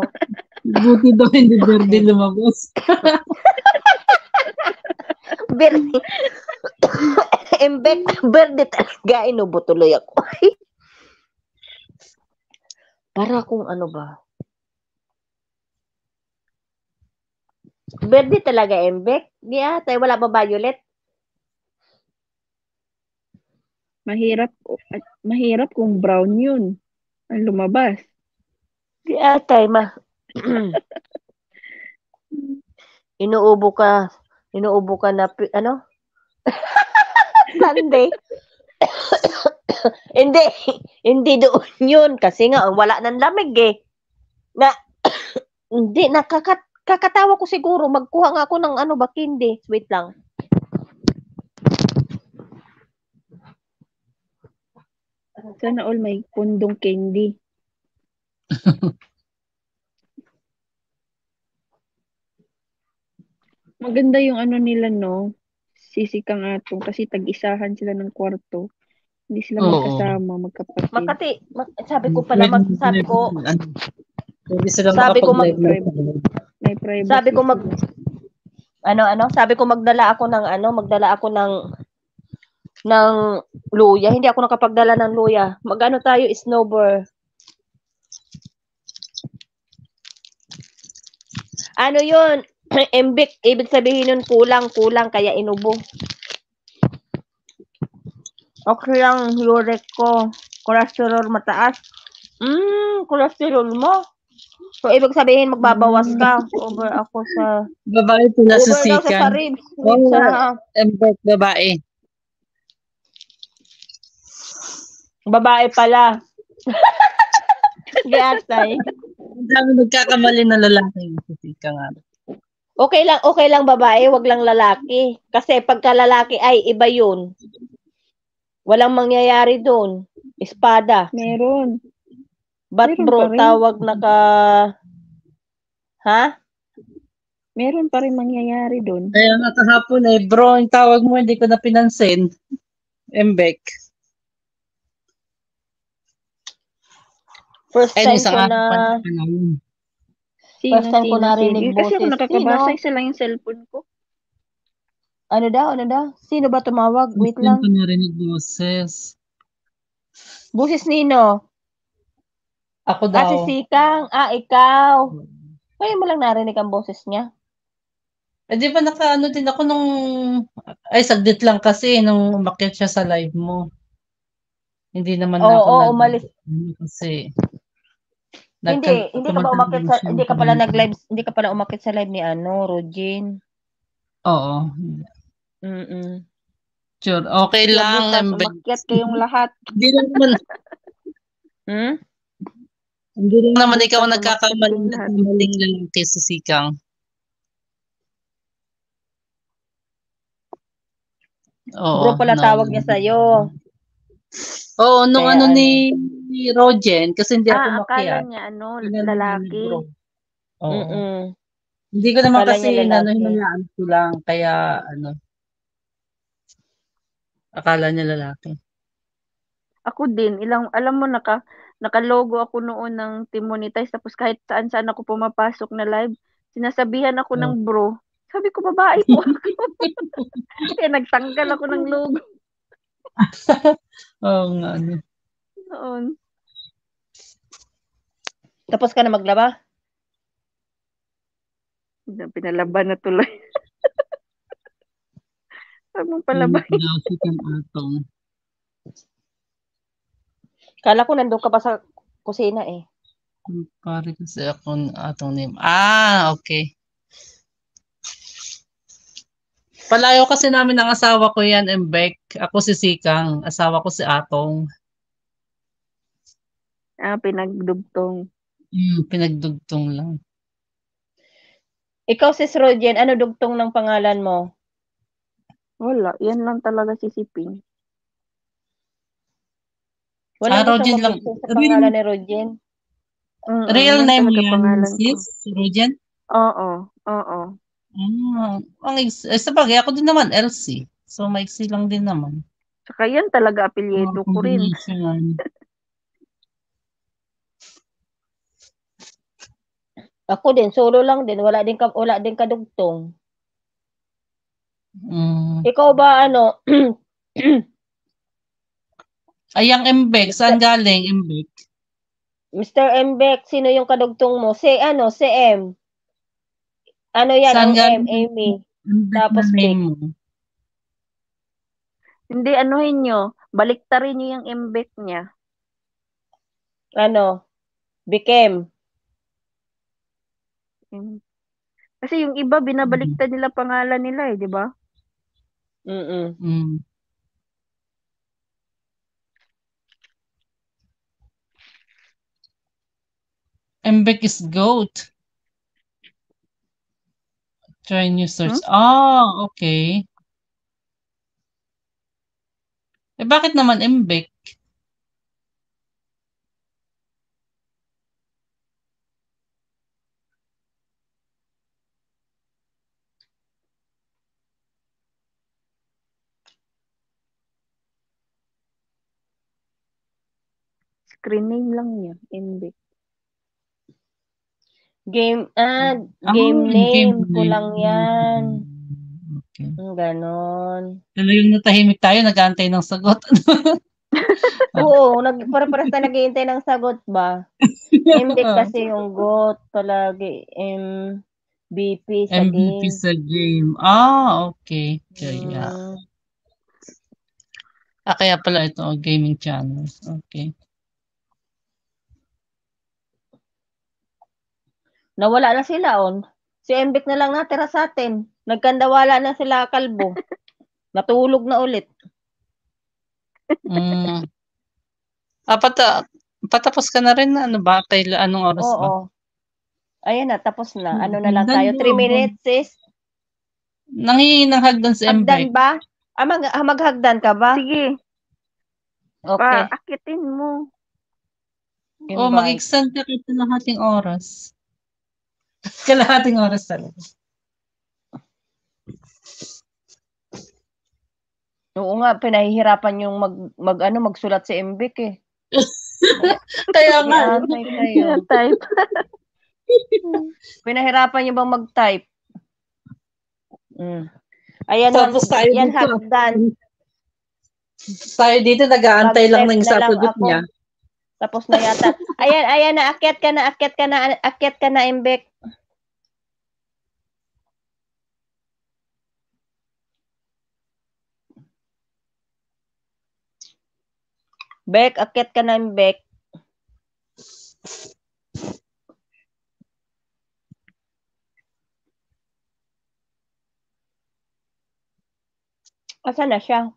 Buti daw hindi berde lumabas. Berde talaga, inubutuloy ako. Para kung ano ba. Berde talaga, Embek. Tayo wala ba violet? Mahirap kung brown yun. Ang lumabas. Tayo Inuubo ka na, ano? Sunday. hindi doon yun. Kasi nga, wala nang lamig eh. Hindi, kakatawa ko siguro. Magkuha nga ako ng bakindi. Wait lang. Sana all may pundong candy. Maganda yung ano nila, no? Sisikang atong kasi tag-isahan sila ng kwarto. Hindi sila Oo. magkasama, magkapatid. Makati, sabi ko pala, Pwede sila sabi ko makapag-live. May privacy. sabi ko sila. sabi ko magdala ako ng luya. Hindi ako nakapagdala ng luya. Magano tayo, snowbird. Ano yun? Embik, ibig sabihin nun kulang kaya inubo. Okay lang, uric ko. Cholesterol mataas. Cholesterol mo. So, ibig sabihin magbabawas ka. Over ako sa... Babae pula sa Over daw sa sikan. ribs. Ribs sa... Embek, babae. Babae pala. Giatay. Ang dami nagkakamali na lalaki sa sika nga. Okay lang babae, wag lang lalaki. Kasi pagka lalaki ay iba yun. Walang mangyayari doon. Espada. Meron. Ba't Meron bro, pa rin. tawag na ka... Ha? Meron pa rin mangyayari doon. Kaya nga kahapon bro, yung tawag mo, hindi ko na pinansin. Embek. First time isang ko araw na... pa na. First time ko narinig Kasi ako boses. nakakabasa, Sino? isa lang yung cellphone ko. Ano daw? Sino ba tumawag? Wait First time ko lang. narinig boses. Boses nino? Ako daw. Si Sikang. Ikaw. Ngayon mo lang narinig ang boses niya. Di ba nakaano din ako nung... saglit lang kasi nung umakyat siya sa live mo. Hindi naman na ako umalis. Kasi... Hindi ka ba umakyat sa... Hindi ka pala umakyat sa live ni Rogin. Oo. Sure. Okay lang. Bukas, umakyat kayong lahat. Hindi naman. Hindi lang naman ikaw nagkakamaling lalaki sa sikang. Oo. Bro pala tawag niya sa'yo. Oo, nung ni Rogen, kasi hindi ako akala makiat. niya, lalaki. Oo. Hindi ko naman Akala kasi niya lalaki. hinayaan ko lang, kaya akala niya lalaki. Ako din, alam mo, nakalogo ako noon ng Team Monetize, tapos kahit saan ako pumapasok na live, sinasabihan ako ng bro. Sabi ko, babae po ako. Kaya nagtanggal ako ng logo. Oo nga. Noon. Tapos ka na maglaba? Pinalaban na tuloy. Sabi mong palabay. Kala ko nandun ka pa sa kusina eh. Pare kasi ako atong name. Okay. Palayo kasi namin ang asawa ko yan, Embek. Ako si Sikang. Asawa ko si Atong. Pinagdugtong. Pinagdugtong lang. Ikaw sis Rogen, ano dugtong ng pangalan mo? Wala, yan lang talaga si Siping. Walang Rogen isang lang. sa pangalan ni Rogen. Real yan name talaga yan, pangalan sis? Rogen? Oo. Sabagay, ako din naman, Elsie. So, maiksi lang din naman. Saka yan talaga apelyido ko rin. Ako din, solo lang din. Wala din kadugtong. Ikaw ba Ayang Embek, saan galing Embek? Mr. Embek, sino yung kadugtong mo? Si M. Ano yan, saan ang M, Amy. Tapos Bek. Hindi, anuhin nyo. Baliktarin nyo yung Embek niya. Bikem. Kasi yung iba, binabaliktad nila pangalan nila di ba? Embek is goat. Try new search. Okay. Bakit naman Embek? Screen name lang niya. Index. Game Game name ko name. lang yan. Okay. Ganon. Talagang natahimik tayo, nag-aantay ng sagot. Oo, para-paras na naghihintay ng sagot ba? MBIC kasi yung GOAT palagi. MVP sa MVP game. sa game. Okay. Kaya. Kaya pala ito, gaming channel. Okay. Nawala na sila Si MBIC na lang natira sa atin. Nagkandawala na sila kalbo. Natulog na ulit. Patapos ka na rin na ano ba? Anong oras ba? Oo. Ayan na, tapos na. Ano na lang tayo? 3 minutes, sis? Nangihinang hagdan si MBIC. Hagdan ba? Maghagdan ka ba? Sige. Okay. Akitin mo. Mag-extend ka kahit kalahating oras. Kalahating oras talaga. Oo nga, pinahihirapan yung magsulat si MBIC eh. Kaya nga. Type. Pinahirapan yung bang mag-type? Ayan, tapos tayo yan dito. hagdan. Tayo dito nag-aantay lang ng sasagot niya. Tapos na yata. Ayan na, akyat ka na, MBIC. Bek, akyat ka na, Bek. Asa na siya?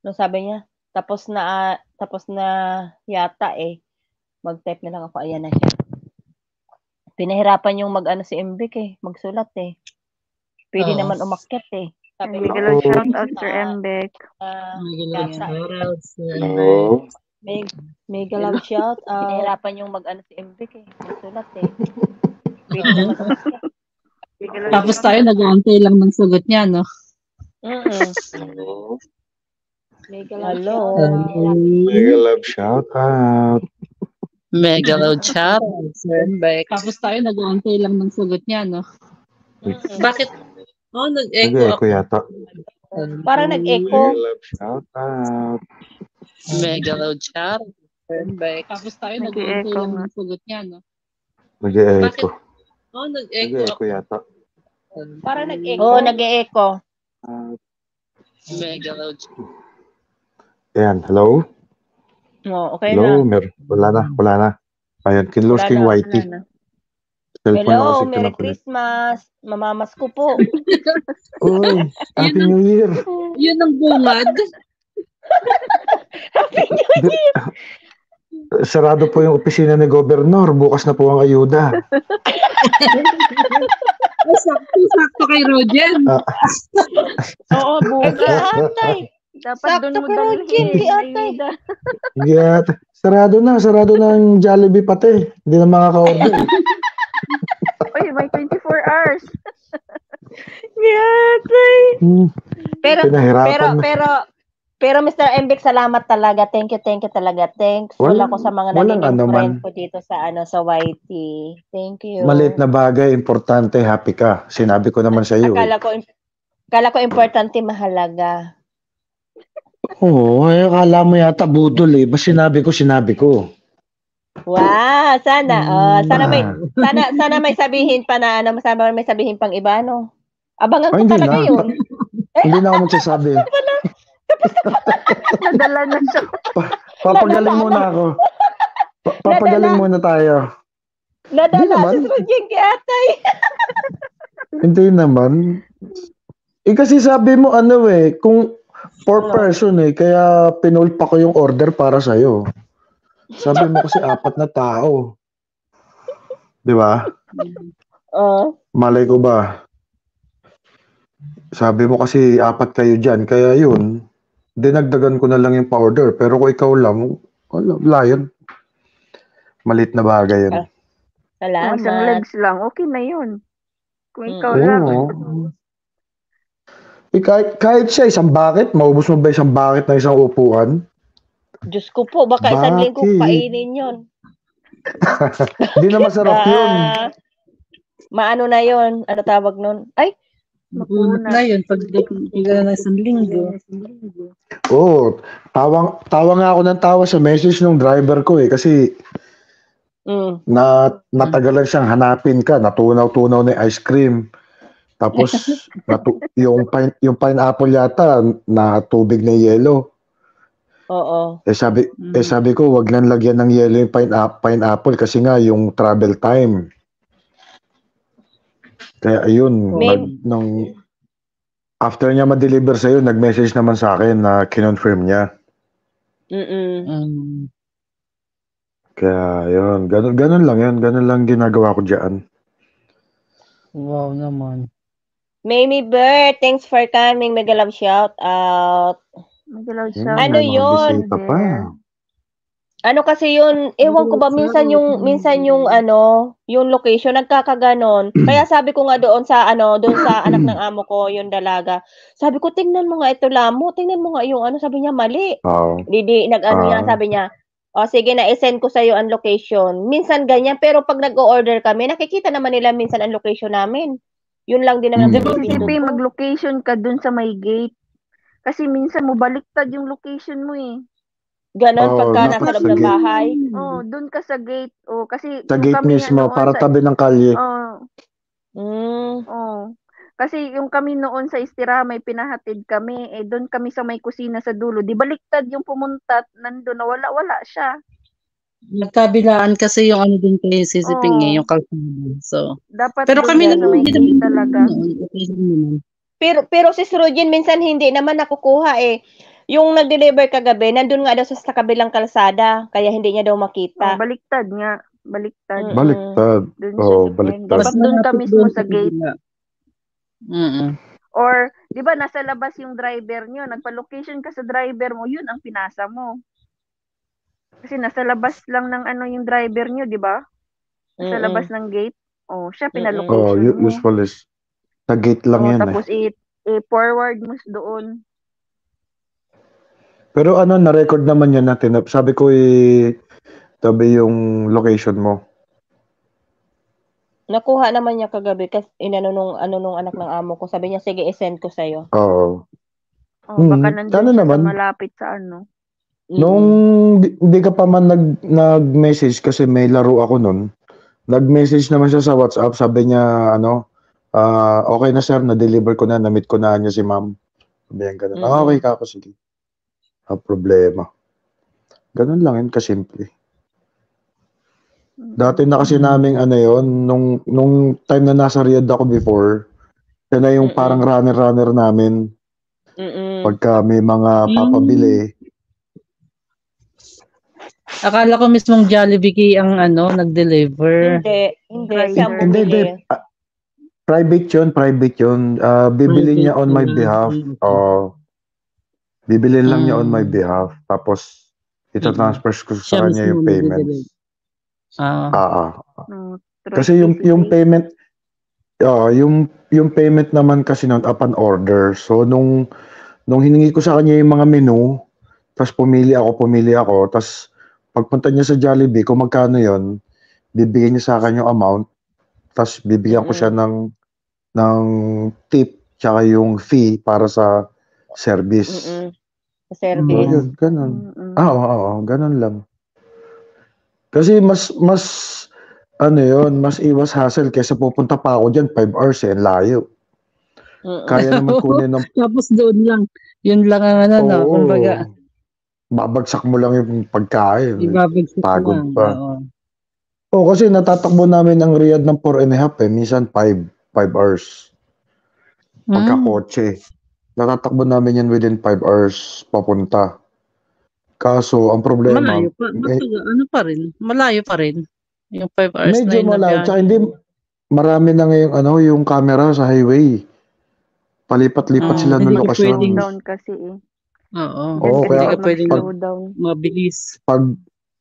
No, sabi niya, tapos na yata eh. Mag-type na lang ako. Ayan na siya. Pinahirapan yung si MBIC eh. Magsulat eh. Pwede naman umakyat eh. Sabi ko. Shout out to MBIC. Mega love shout out. Pinahirapan yung si MBIC eh. Magsulat eh. Pwede naman umakyat. Tapos tayo nag-aantay lang ng sagot niya, no? Mega love shout out. Mega love shout out. Tapos tayo nag-aantay lang ng sagot niya, no? Bakit? Nag-echo ako yata. Parang nag-echo. Mega love shout out. Mega love shout out. Tapos tayo nag-aantay lang ng sagot niya, no? Nag-echo. Nag-echo ako yata. Parang nag-echo. Nag-echo. Mega love shout out. Ayan, hello? Okay hello, na. Wala na. Ayan, kinlose king Whitey. Hello, Merry Christmas. Mamamas ko po. Uy, Happy New Year. Yun ang bungad. Happy New Year. Sarado po yung opisina ni Gobernador. Bukas na po ang ayuda. Sakto kay Roger. Oo, bukas. Dapat doon mo dalhin. Sarado na ang Jollibee pati. Hindi na makaka-order. Uy, may 24 hours. Pero Mr. MBIC, salamat talaga. Thank you talaga. Thankful ako sa mga naging friend ko dito sa YT. Thank you. Maliit na bagay, importante, happy ka. Sinabi ko naman sa iyo. Akala ko importante, mahalaga. Oo, akala mo yata budol eh. Basta sinabi ko. Wow, sana. Sana may sabihin pa na sana may sabihin pang iba, no? Abangan ko talaga yun. Hindi na ako magsasabi. Nadala na siya. Papagaling muna ako. Papagaling muna tayo. Nadala si Roger kay Atay. Hindi naman. Kasi sabi mo kung 4 person kaya pinulpa ko yung order para sa'yo. Sabi mo kasi 4 na tao. Di ba? Malay ko ba? Sabi mo kasi 4 kayo dyan, kaya yun, dinagdagan ko na lang yung pa-order. Pero kung ikaw lang, wala yun. Malit na bagay yun. Salamat. Isang legs lang, okay na yun. Kung ikaw lang. Kahit siya isang bucket, maubos mo ba isang bucket na isang upuan? Diyos ko po, baka isang linggo Bakit? kainin yun. Hindi na masarap yun. Maano na yun? Ano tawag nun? Ay, Makunat na yun pag na isang linggo. Oo. Tawa nga ako ng tawa sa message ng driver ko kasi natagalan siyang hanapin ka. Natunaw-tunaw na yung ice cream. Tapos yung pineapple yata na tubig na yelo. oo. Sabi ko, wag lang lagyan ng yelo yung pineapple kasi nga yung travel time. Kaya ayun, after niya ma-deliver sa'yo, nag-message naman sa akin na kinonfirm niya. Kaya yun, ganun lang yun. Ganun lang ginagawa ko dyan. Wow naman. Mamie Bird, thanks for coming. Mega love shout out. Ano yun? Bisita pa. Ano kasi yun, ewan ko ba, minsan yung yung location, nagkakaganon. Kaya sabi ko nga doon sa anak ng amo ko, yung dalaga. Sabi ko, tingnan mo nga ito lamo, tingnan mo nga yung sabi niya, mali. Sabi niya, sige na, i-send ko sa'yo ang location. Minsan ganyan, pero pag nag-o-order kami, nakikita naman nila minsan ang location namin. Yun lang din naman. Isipin, mag-location ka dun sa may gate. Kasi minsan mo baliktad yung location mo eh. Ganon pagka nasa loob ng bahay. Doon ka sa gate. Kasi sa gate mismo, para tabi ng kalye. Kasi yung kami noon sa Istira, may pinahatid kami. Doon kami sa may kusina sa dulo. Di baliktad yung pumunta, nandun na wala siya. Nagkabilaan kasi yung din kay sisiping yung kalsada. So, dapat pero kami naman hindi naman talaga. Pero si Rogin, minsan hindi naman nakukuha eh. Yung nag-deliver kagabi, nandun nga daw sa kabilang kalsada, kaya hindi niya daw makita. Baliktad nga. Baliktad. Baliktad. Baliktad. Dapat doon ka mismo sa gate. Or, di ba, nasa labas yung driver nyo, nagpa-location ka sa driver mo, yun ang pinasa mo. Kasi nasa labas lang ng yung driver nyo, di ba? Nasa labas ng gate. Siya pinalocation mo. Usually, sa gate lang yan. Tapos i-forward mo doon. Pero na-record naman yan natin. Sabi ko tabi yung location mo. Nakuha naman niya kagabi kasi nung anak ng amo ko. Sabi niya, sige, i-send ko sa'yo. Oo. Baka nandun siya sa malapit sa Nung hindi ka pa man nag-message kasi may laro ako nun. Nag-message naman siya sa WhatsApp. Sabi niya, okay na sir, na-deliver ko na, na-meet ko na niya si ma'am. Sabi niya ganun. Okay ka ako, sige. Problema. Ganun lang yun, kasimple. Dati na kasi naming nung time na nasa Riyadh ako before, yan na yung parang runner namin. Pagka may mga papabili. Akala ko mismong Jollibee ang nag-deliver. Hindi. Private yun. Bibili niya on my behalf. Bibili lang niya on my behalf. Tapos, ita-transfer ko sa kanya yung payment. Kasi yung payment, yung payment naman kasi noon upon order. So, nung hiningi ko sa kanya yung mga menu, tapos pumili ako, tapos pagpunta niya sa Jollibee, kung magkano yon, bibigyan niya sa akin yung amount, tapos bibigyan ko siya ng tip, tsaka yung fee para sa service. Service. Yun, ganun. Oo, ganun lang. Kasi mas mas iwas hassle kaysa pupunta pa ako dyan, 5 hours layo. Kaya naman kunin ng... Tapos doon lang. Yun lang ang kumbaga. Babagsak mo lang yung pagkain. Pagod pa. Kasi natatakbo namin ang Riyadh ng 4.5 minsan 5 hours. Pagka-kotse. Natatakbo namin yan within 5 hours papunta. Kaso, ang problema... Malayo pa. Malayo pa rin. Yung 5 hours medyo na malayo. Tsaka hindi, marami na ngayong yung camera sa highway. Palipat-lipat sila ng lokasyon. Slow down kasi kaya ka pwedeng mabilis.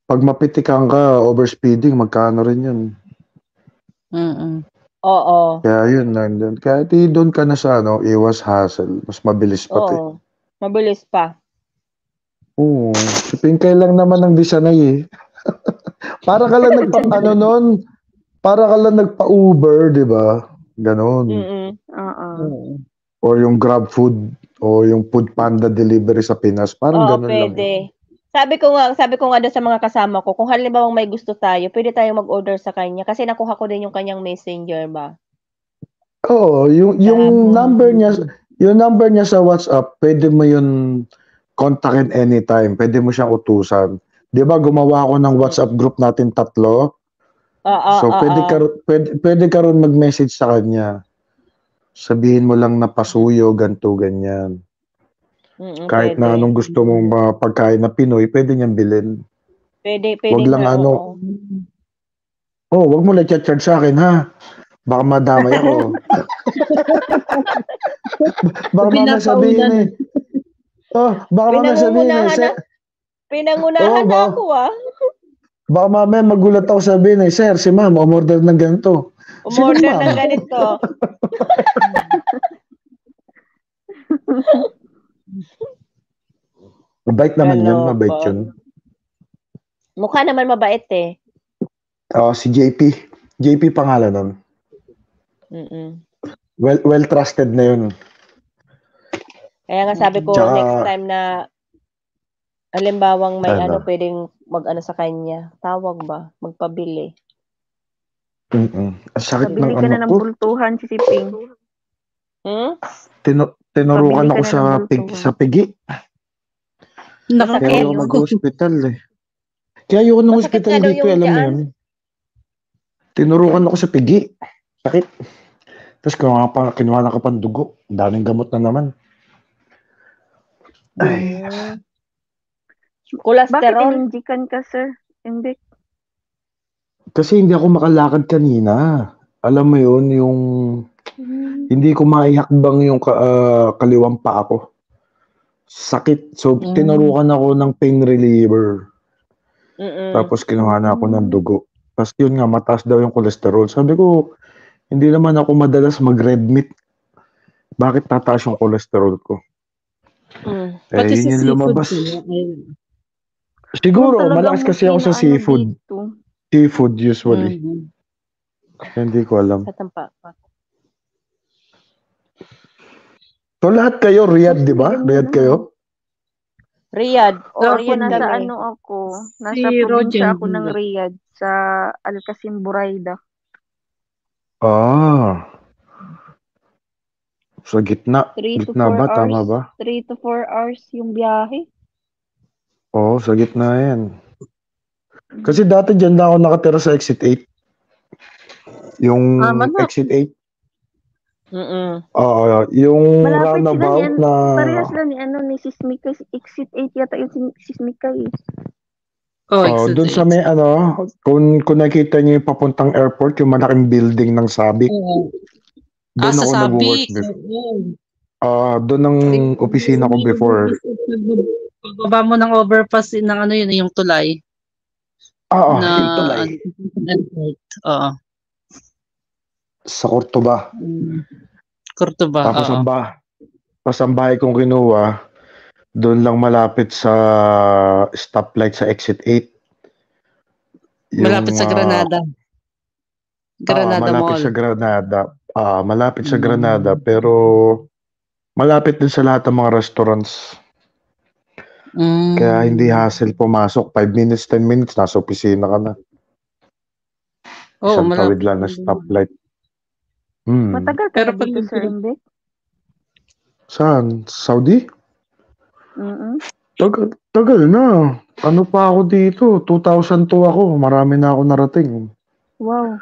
Pag mapitikan ka, overspeeding, magkano rin yun. Oo. Kaya yun, nandun. Kaya doon ka na sa iwas hassle. Mas mabilis pati. Oo. Mabilis pa. Oo. Si Pinkay lang naman ang di sanay eh. Para ka lang para ka lang nagpa-Uber, di ba? Ganon. Oo. Or yung Grab Food o yung Food Panda delivery sa Pinas. Parang Oo, ganon lang. pwede. Sabi ko nga doon sa mga kasama ko, kung halimbawa may gusto tayo, pwede tayong mag-order sa kanya kasi nakuha ko din yung kanyang messenger ba. Oo, yung number niya sa WhatsApp, pwede mo yun kontakin anytime. Pwede mo siyang utusan. 'Di ba gumawa ako ng WhatsApp group natin 3? So pwede ka ron mag-message sa kanya. Sabihin mo lang na pasuyo, ganto, ganyan. Kahit na pwede. anong gusto mong pagkain na Pinoy, pwede niyang bilhin. Pwede Wag lang nga, ano. oo. Wag mo lang charge sa akin ha. Baka madamay ako. Baka mamaya sabihin eh. Baka mamaya sabihin eh. Pinangunahan na ako Baka mamaya magulat ako sabihin eh, sir, si ma'am, umorder ng ganito. Umorder ng ganito. Mabait naman yun, mabait yun. Mukha naman mabait eh. Si JP. JP pangalan nun. Well trusted na yun. Kaya nga sabi ko, next time na halimbawang may pwedeng mag-ano sa kanya. Tawag ba? Magpabili. Sakit Pabili ng ka na ng bultuhan, si Ping. Tinurukan ako sa pigi. Kaya ayaw mag-hospital eh. Kaya ayaw ng hospital dito, alam mo yun. Tinurukan ako sa pigi. Sakit. Tapos kinuha na ka pang dugo. Daming gamot na naman. Ay. Cholesterol. Bakit ininjikan ka, sir? Hindi. Kasi hindi ako makalakad kanina. Alam mo yun, yung hindi ko maihakbang yung kaliwang pa ako. Sakit. So, tinurukan ako ng pain reliever. Tapos, kinuha na ako ng dugo. Tapos, yun nga, mataas daw yung cholesterol. Sabi ko, hindi naman ako madalas mag-red meat. Bakit tataas yung cholesterol ko? Pati yun sa yung lumabas. Siguro, malakas kasi ako sa seafood. Seafood usually. Hindi ko alam. Sa tampa. So, lahat kayo, Riyadh, di ba? Riyadh kayo? Riyadh. Ako nasa nasa probinsya ako ng Riyadh sa Al-Qasim Buraida. Sa gitna. Gitna ba? Tama ba? 3 to 4 hours yung biyahe. Oo, sa gitna yan. Kasi dati dyan na ako nakatira sa Exit 8. Yung Exit 8. Yung malapit roundabout na... Parehas lang ni Sismika. Exit 8 yata yung Sismika eh. Doon sa may kung nakita niyo yung papuntang airport, yung malaking building ng Sabic. Doon ako nag-work before. Doon ang opisina ko before. Pagbaba mo ng overpass ng yung tulay. Yung tulay. Sa Cordoba. Tapos ang bahay kong kinuha, doon lang malapit sa stoplight sa Exit 8. Malapit sa Granada. Malapit Mall. sa Granada. Malapit sa Granada, pero malapit din sa lahat ng mga restaurants. Kaya hindi hassle pumasok. 5 minutes, 10 minutes, nasa opisina ka na. Isang tawid lang na stoplight. Matagal ka dito, Sir Inbe? Saan? Saudi? Tagal na. Ano pa ako dito? 2002 ako. Marami na ako narating. Wow.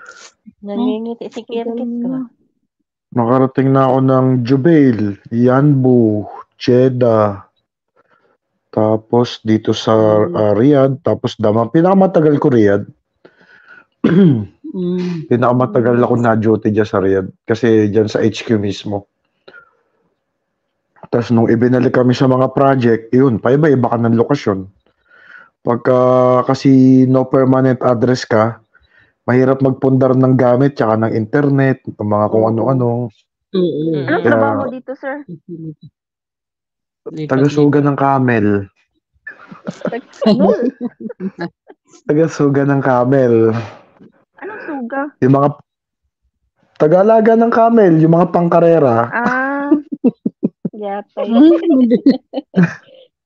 Nangingiti si Kirkit ka. Nakarating na ako ng Jubail, Yanbu, Jeddah. Tapos dito sa Riyadh. Tapos Dammam. Pinakamatagal ko Riyadh. Pinakamatagal ako na-duty dyan sa Riyadh. Kasi dyan sa HQ mismo. Tapos nung ibinalik kami sa mga project, yun, paiba-iba ka ng lokasyon. Pagka kasi no permanent address ka, mahirap magpundar ng gamit tsaka ng internet, ng mga kung Oo. ano-ano. Oo. Anong Kaya- trabaho mo dito, sir? Taga-suga ng camel. No? Taga-suga ng camel. Anong suga? Yung mga taga-alaga ng camel, yung mga pangkarera. Ah. Yatay.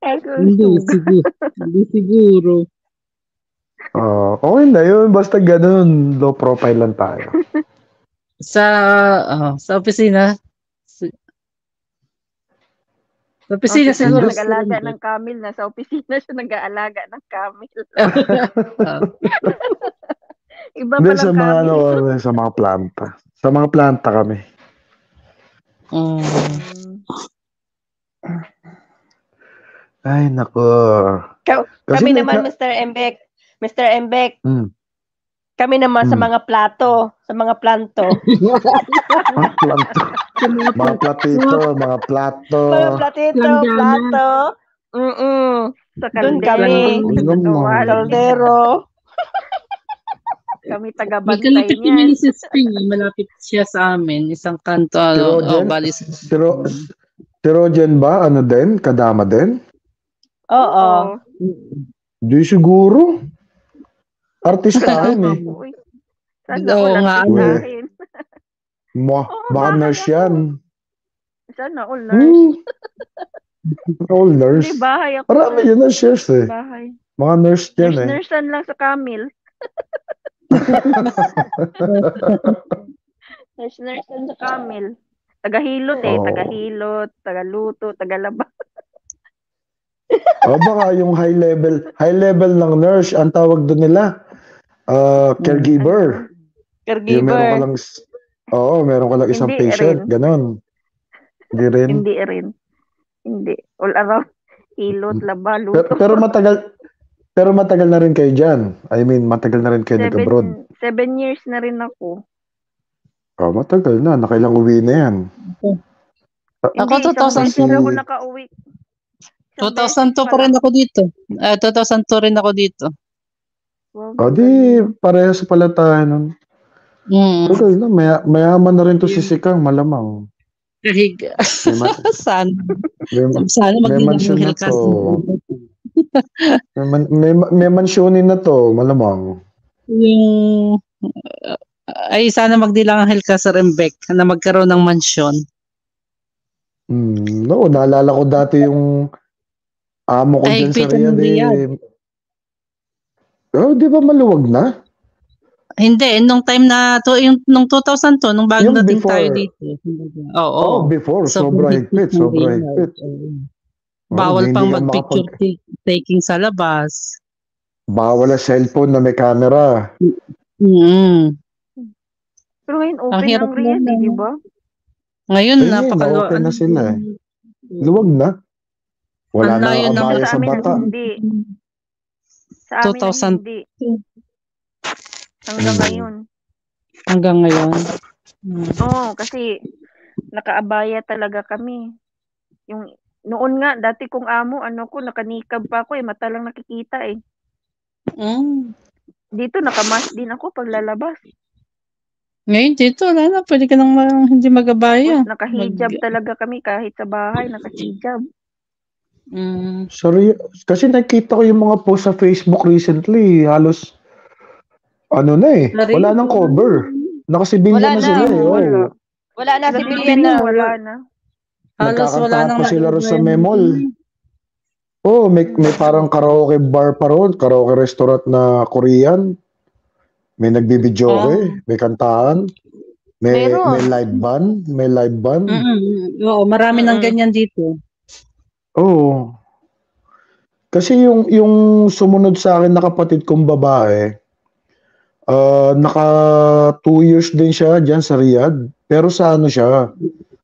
Ako Hindi suga. siguro. Hindi siguro. Okay na yun. Basta ganun. Low profile lang tayo. Sa opisina. Sa opisina Office siguro. siya nag-alaga ng camel. Nasa opisina siya nag-aalaga ng camel. Iba Hindi, palang sa mga, camel. sa mga planta. Sa mga planta kami. Ay, nako. Kami naman, Mr. Embek. Mr. Embek. Kami naman sa mga plato. Sa mga planto. Planto. Mga platito, mga plato. Mga platito, plato. Sa Doon kami. Kaldero. Kami taga-bantay Magkalapit kami niyan. ni Sis Ping. Malapit siya sa amin. Isang kanto. Balis. Si Rogen ba? Ano din? Kadama din? Oo. Di siguro. Artistahin eh. Sana Oo all nga, artistahin. Baka nurse yan. Sana all nurse. All nurse. Hindi, bahay ako. Marami yun ang shares eh. Bahay. Mga nurse yan eh. Nurse-nursean lang sa camel. Nurse-nursean sa camel. Tagahilot eh. Oo. Tagahilot, tagaluto, tagalaba. Baka yung high level ng nurse, ang tawag doon nila, caregiver. Yung meron ka lang isang Hindi patient, rin. ganon. Hindi rin. Hindi. All around. Hilot, laba, luto. Pero matagal na rin kayo dyan. I mean, matagal na rin kayo nag-abroad. 7 years na rin ako. Matagal na. Nakailang uwi na yan. Ako, Hindi, 2004 ako nakauwi. 2002 pa rin ako dito. 2002 rin ako dito. Wow, Di, parehas pala tayo nun. Tagal na. Mayaman na rin to si Sikang, malamang. Kahiga. Sana May mansyon na to. May mansyonin na to, malamang. Yung ay sana magdilang ang Helka sa Rembek na magkaroon ng mansyon. No, naalala ko dati yung amo ko dyan sa Riyadh. Di ba maluwag na? Hindi, nung time na to, nung 2002, nung bago Yung dating before. tayo dito. Oo. Before. Sobra higpit. Bawal Hindi pang ka mag-picture taking sa labas. Bawal na cellphone na may camera. Pero ngayon Ang open hirap ang Riyadh, naman. di ba? Ngayon, na-open na sila eh. Luwag na. Wala Ang na layo ng kabaya sa amin bata. hindi. Sa amin 2000. hindi. Hanggang ngayon. Hanggang ngayon. Oo, kasi nakaabaya talaga kami. Yung noon nga, dati kong amo, nakanikab pa ako mata lang nakikita eh. Dito nakamas din ako pag lalabas. Ngayon dito, wala na. Pwede ka nang hindi magabaya. Nakahijab talaga kami kahit sa bahay, nakahijab. Sorry, kasi nakita ko yung mga post sa Facebook recently, halos wala nang cover. Nakasibilyan na sila eh. Wala na, sibilyan na. Wala na. Halos wala nang pa sila ron sa Memol. May parang karaoke bar pa ron, karaoke restaurant na Korean. May nagbibidyoke, may kantahan, may live band, Oo, marami nang ganyan dito. Oo. Kasi yung sumunod sa akin na kapatid kong babae, naka 2 years din siya diyan sa Riyadh, pero sa siya,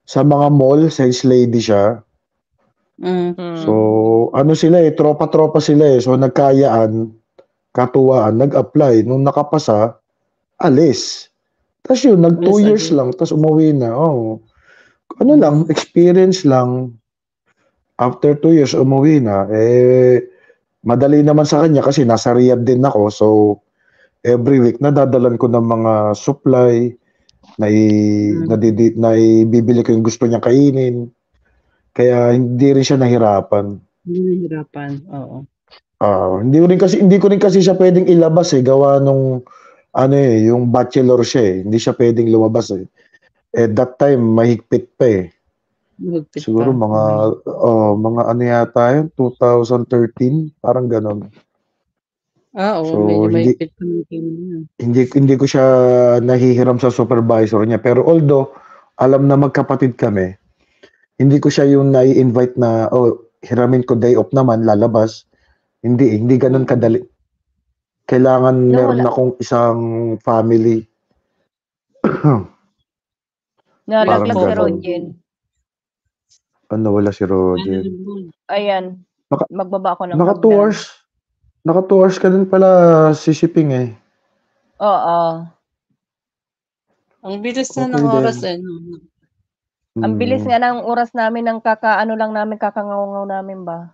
sa mga mall, sales lady siya. So, sila tropa-tropa sila so nagkayaan, katuwaan, nag-apply, nung nakapasa, alis. Tapos yun, 2 years lang, tapos umuwi na. Experience lang. After 2 years, umuwi na. Madali naman sa kanya kasi nasa Riyadh din ako. So, every week nadadalan ko ng mga supply na ibibili ko yung gusto niya kainin. Kaya hindi rin siya nahirapan. Hindi nahirapan, oo. Hindi ko rin kasi siya pwedeng ilabas gawa nung yung bachelor siya Hindi siya pwedeng lumabas At that time mahigpit pa Mahigpit Siguro pa. mga ano yata yun, 2013, parang ganon. Oo, So, medyo hindi, mahigpit pa natin. hindi ko siya nahihiram sa supervisor niya. Pero although, alam na magkapatid kami, hindi ko siya yung nai-invite na, hiramin ko day off naman, lalabas. Hindi ganun kadali. Kailangan meron akong isang family. Nalaglag si ganon. Rogen. Wala si Roger. Ayan. Magbaba ako ng Naka 2 hours. Naka 2 hours ka din pala si shipping Oo. Ang bilis na ng oras Ang bilis nga ng oras namin ng kakangaw-ngaw namin ba?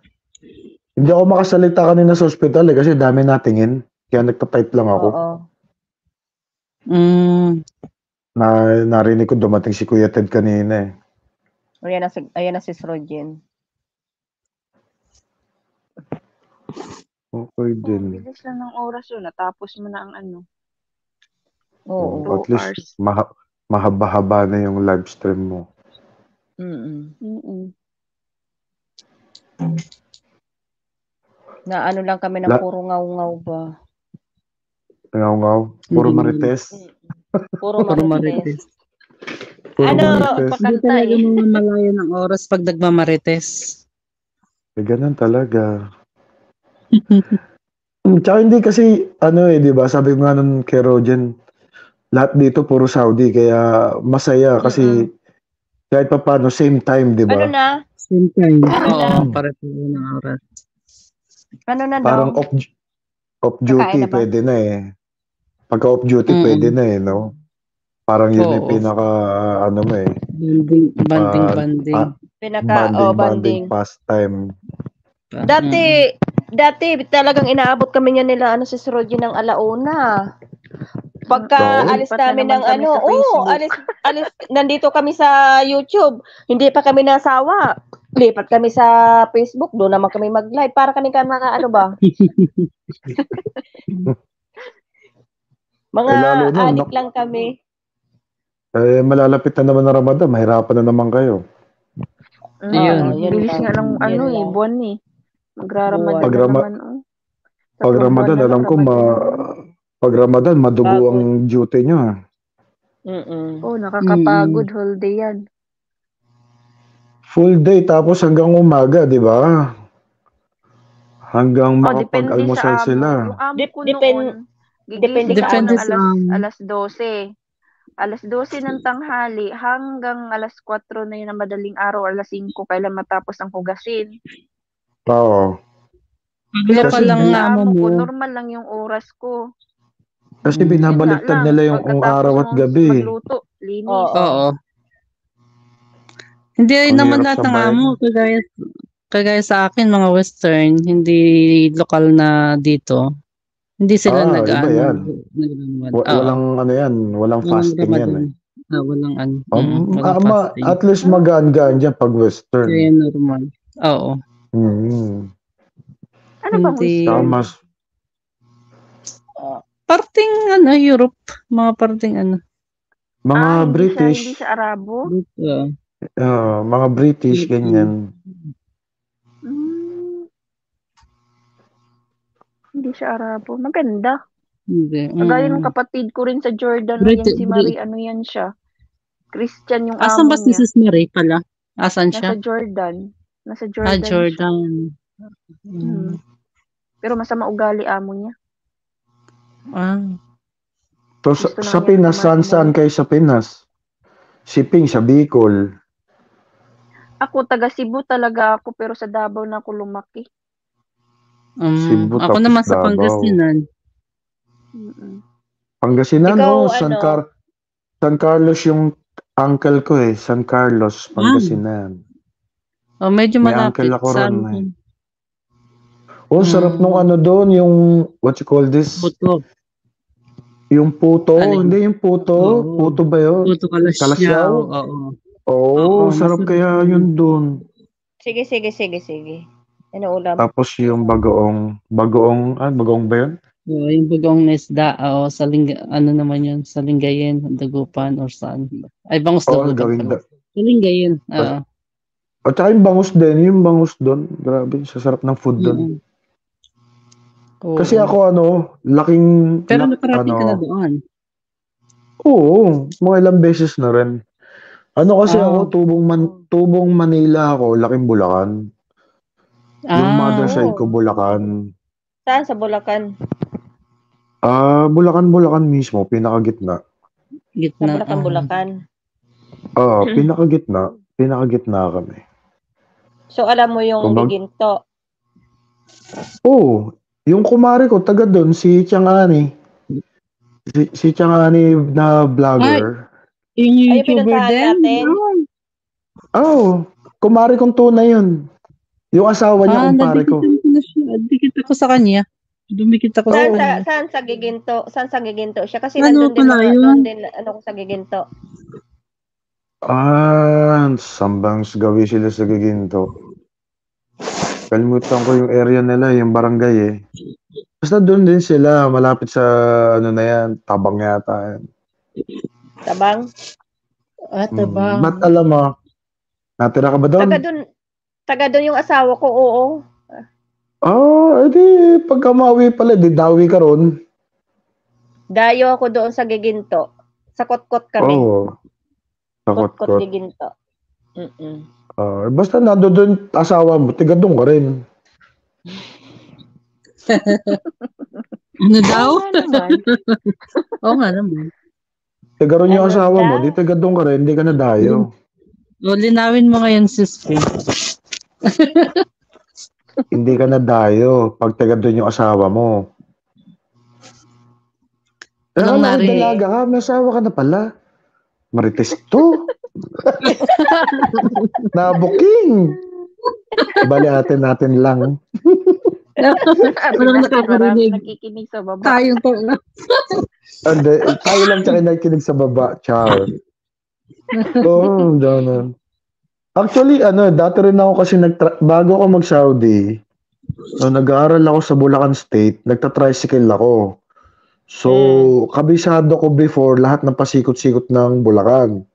Hindi ako makasalita kanina sa ospital kasi dami natingin. Kaya nagpa-type lang ako. Oo. Narinig ko dumating si Kuya Ted kanina Ayan na si Rogen. Okay din. Bilis lang ng oras yun. Natapos mo na ang ano. Oo. At least mahaba-haba na yung live stream mo. Na ano lang kami ng puro ngaw-ngaw ba? Ngaw-ngaw? Puro marites? Puro marites. Hindi talaga mamamalayo ng oras pag nagmamarites. Ganun talaga. Tsaka hindi kasi, di ba? Sabi ko nga nun kay Rogen, lahat dito puro Saudi, kaya masaya kasi kahit pa paano, same time, di ba? Ano na? Same time. Oo, pareho ng oras. Ano na daw? Parang off duty, pwede na Pagka off duty, pwede na no? Parang yun yung pinaka, Banding. Banding pastime. Dati talagang inaabot kami niya nila si Rogen ng alauna. Pagka alis namin ng alis nandito kami sa YouTube, hindi pa kami nasawa. Lipat kami sa Facebook, doon naman kami mag-live para kami ba? Mga adik lang kami. Malalapit na naman na Ramadan, mahirapan na naman kayo. Bilis nga ng buwan Magra-Ramadan naman. Pag Ramadan, alam ko pag Ramadan, madugo ang duty nyo. Nakakapagod whole day yan. Full day, tapos hanggang umaga, di ba? Hanggang makapag-almusal sila. Yung amo ko noon, depende sa alas 12. Alas 12 ng tanghali hanggang alas 4 na yun ng madaling araw, alas 5 kailan matapos ang hugasin. Oo. Pero lang amo ko, normal lang yung oras ko. Kasi binabaliktad nila yung araw at gabi. Magluto, linis. Oo. Hindi naman lahat ng amo. Kagaya sa akin, mga Western, hindi lokal na dito. Hindi sila iba yan. Walang fasting yan walang fasting. At least magaan-gaan dyan pag Western. Kaya normal. Oo. Ano bang Western? Parting Europe. Mga parting Mga British. Hindi siya Arabo? Mga British, ganyan. Hindi siya Arabo. Maganda. Hindi. Kagaya ng kapatid ko rin sa Jordan. Si Marie, yan siya. Christian yung amo niya. Asan ba si Sis Marie pala? Asan siya? Nasa Jordan. Jordan. Pero masama ugali amo niya. So, sa Pinas, saan kayo sa Pinas? Si Ping sa Bicol. Ako, taga Cebu talaga ako, pero sa Davao na ako lumaki. Cebu, ako naman sa Pangasinan. Pangasinan, San Carlos yung uncle ko San Carlos, Pangasinan. Medyo malapit sa amin. Sarap nung doon, yung, what you call this? Buto. Yung puto, Alin? hindi yung puto. Oo. Puto ba yun? Puto kalasyaw. Kalasyaw? Oo. Oo, Oo, sarap masarap kaya yun. yun dun. Sige. Ano ulam? Tapos yung bagoong ba yun? Oo, yung bagong isda, ano naman yun, sa Lingayen, Dagupan, or saan. Ay, Bangus Oo, Dagupan gawin pala. Sa Lingayen, oo. At saka yung bangus din, yung bangus doon. Grabe, sasarap ng food doon. Mm-mm. Oo. Kasi ako Pero nakarating ka na doon. Oo, mga ilang beses na rin. Ano kasi ako, tubong Manila ako, laking Bulacan. Yung mother side ko, Bulacan. Saan sa Bulacan? Bulacan mismo, pinakagitna. Gitna. Sa Bulacan. Pinakagitna kami. So, alam mo yung giginto? Oo, yung kumare ko, taga doon, si Tiangani. Si Tiangani na vlogger. Yung Ay, YouTuber pinuntahan din? natin? Kumare kong tunay yun. Yung asawa niya, kumpare ko. Nadikit ako sa kanya. Dumikit ako sa kanya. Saan sa giginto? Saan sa giginto siya? Kasi Ano nandun din pala mga, yun? doon din, sa giginto. Sambang gawi sila sa Giginto. Kalimutan ko yung area nila, yung barangay eh. Basta doon din sila, malapit sa na yan, Tabang yata yan. Tabang? Tabang. Ba't alam mo, natira ka ba doon? Taga doon yung asawa ko, oo. Edi pagka mauwi pala, di dawi ka ron. Dayo ako doon sa giginto. Sa Kotkot kami. Sa Kotkot giginto. Basta nando doon asawa mo, tiga doon ka rin. Ano daw? Oo nga naman. Tiga ron yung asawa mo, di tiga doon ka rin, hindi ka na dayo. Linawin mo ngayon, sis. Hindi ka na dayo pag tiga doon yung asawa mo. Pero dalaga ka, may asawa ka na pala. Marites to. Nabuking. Bali natin lang. Walang nakakarinig. Nakikinig sa baba. Tayong to. Tayo lang tsaka nakikinig sa baba, Char. Ganun. Actually, dati rin ako kasi bago ako mag-Saudi, nag-aaral ako sa Bulacan State, nagta-tricycle ako. So, kabisado ko before lahat ng pasikot-sikot ng Bulacan.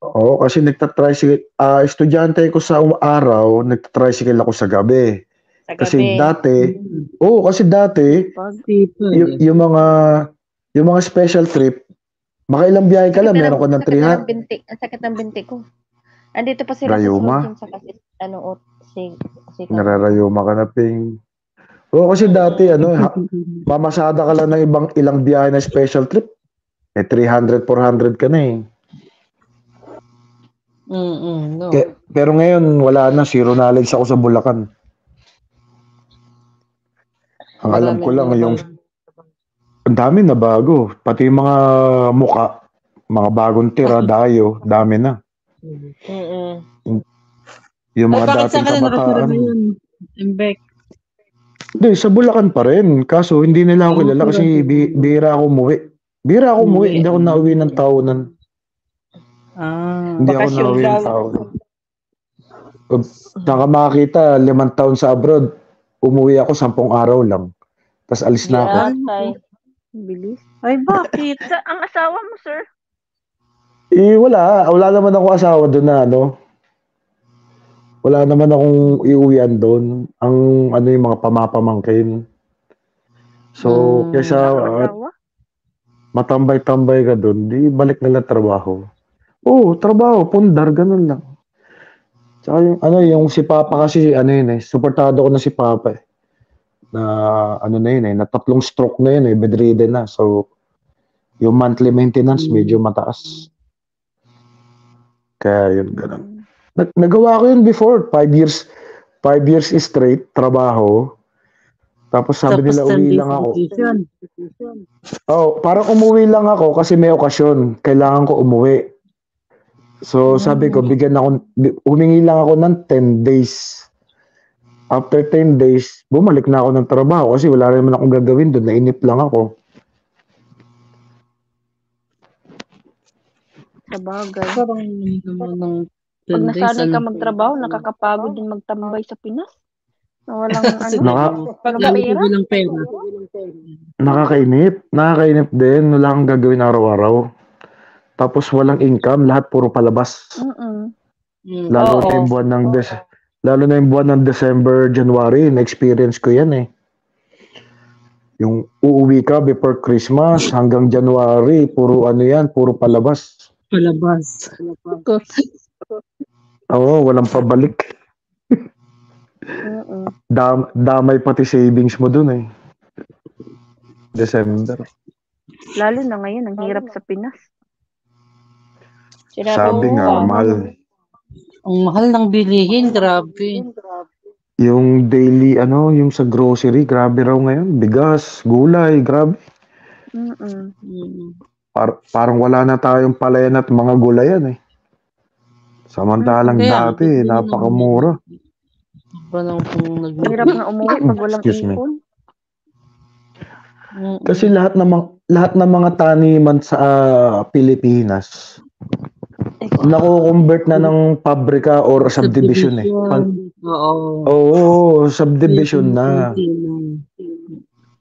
Oo, kasi nagta-tricycle, estudyante ko sa araw, nagta-tricycle ako sa gabi. Kasi dati, yung mga special trip, makailang biyahe ka lang, meron ka ng 300. Ang sakit ng binti ko. Andito pa sila Rayuma? sa Nararayuma ka na, Ping. Oo, kasi dati, mamasada ka lang ng ilang biyahe na special trip. 300, 400 ka na eh. No. Pero ngayon, wala na. Zero knowledge ako sa Bulacan. Ang alam ko lang, ang dami na bago. Pati yung mga muka, mga bagong tira, dayo, dami na. Yung mga dating kabataan. Imbek. Hindi, sa Bulacan pa rin. Kaso, hindi nila ako kilala kasi bihira ako umuwi. Hindi ako nauwi ng taonan. Hindi ako nauwi ng taonan. Saka makakita, 5 taon sa abroad, umuwi ako 10 araw lang. Tapos alis na ako. Bilis. Ay, bakit? Ang asawa mo, sir? Wala. Wala naman ako asawa doon na wala naman akong iuwian doon. Ang yung mga pamapamangkin. So, kaysa matambay-tambay ka doon, di balik na lang trabaho. Trabaho, pundar, ganun lang. Tsaka yung si Papa kasi, suportado ko na si Papa eh. Na na 3 stroke na yun bedridden na. So, yung monthly maintenance medyo mataas. Kaya yun, ganun. Nagawa ko yun before, 5 years straight, trabaho. Tapos sabi nila, uwi lang ako. Parang umuwi lang ako kasi may okasyon. Kailangan ko umuwi. So sabi ko, humingi lang ako ng 10 days. After 10 days, bumalik na ako ng trabaho kasi wala naman akong gagawin doon. Nainip lang ako. Sa bagay. Parang naman ng Pag 10 days, nasanay ka ano. magtrabaho, nakakapagod din magtambay sa Pinas. Na walang Pag walang pera. walang pera. Nakakainip din. Wala kang gagawin araw-araw. Tapos walang income, lahat puro palabas. Lalo na yung buwan ng December, January, na-experience ko yan eh. Yung uuwi ka before Christmas hanggang January, puro puro palabas. Palabas. Oo, walang pabalik. Damay pati savings mo dun eh. December. Lalo na ngayon, ang hirap sa Pinas. Sabi nga, mahal. Ang mahal ng bilihin, grabe. Yung daily, yung sa grocery, grabe raw ngayon. Bigas, gulay, grabe. Parang wala na tayong palayan at mga gulayan eh. Samantalang dati, napakamura. Hirap na umuwi pag walang ipon. Kasi lahat ng mga taniman sa Pilipinas nako-convert na ng pabrika or subdivision eh. Oo, subdivision na.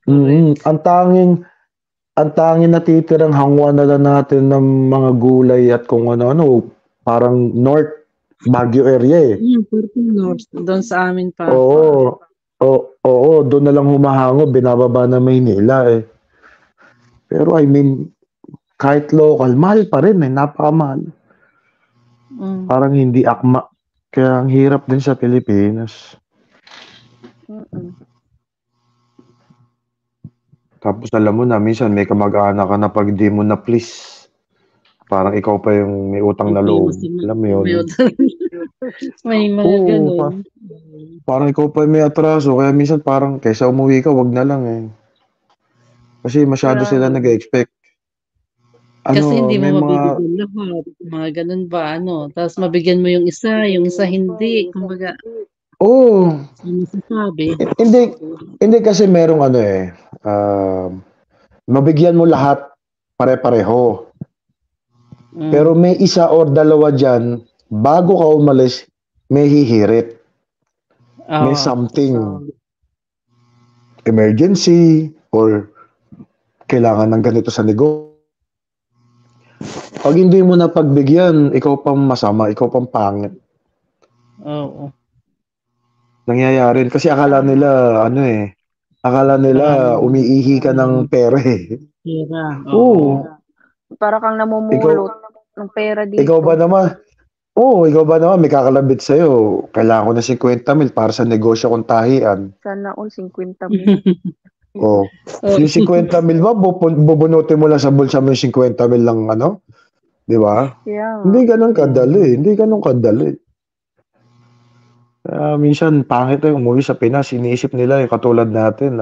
Ang tanging natitirang hangwan na lang natin ng mga gulay at kung ano-ano, parang North Baguio area eh. North, doon sa amin pa. Oo, doon na lang humahango, binababa na Maynila eh. Pero I mean, kahit local, mahal pa rin eh, napakamahal. Parang hindi akma. Kaya ang hirap din sa Pilipinas. Tapos alam mo na, minsan may kamag-anak ka na pag di mo na please. Parang ikaw pa yung may utang na loob. Alam mo yun? May mga ganun. Parang ikaw pa may atraso. Kaya minsan parang kaysa umuwi ka, wag na lang eh. Kasi masyado sila nag-expect. Kasi hindi mo mabibigyan lahat. Mga ganun ba, Tapos mabigyan mo yung isa hindi. Kumbaga, masasabi. Hindi kasi merong mabigyan mo lahat pare-pareho. Pero may isa or dalawa dyan, bago ka umalis, may hihirit. May something. Emergency or kailangan ng ganito sa negosyo. Pag hindi mo na pagbigyan, ikaw pang masama, ikaw pang pangit. Oo. Nangyayari. Kasi akala nila umiihi ka ng pera eh. Pera. Oo. Para kang namumulot ng pera dito. Ikaw ba naman, may kakalabit sa'yo. Kailangan ko ng 50,000 para sa negosyo kong tahian. Sana all 50,000. Yung 50,000 ba, bubunutin mo lang sa bulsa mo yung 50,000 lang, di ba? Yeah. Hindi ganun kadali. Minsan, pangit umuwi sa Pinas, iniisip nila yung katulad natin,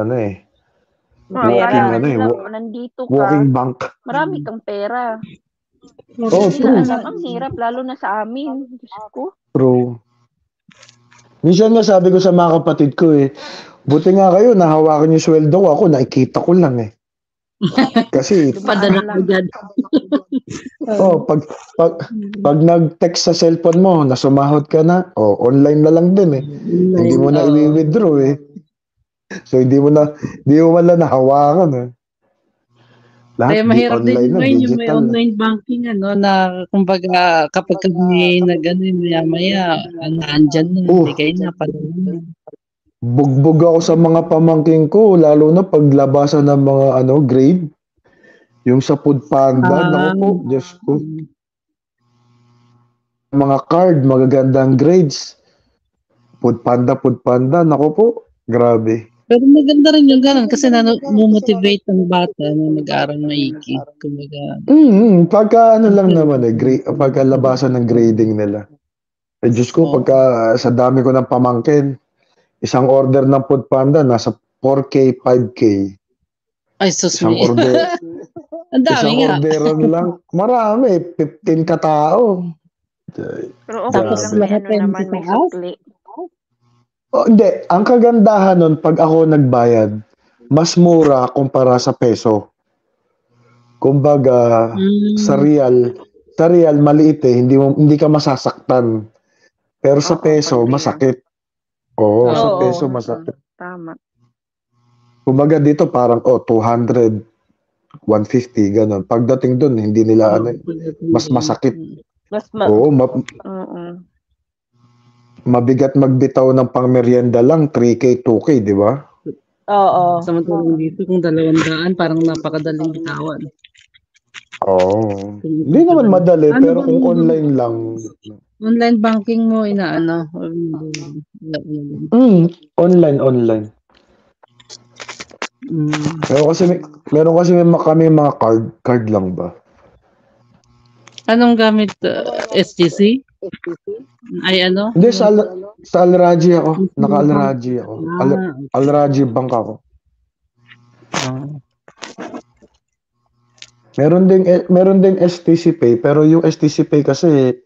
nandito ka, walking bank. marami kang pera. True. Ang hirap, lalo na sa amin. Diyos ko. True. Minsan nga sabi ko sa mga kapatid ko buti nga kayo, nahawakan yung sweldo ko, ako nakikita ko lang eh. Kasi padala ko dyan. pag nag-text sa cellphone mo, nasumahod ka na, online na lang din eh. Hindi mo na i-withdraw eh. So hindi mo wala nahawakan eh. Lahat kaya mahirap din yung may digital. online banking na kumbaga kapag may maya naandyan na, bigay na padala. Bugbog ako sa mga pamangking ko, lalo na paglabasan ng mga grade. Yung sa Foodpanda, naku po, Diyos ko. Mga card, magagandang grades. Foodpanda, naku po, grabe. Pero maganda rin yung ganun kasi motivate ang bata na mag-aaral maigi. Pagka lang naman pagka labasan ng grading nila. Diyos ko, pagka sa dami ko ng pamangkin, isang order ng Foodpanda, nasa 4K, 5K. Ay, sus Isang order. Ang dami orderan lang. Marami, 15 katao. Pero okay lang naman may sukli. Hindi. Ang kagandahan nun, pag ako nagbayad, mas mura kumpara sa peso. Kumbaga, sa Sa real, maliit eh. Hindi ka masasaktan. Pero sa Oo, peso, konti lang. masakit. Oo, sa Oo. peso, masakit. Tama. Kumbaga dito parang, 200, 150, gano'n. Pagdating dun, hindi nila, mas masakit. Mas Oo, Oo. mabigat magbitaw ng pangmeryenda lang, 3K, 2K, di ba? Oo. Samantalang dito, kung 200, parang napakadaling bitawan. Oo. Hindi naman madali, Ano pero ba kung yung- online lang. Online banking mo, inaano? Online. Meron kasi kami mga card lang ba? Anong gamit? SGC? Ay ano? Hindi, sa Alraji ako. Naka-Alraji ako. Alraji Bank ako. Meron ding STC Pay, pero yung STC Pay kasi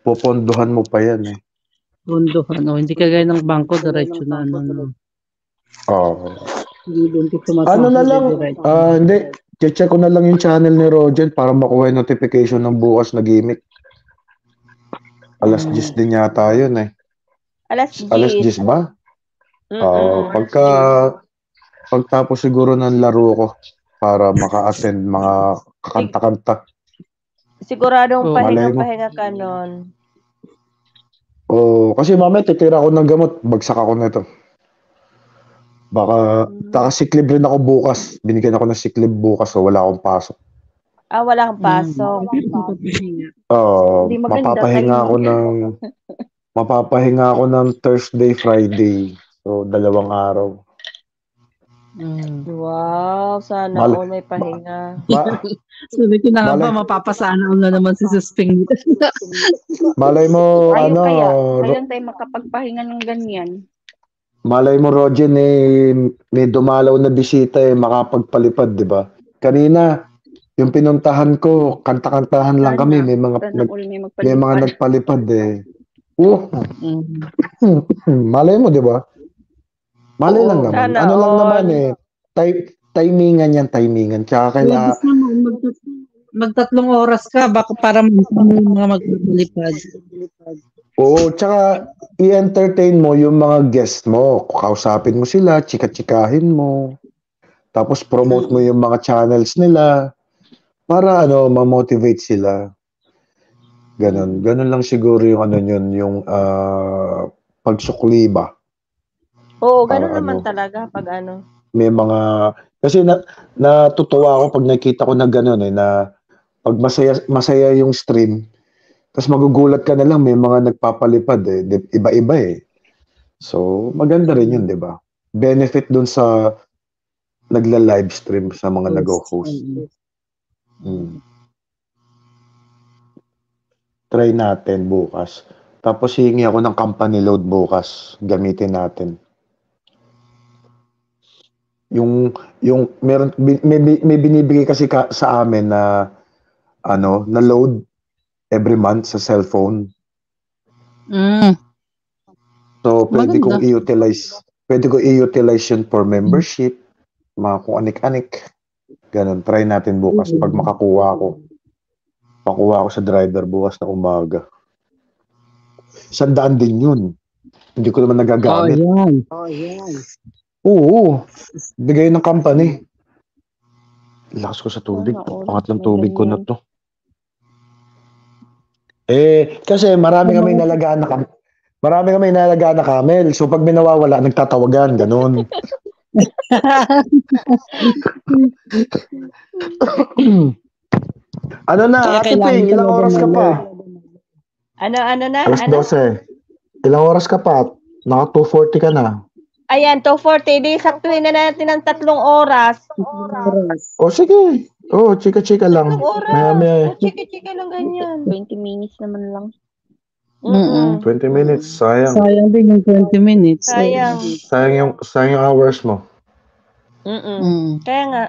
popondohan mo pa yan eh. Pondohan. Hindi kagaya ng bangko, diretso na ano. Oo. Ano Ano na lang, hindi, check ko na lang yung channel ni Roger para makuha yung notification ng bukas na gimmick. Alas 10 din yata yun eh. Alas Alas 10 10. ba? Oo. Pagtapos siguro ng laro ko para maka-attend mga kakanta-kanta. Siguradong Malay mo. pahinga ka nun. Kasi mamaya titira ako ng gamot, bagsak ako nito. Baka sick leave rin ako bukas. Binigyan ako ng sick leave bukas, so wala akong pasok. Wala kang pasok. Hindi maganda, mapapahinga ako ng Thursday, Friday. So, 2 araw. Wow, sana all may pahinga. Sabi ko na nga ba, mapapasana na naman si Susping. Malay mo, Ayun kaya, kailan tayo makapagpahinga ng ganyan? Malay mo, Roger, may dumalaw na bisita makapagpalipad, di ba? Kanina, yung pinuntahan ko, kanta-kantahan lang kami. May mga nagpalipad eh. Malay mo, di ba? Malay lang naman. Sana Ano lang all. naman eh. Timingan yan, timingan. Tsaka kailangan... Mag-3 oras ka baka para mga magpapalipad. Oo, tsaka i-entertain mo yung mga guest mo. Kausapin mo sila, chika-chikahin mo. Tapos promote mo yung mga channels nila para ma-motivate sila. Ganon lang siguro yung yung pagsukli ba. Oo, ganun naman talaga pag May mga kasi natutuwa ako pag nakita ko na gano'n na pag masaya yung stream. Tapos magugulat ka na lang, may mga nagpapalipad iba-iba eh. So, maganda rin yun, di ba? Benefit dun sa nagla-live stream sa mga nag-host. Try natin bukas. Tapos hihingi ako ng company load bukas. Gamitin natin. Yung may binibigay kasi sa amin na na load every month sa cellphone. So, pwede kong i-utilize yun for membership, mga kung anik-anik. Ganun, try natin bukas pag makakuha ako. Pakuha ako sa driver bukas na umaga. 100 din yun. Hindi ko naman nagagamit. Oo. Bigay ng company. Lakas ko sa tubig. Pangatlong tubig ko na to. Kasi marami kami nalagaan na camel. So pag may nawawala, nagtatawagan. Ganun. Ano na, Ate Ping? Ilang oras ka pa? Ano na? Alas 12. Ilang oras ka pa? Naka 2:40 ka na. Ayan, 2:40. Di saktuhin na natin ng 3 oras. Sige. Chika-chika lang. 3 oras. Chika-chika lang ganyan. 20 minutes naman lang. 20 minutes. Sayang. Sayang din yung 20 minutes. Sayang yung hours mo. Kaya nga.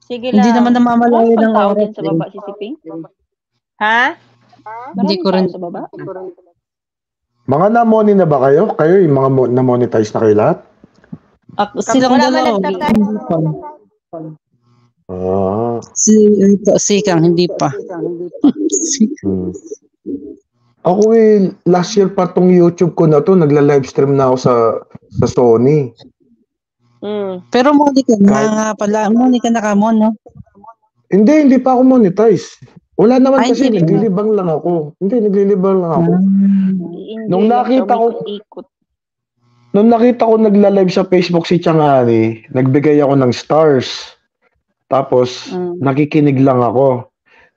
Sige lang. Hindi naman namamalayo ng oras. Sa baba si Siping? Ha? Hindi ko rin sa baba. Mga na-money na ba kayo? Kayo yung mga na-monetize na kayo lahat? Silang Wala dalawa. man nagtatay. Si Kang, hindi pa. Ako last year pa tong YouTube ko na to, nagla-livestream na ako sa Sony. Pero Monica na pala, Monica na ka mo, no? Hindi pa ako monetize. Wala naman kasi, naglilibang lang ako. Naglilibang lang ako. Nung nakita ko nagla-live sa Facebook si Changani, nagbigay ako ng stars. Tapos, nakikinig lang ako.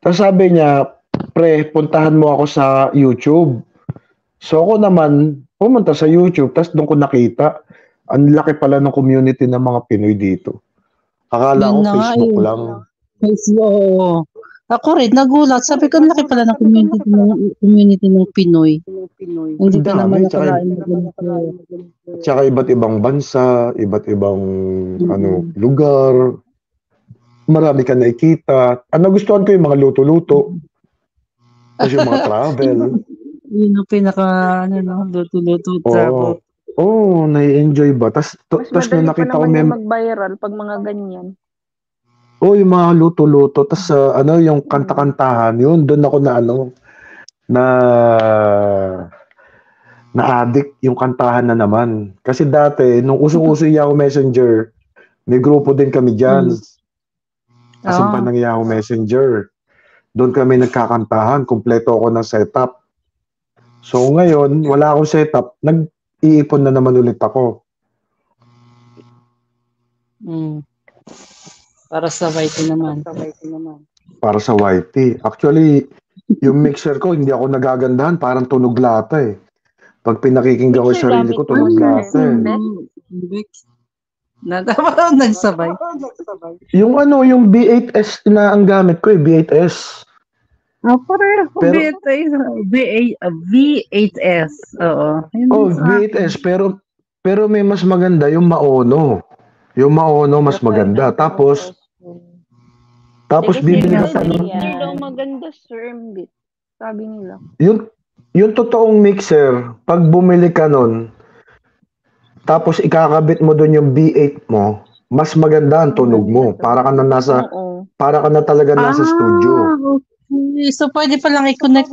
Tapos sabi niya, pre, puntahan mo ako sa YouTube. So ako naman, pumunta sa YouTube, tapos doon ko nakita, ang laki pala ng community ng mga Pinoy dito. Akala ko Facebook lang. Facebook. Ako rin, nagulat. Sabi ko, ang laki pala ng community ng Pinoy. Hindi ka naman nakalain. Tsaka iba't ibang bansa, iba't ibang lugar. Marami ka nakikita. Ang nagustuhan ko yung mga luto-luto. Tapos yung mga travel. Yun ang pinaka, luto-luto, travel. Oo, nai-enjoy ba? Tapos nung nakita ko mag-viral pag mga ganyan. Yung mga luto-luto. Tapos yung kanta-kantahan, yun, doon ako na-addict yung kantahan na naman. Kasi dati, nung uso-uso yung Yahoo Messenger, may grupo din kami dyan. Kasampan ng Yahoo Messenger. Doon kami nagkakantahan. Kompleto ako ng setup. So ngayon, wala akong setup. Nag-iipon na naman ulit ako. Para sa YT naman. Para sa YT. Actually, yung mixer ko, hindi ako nagagandahan. Parang tunog lata eh. Pag pinakikinggan ko yung sarili ko, tunog lata eh. Nagsabay. Yung B8S na ang gamit ko B8S. Pareho. V8S. Oo. V8S. Pero may mas maganda yung Maono. Yung Maono mas maganda. Tapos bibili ka pa nun. Hindi daw maganda, sir. Sabi nila. Yung totoong mixer, pag bumili ka nun, tapos ikakabit mo doon yung B8 mo, mas maganda ang tunog mo. Para ka na talaga nasa studio. Okay. So pwede pa lang i-connect,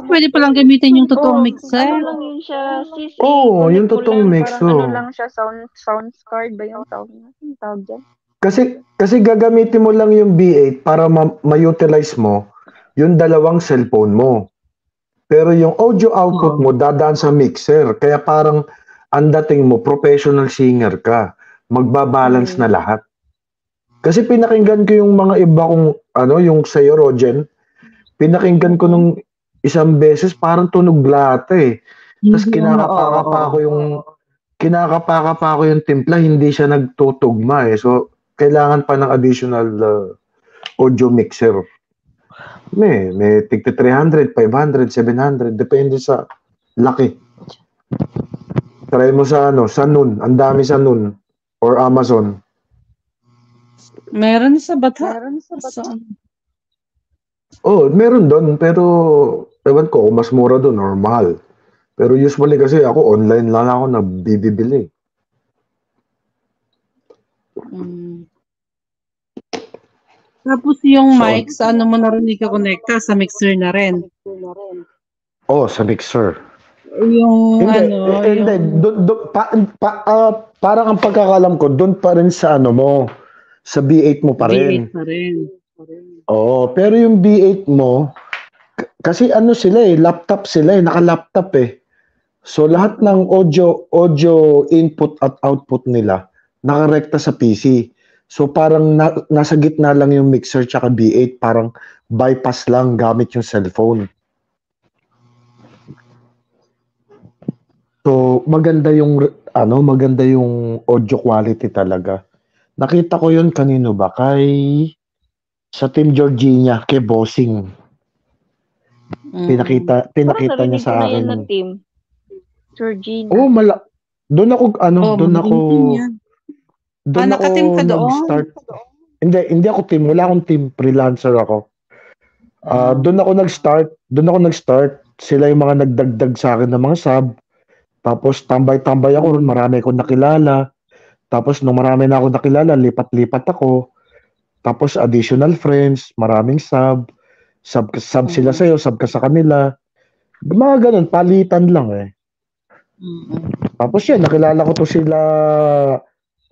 pwede pa lang gamitin yung totoong mixer. Ano lang yun siya, CC. Yung totoong mixer. Parang lang siya, sound card ba yung tawag dyan? Kasi gagamitin mo lang yung B8 para ma-utilize mo yung dalawang cellphone mo. Pero yung audio output mo dadaan sa mixer. Kaya parang ang dating mo, professional singer ka. Magbabalance na lahat. Kasi pinakinggan ko yung mga iba kong, yung sa'yo, Rogen, pinakinggan ko nung isang beses, parang tunog lata eh. Tapos kinakapaka pa ako yung timpla, hindi siya nagtutugma eh. So, kailangan pa ng additional audio mixer. May tigti 300, 500, 700, depende sa laki. Try mo sa Nun. Ang dami sa Nun or Amazon. Meron sa Bata. Meron doon pero ewan ko kung mas mura doon or mahal. Pero usually kasi ako online lang ako nabibili. Tapos yung mic, sa mo na rin ika-connecta? Sa mixer na rin? Sa mixer. Yung parang ang pagkakalam ko, doon pa rin sa sa B8 mo pa rin. B8 pa rin. Pero yung B8 mo, kasi sila laptop sila naka-laptop eh. So lahat ng audio input at output nila, nakarekta sa PC. So parang nasa gitna lang yung mixer tsaka B8, parang bypass lang gamit yung cellphone. So maganda yung audio quality talaga. Nakita ko yun kanino ba? Sa Team Georgina, kay Bossing. Pinakita niya sa akin. Na Team Georgina. Doon ako nag-start. Hindi ako team. Wala akong team. Freelancer ako. Doon ako nag-start. Sila yung mga nagdagdag sa akin ng mga sub. Tapos tambay-tambay ako ron. Marami akong nakilala. Tapos nung marami na ako nakilala, lipat-lipat ako. Tapos additional friends, maraming sub sila sa'yo, sub ka sa kanila. Mga ganun, palitan lang eh. Tapos yan, nakilala ko to sila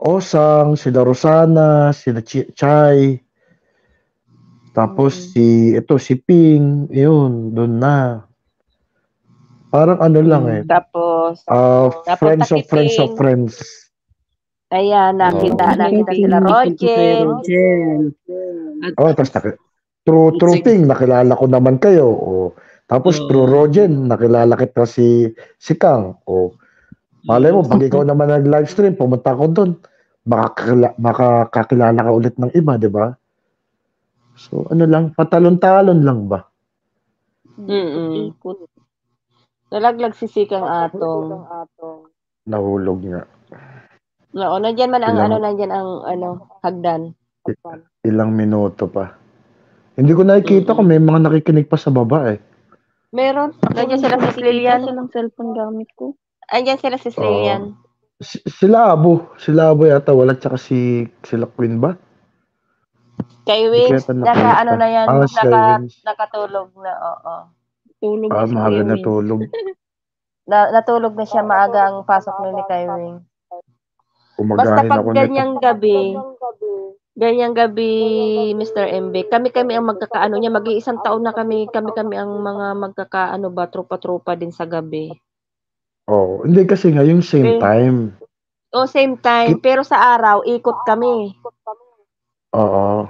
Osang, sila Rosana, sila Chay. Tapos si Ping, yun, doon na. Parang ano lang eh. Tapos, Friends of friends of Ping. friends. Ayan, nakita sila Roger. Tapos True Ping, nakilala ko naman kayo. Tapos True Rogen, nakilala kita si Kang. Malay mo, pag ikaw naman nag-livestream, pumunta ko doon, makakakilala ka ulit ng iba, di ba? So, ano lang, patalon-talon lang ba? Ikot. Nalaglag si Sikang Atong. Nahulog nga. Oo, nandiyan man ang hagdan. Ilang minuto pa. Hindi ko nakikita kung may mga nakikinig pa sa baba eh. Meron. Nandiyan sila si Lilian. Silang cellphone gamit ko. Andiyan sila si Lilian. Sila Abo yata, wala tsaka sila Queen ba? Kay Wings, ano na yan, Wings. nakatulog na, oo. Tulog na si maaga Kuya na Wings. tulog. Natulog na siya maaga ang pasok ni Kay Wings. Basta Umagahin pag ako ganyang gabi, Mr. MB, kami ang magkakaano niya, mag-iisang taon na kami ang mga magkakaano ba, tropa-tropa din sa gabi. Hindi kasi nga yung same time. Same time, pero sa araw, ikot kami. Oo.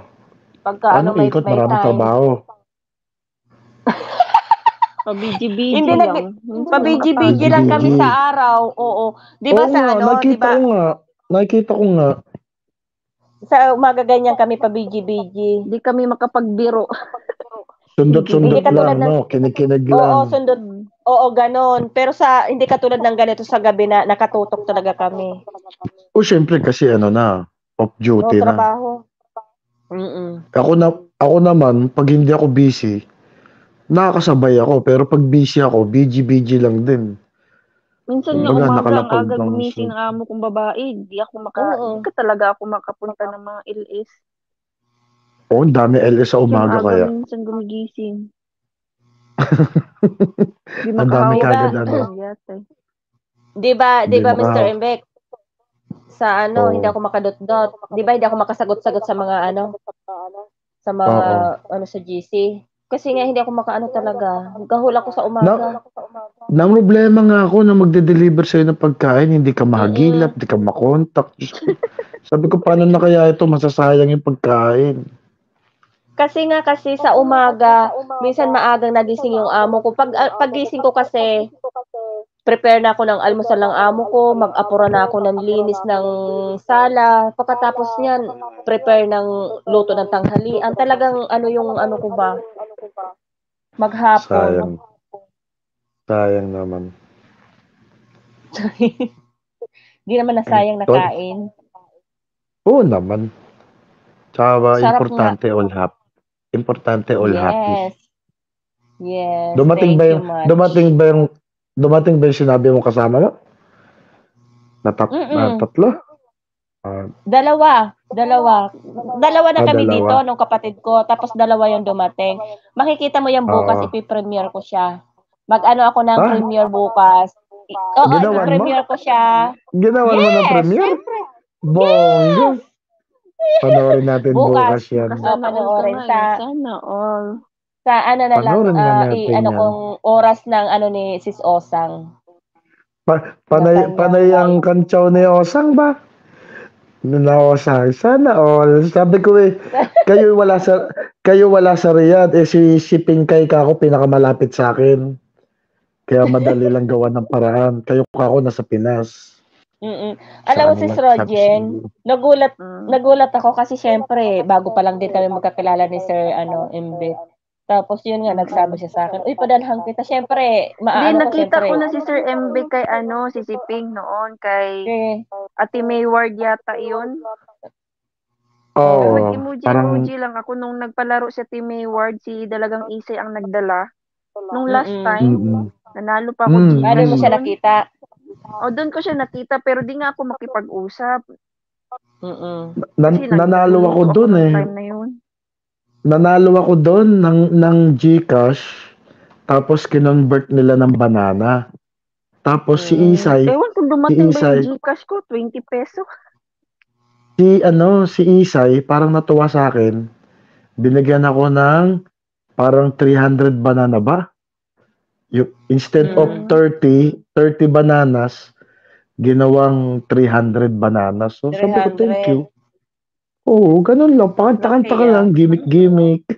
Pagka may ikot, time. maraming trabaho. Pa-BG-BG lang. Pa-BG-BG lang kami sa araw. Oo. Di ba sa ano? Nakikita ko nga. Sa umaga ganyan kami pa-BG-BG. Di kami makapagbiro. Sundot-sundot lang, no? Kinikinig lang. Oo, sundot. Oo, ganon. Pero hindi katulad ng ganito sa gabi na nakatutok talaga kami. Syempre kasi off duty na. Trabaho. Ako naman, pag hindi ako busy, nakakasabay ako. Pero pag busy ako, BG lang din. Minsan nga umaga ang aga gumising ng amo kong babae. Di ka talaga ako makapunta ng mga LS. Ang dami LS sa umaga kaya. Minsan gumigising. Ang dami kagad Di ba Mr. Mbek? Sa hindi ako makadot-dot. Di ba hindi ako makasagot-sagot sa mga sa GC. Kasi nga hindi ako makaano talaga. Gahul ako sa umaga. Nang problema nga ako na magde-deliver sa'yo ng pagkain, hindi ka mahagilap, hindi ka makontak. Sabi ko, paano na kaya ito? Masasayang yung pagkain. Kasi sa umaga, minsan maagang nagising yung amo ko. Paggising ko kasi, prepare na ako ng almusal ng amo ko, mag-apura na ako ng linis ng sala. Pagkatapos niyan, prepare ng luto ng tanghalian. Talagang ko ba? Maghapon. Sayang naman. Di naman nasayang na kain. Oo naman. Tsaka importante nga. all happy. Importante all happy. Yes. Dumating ba yung sinabi mo kasama mo? Tatlo? Dalawa na kami dito nung kapatid ko, tapos dalawa yung dumating. Makikita mo yan bukas, ipipremiere ko siya. Mag-ano ako ng premiere bukas. Oo, ipipremiere ko siya. Ginawan mo ng premiere? Syempre. Bongga. Panoorin natin bukas yan. Panoorin Sana all. Sa na lang, natin kung oras ng ni Sis Osang. Panay ang kantsaw ni Osang ba? Osang, sana all. Sabi ko kayo wala sa Riyadh, si Pingkay ako pinakamalapit sa akin. Kaya madali lang gawa ng paraan. Kayo ako nasa Pinas. Alam mo, Sis Rogen, nagulat ako kasi syempre, bago pa lang din kami magkakilala ni Sir MB. Tapos yun nga, nagsabi siya sa akin, uy, padalhan kita. Syempre, nakita ko na si Sir MB kay si Ping noon, kay Ate Mayward yata yun. Nag-emoji lang ako nung nagpalaro si Ate Mayward, si Dalagang Isay ang nagdala. Nung last time, nanalo pa ako. Paano mo siya nakita? Doon ko siya nakita, pero di nga ako makipag-usap. Kasi Nanalo ako nagluluto doon ng eh. time na yun. Nanalo ako doon ng GCash. Tapos kinonvert nila ng banana. Tapos si Isay, Ewan kung dumating ba yung Gcash ko, 20 peso. si Isay, parang natuwa sa akin. Binigyan ako ng parang 300 banana ba? Instead of 30 bananas, ginawang 300 bananas. So sabi ko, thank you. Oo, ganun lang. Pakanta-kanta ka lang, gimmick-gimmick.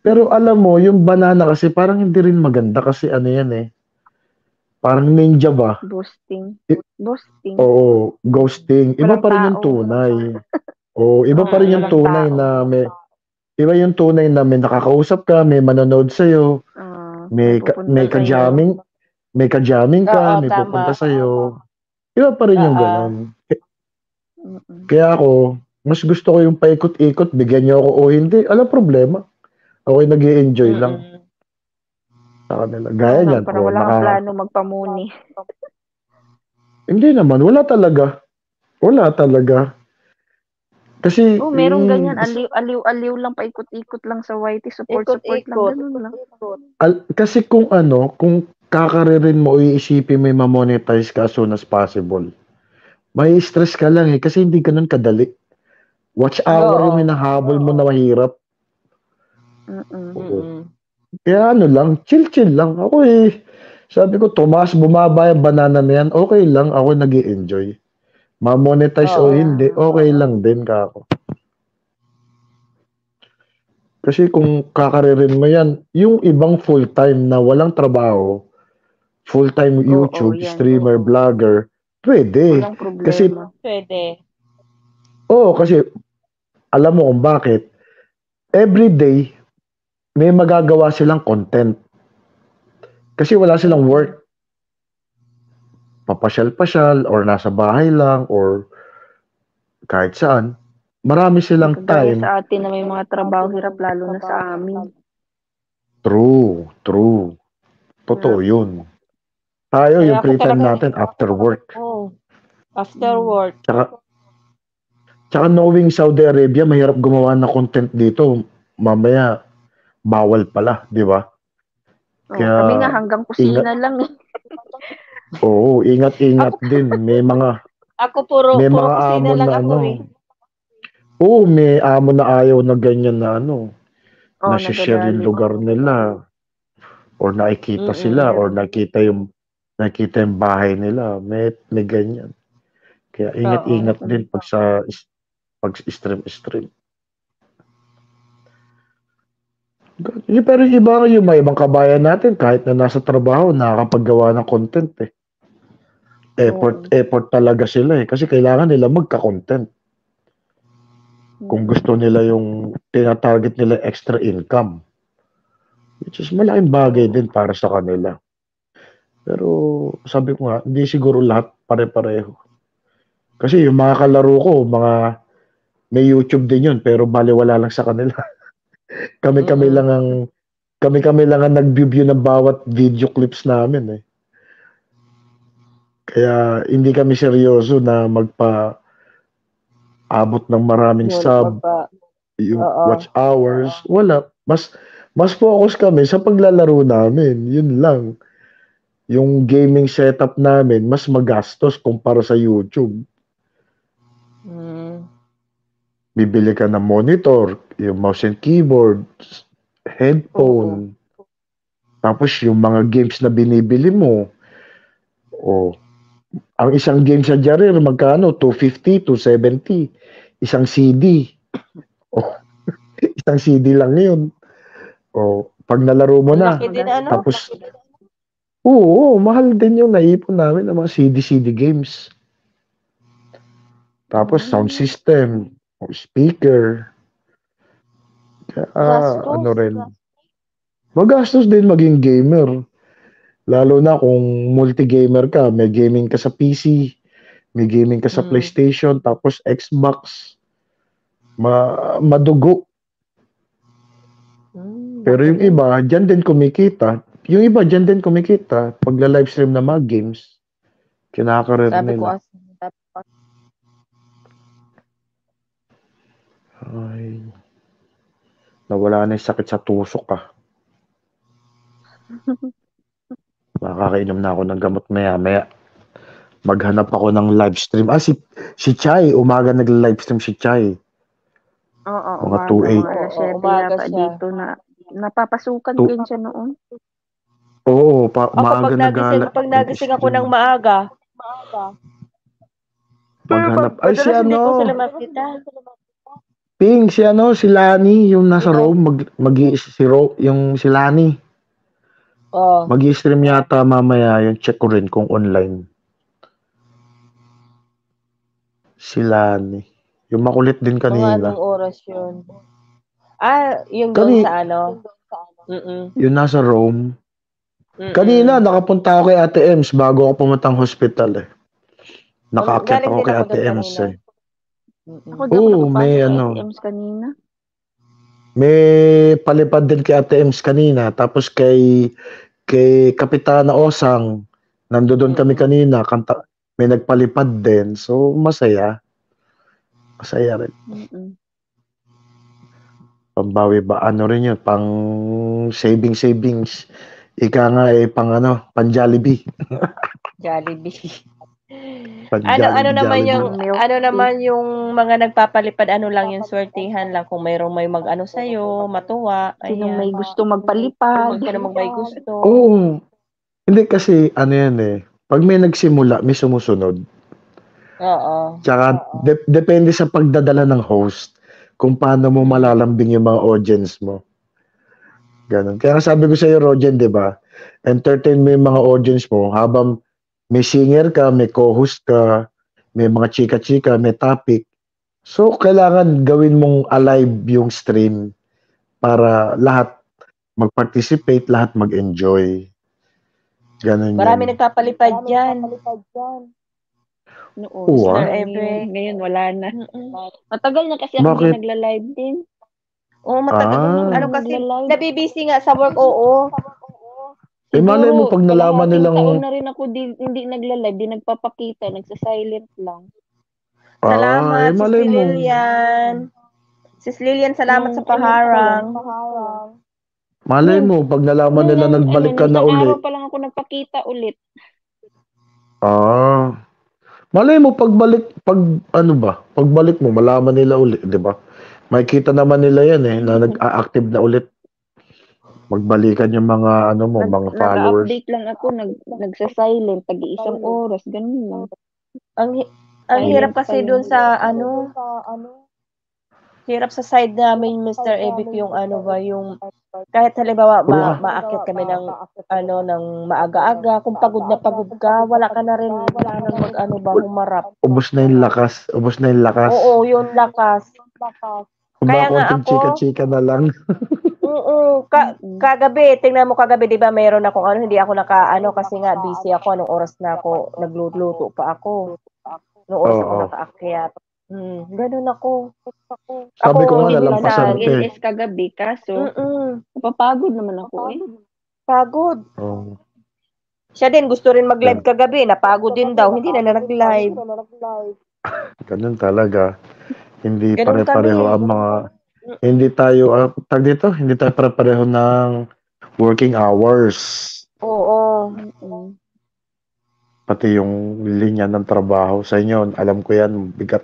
Pero alam mo, yung banana kasi parang hindi rin maganda kasi ano yan eh. Parang ninja ba? Boosting. Oo, ghosting. Iba Walang pa rin yung tao. tunay. Oo, iba pa rin yung walang tunay tao. na iba yung tunay na may nakakausap ka, may manonood sa'yo, may pupunta ka-jamming, may ka-jamming ka, may pupunta sa'yo. Iba pa rin yung ganon. Kaya ako, mas gusto ko yung paikot-ikot, bigyan niyo ako o hindi, alam problema. Ako'y nag-i-enjoy lang sa kanila. Gaya niyan. Parang wala kang plano magpamuni. Hindi naman, wala talaga. Kasi, meron ganyan. Aliw lang, paikot-ikot lang sa YT. Support lang. Ganun lang. Kasi kung kakaririn mo o iisipin mo yung ma-monetize ka as soon as possible, may stress ka lang eh. Kasi hindi ganun kadali. Watch hour yung hinahabol mo na mahirap. Kaya lang, chill lang. Ako sabi ko, tumaas, bumaba yung banana na yan, okay lang, ako nag-i-enjoy. Ma-monetize o hindi, okay lang din ka ako. Kasi kung kakaririn mo yan, yung ibang full-time na walang trabaho, full-time YouTube, streamer, vlogger, pwede. Walang problema. Kasi, kasi alam mo kung bakit. Every day, may magagawa silang content. Kasi wala silang work. Papasyal-pasyal, or nasa bahay lang, or kahit saan. Marami silang time. Sa atin na may mga trabaho hirap, lalo na sa amin. True. Totoo yun. Tayo, yung free time natin after work. After work. Tsaka knowing Saudi Arabia, mahirap gumawa ng content dito. Mamaya, bawal pala, di ba? Kaya, kami nga hanggang kusina lang eh. Oo, ingat din. May mga puro kusina lang ako eh. Oo, may amo na ayaw na ganyan na na share yung lugar nila. Or nakikita sila, or nakikita yung bahay nila. May ganyan. Kaya ingat din pag stream. Pero iba yung may ibang kabayan natin, kahit na nasa trabaho, nakakapaggawa ng content eh. Effort talaga sila eh. Kasi kailangan nila magka-content. Kung gusto nila yung tina-target nila extra income. Which is malaking bagay din para sa kanila. Pero sabi ko nga, hindi siguro lahat pare-pareho. Kasi yung mga kalaro ko, may YouTube din yun, pero baliwala lang sa kanila. Kami lang ang nag-view ng bawat video clips namin eh. Kaya hindi kami seryoso na abot ng maraming sub, yung watch hours, wala. Mas focus kami sa paglalaro namin, yun lang. Yung gaming setup namin, mas magastos kumpara sa YouTube. Bibili ka ng monitor, yung mouse and keyboard, headphone, tapos yung mga games na binibili mo, ang isang game sa Jarir, magkano? 250, 270. Isang CD. Isang CD lang yun. Pag nalaro mo na. Tapos, mahal din yung naipon namin ng mga CD games. Tapos, sound system, speaker. Magastos din maging gamer. Lalo na kung multi-gamer ka, may gaming ka sa PC, may gaming ka sa PlayStation, tapos Xbox. Madugo. Pero yung iba, dyan din kumikita. Pagla-livestream na mga games, kinakaroon nila. Ay, nawala na yung sakit sa tusok ah. Makakainom na ako ng gamot maya-maya. Maghanap ako ng live stream. Si Chai, umaga nag-live stream si Chai. Oo, Mga umaga. 2:08. Mga alas 7 umaga yata siya. dito na napapasukan Tu- ko yun siya noon. Oo, Ako maaga pag nagising ako ng maaga. Pero Maghanap. Ay, si madalas hindi ko ano, sila makita. Ping, si Lani, yung nasa Rome, si Lani. Oh. Mag-i-stream yata mamaya, yung check ko rin kung online. Si Lani. Yung makulit din Mga kanina. anong oras yun? Yung doon sa ano? Mm-mm. Yung nasa Rome. Mm-mm. Kanina, nakapunta ako kay Ate Ems bago ako pumunta ng hospital eh. Nakaakyat Galing ako din kay ako Ate doon Ems kanina. eh. Ako di ako Oo, may nakapasok kay ano. ATMs kanina. May palipad din kay Ate Ems kanina. Tapos kay Kapitana Osang, nandoon kami kanina, may nagpalipad din. So, masaya. Masaya rin. Mm-mm. Pambawi ba? Ano rin yun? Pang savings. Ika nga pang Jollibee. Jollibee. Pang Ano naman Jollibee. yung yung mga nagpapalipad, ano lang yung swertihan lang kung may mag-ano sa'yo, matuwa. Sinong Ayan. may gusto magpalipad. Huwag ka namang may gusto. Oo. Hindi kasi, ano yan eh. Pag may nagsimula, may sumusunod. Oo. Tsaka, depende sa pagdadala ng host kung paano mo malalambing yung mga audience mo. Ganun. Kaya sabi ko sa'yo, Rogen, di ba? Entertain mo yung mga audience mo habang may singer ka, may co-host ka, may mga chika-chika, may topic. So, kailangan gawin mong alive yung stream para lahat mag-participate, lahat mag-enjoy. Ganun Marami yun. nagpapalipad dyan. Noon, Oo, Sir marami Eve. yun. Ngayon, wala na. Mm-mm. Matagal na kasi ako Bakit? hindi nagla-live din. Oo, matagal. Ano kasi, nabibisi nga sa work, oo. Malay mo pag nalaman kalahating nilang... taon na rin ako hindi nagla-live, di nagpapakita, nagsa-silent lang. Salamat, Sis malay mo. Lilian. Sis Lilian, salamat sa paharang. Malay mo, pag nalaman nila nagbalik ka na isang uli. araw pa lang ako nagpakita ulit. Malay mo, pagbalik mo, malaman nila uli, di ba? Makikita naman nila yan na nag-a-active na ulit. Magbalikan yung mga, mga followers. Nag-update lang ako, nagsa-silent, tag-iisang oras, ganun lang. Ang hirap kasi doon sa hirap sa side namin, Mr. Evic, yung yung kahit halimbawa maakyat kami ng ng maaga-aga, kung pagod na pagod ka, wala ka na rin humarap. Ubos na yung lakas. Oo, yung lakas. Kaya nga ako, chika-chika na lang. Oo, kagabi, tingnan mo kagabi, 'di ba, mayroon akong hindi ako kasi nga busy ako anong oras na ako nagluto pa ako. Noong oras ako nakaakyat. Ganun ako. Sabi ko nga nalampasan ko LS kagabi kaso napapagod naman ako eh. Pagod. Oh. Siya din gusto rin mag-live kagabi, napagod din daw, hindi na nag-live. Ganun talaga. Hindi Ganun pare-pareho kami. ang mga hindi tayo hindi tayo pare-pareho ng working hours. Oo. Pati yung linya ng trabaho sa inyo, alam ko yan, bigat.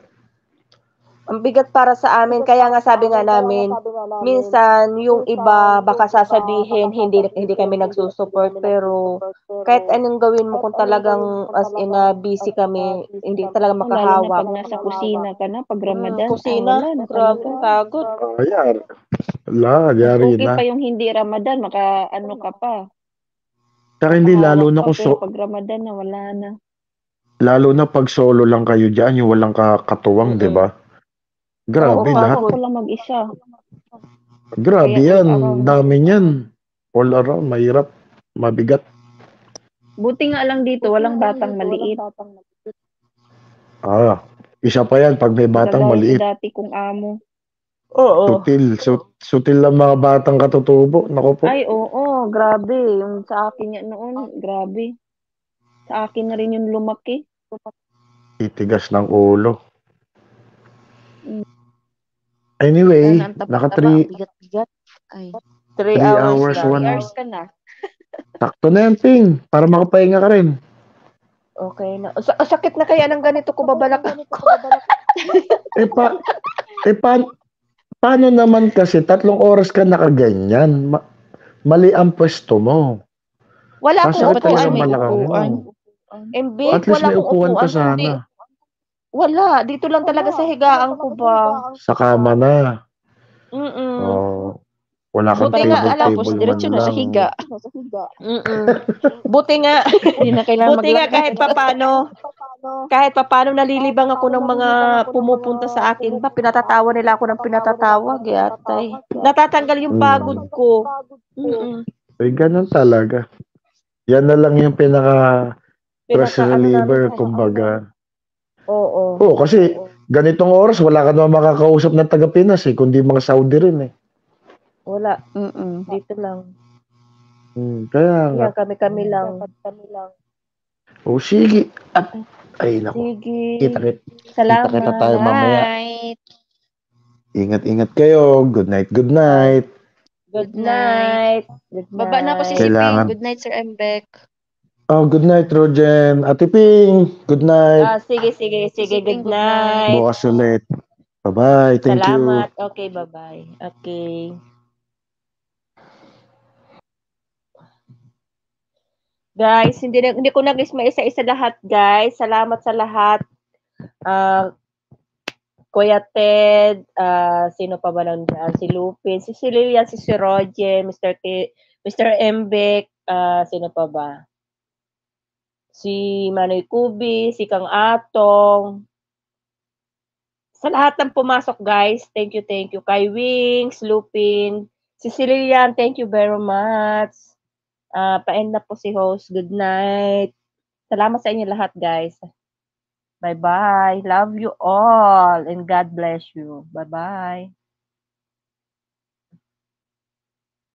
Ang bigat para sa amin, kaya nga sabi nga namin, minsan yung iba baka sasabihin hindi kami nagsusupport, pero kahit anong gawin mo kung talagang as in busy kami, hindi talaga makahawak. Lalo na pag nasa kusina ka na, pag Ramadan, kusina, grabe, pagod. Ayan. Yari Okay na. pa yung hindi Ramadan, ka pa. Saka hindi lalo na pag Ramadan na, wala na. Lalo na pag solo lang kayo dyan, yung walang katuwang, di ba? Grabe lahat. Ako lang mag-isa. Grabe yan, dami yan. All around, mahirap, mabigat. Buti nga lang dito, walang batang maliit. Isa pa yan, pag may batang maliit. Dati kong amo. Oo. Sutil lang mga batang katutubo. Naku po. Ay, oo, grabe. Yung sa akin yan noon, grabe. Sa akin na rin yung lumaki. Itigas ng ulo. Anyway, Sana ang naka taba-taba, 3 bigat-bigat. Ay, 3 3 hours hours, lang. 1 3 hours ka na. Sakto na yan, Ting. Para makapahinga ka rin. Okay na. Sakit na kaya ng ganito ko babalak ako. Eh, paano naman kasi 3 oras ka nakaganyan? Mali ang pwesto mo. Wala akong Sasakit Dapat kasi talaga upuan. may balakang upuan. mo. Imbit, At least wala may akong upuan ka upuan. Kundi, sana. wala. Dito lang talaga sa higaan ko ba. Sa kama na. Mm-mm. Oh, wala kang Buti nga, alam, Tapos table man diretso na sa lang. higa. Mm-mm. Buti nga, Hindi na kailangan buti nga maglakad. kahit papano nalilibang ako ng mga pumupunta sa akin ba, pinatatawa nila ako ng pinatatawag, yatay. Natatanggal yung pagod ko. Mm-mm. Eh, ganun talaga. Yan na lang yung stress Pinaka-ano reliever, namin. kumbaga. Oo. Oo, kasi ganitong oras, wala ka naman makakausap ng taga-Pinas kundi mga Saudi rin Wala. Mm-mm. Dito lang. Kaya nga. Yan, kami lang. O sige. Ay, naku. Sige. Kita Salamat. tayo mamaya. Night. Ingat-ingat kayo. Good night, good night. Good night. Good night. Baba na ako si Kailangan- Siping. Good night, Sir Mbek. Oh, good night, Rojen. Ate Ping, good night. Sige. Siping, Good night. Bukas ulit. Bye-bye. Thank Salamat. you. Okay, bye-bye. Okay. Guys, hindi ko nag-list maisa-isa lahat, guys. Salamat sa lahat. Kuya Ted, sino pa ba nandiyan? Si Lupin, si Lilian, si Roger, Mr. Mbek, sino pa ba? Si Manoy Kubi, si Kang Atong. Sa lahat ng pumasok, guys, thank you. Kay Wings, Lupin, si Lilian, thank you very much. Pa-end na po si host. Good night. Salamat sa inyo lahat, guys. Bye-bye. Love you all and God bless you. Bye-bye.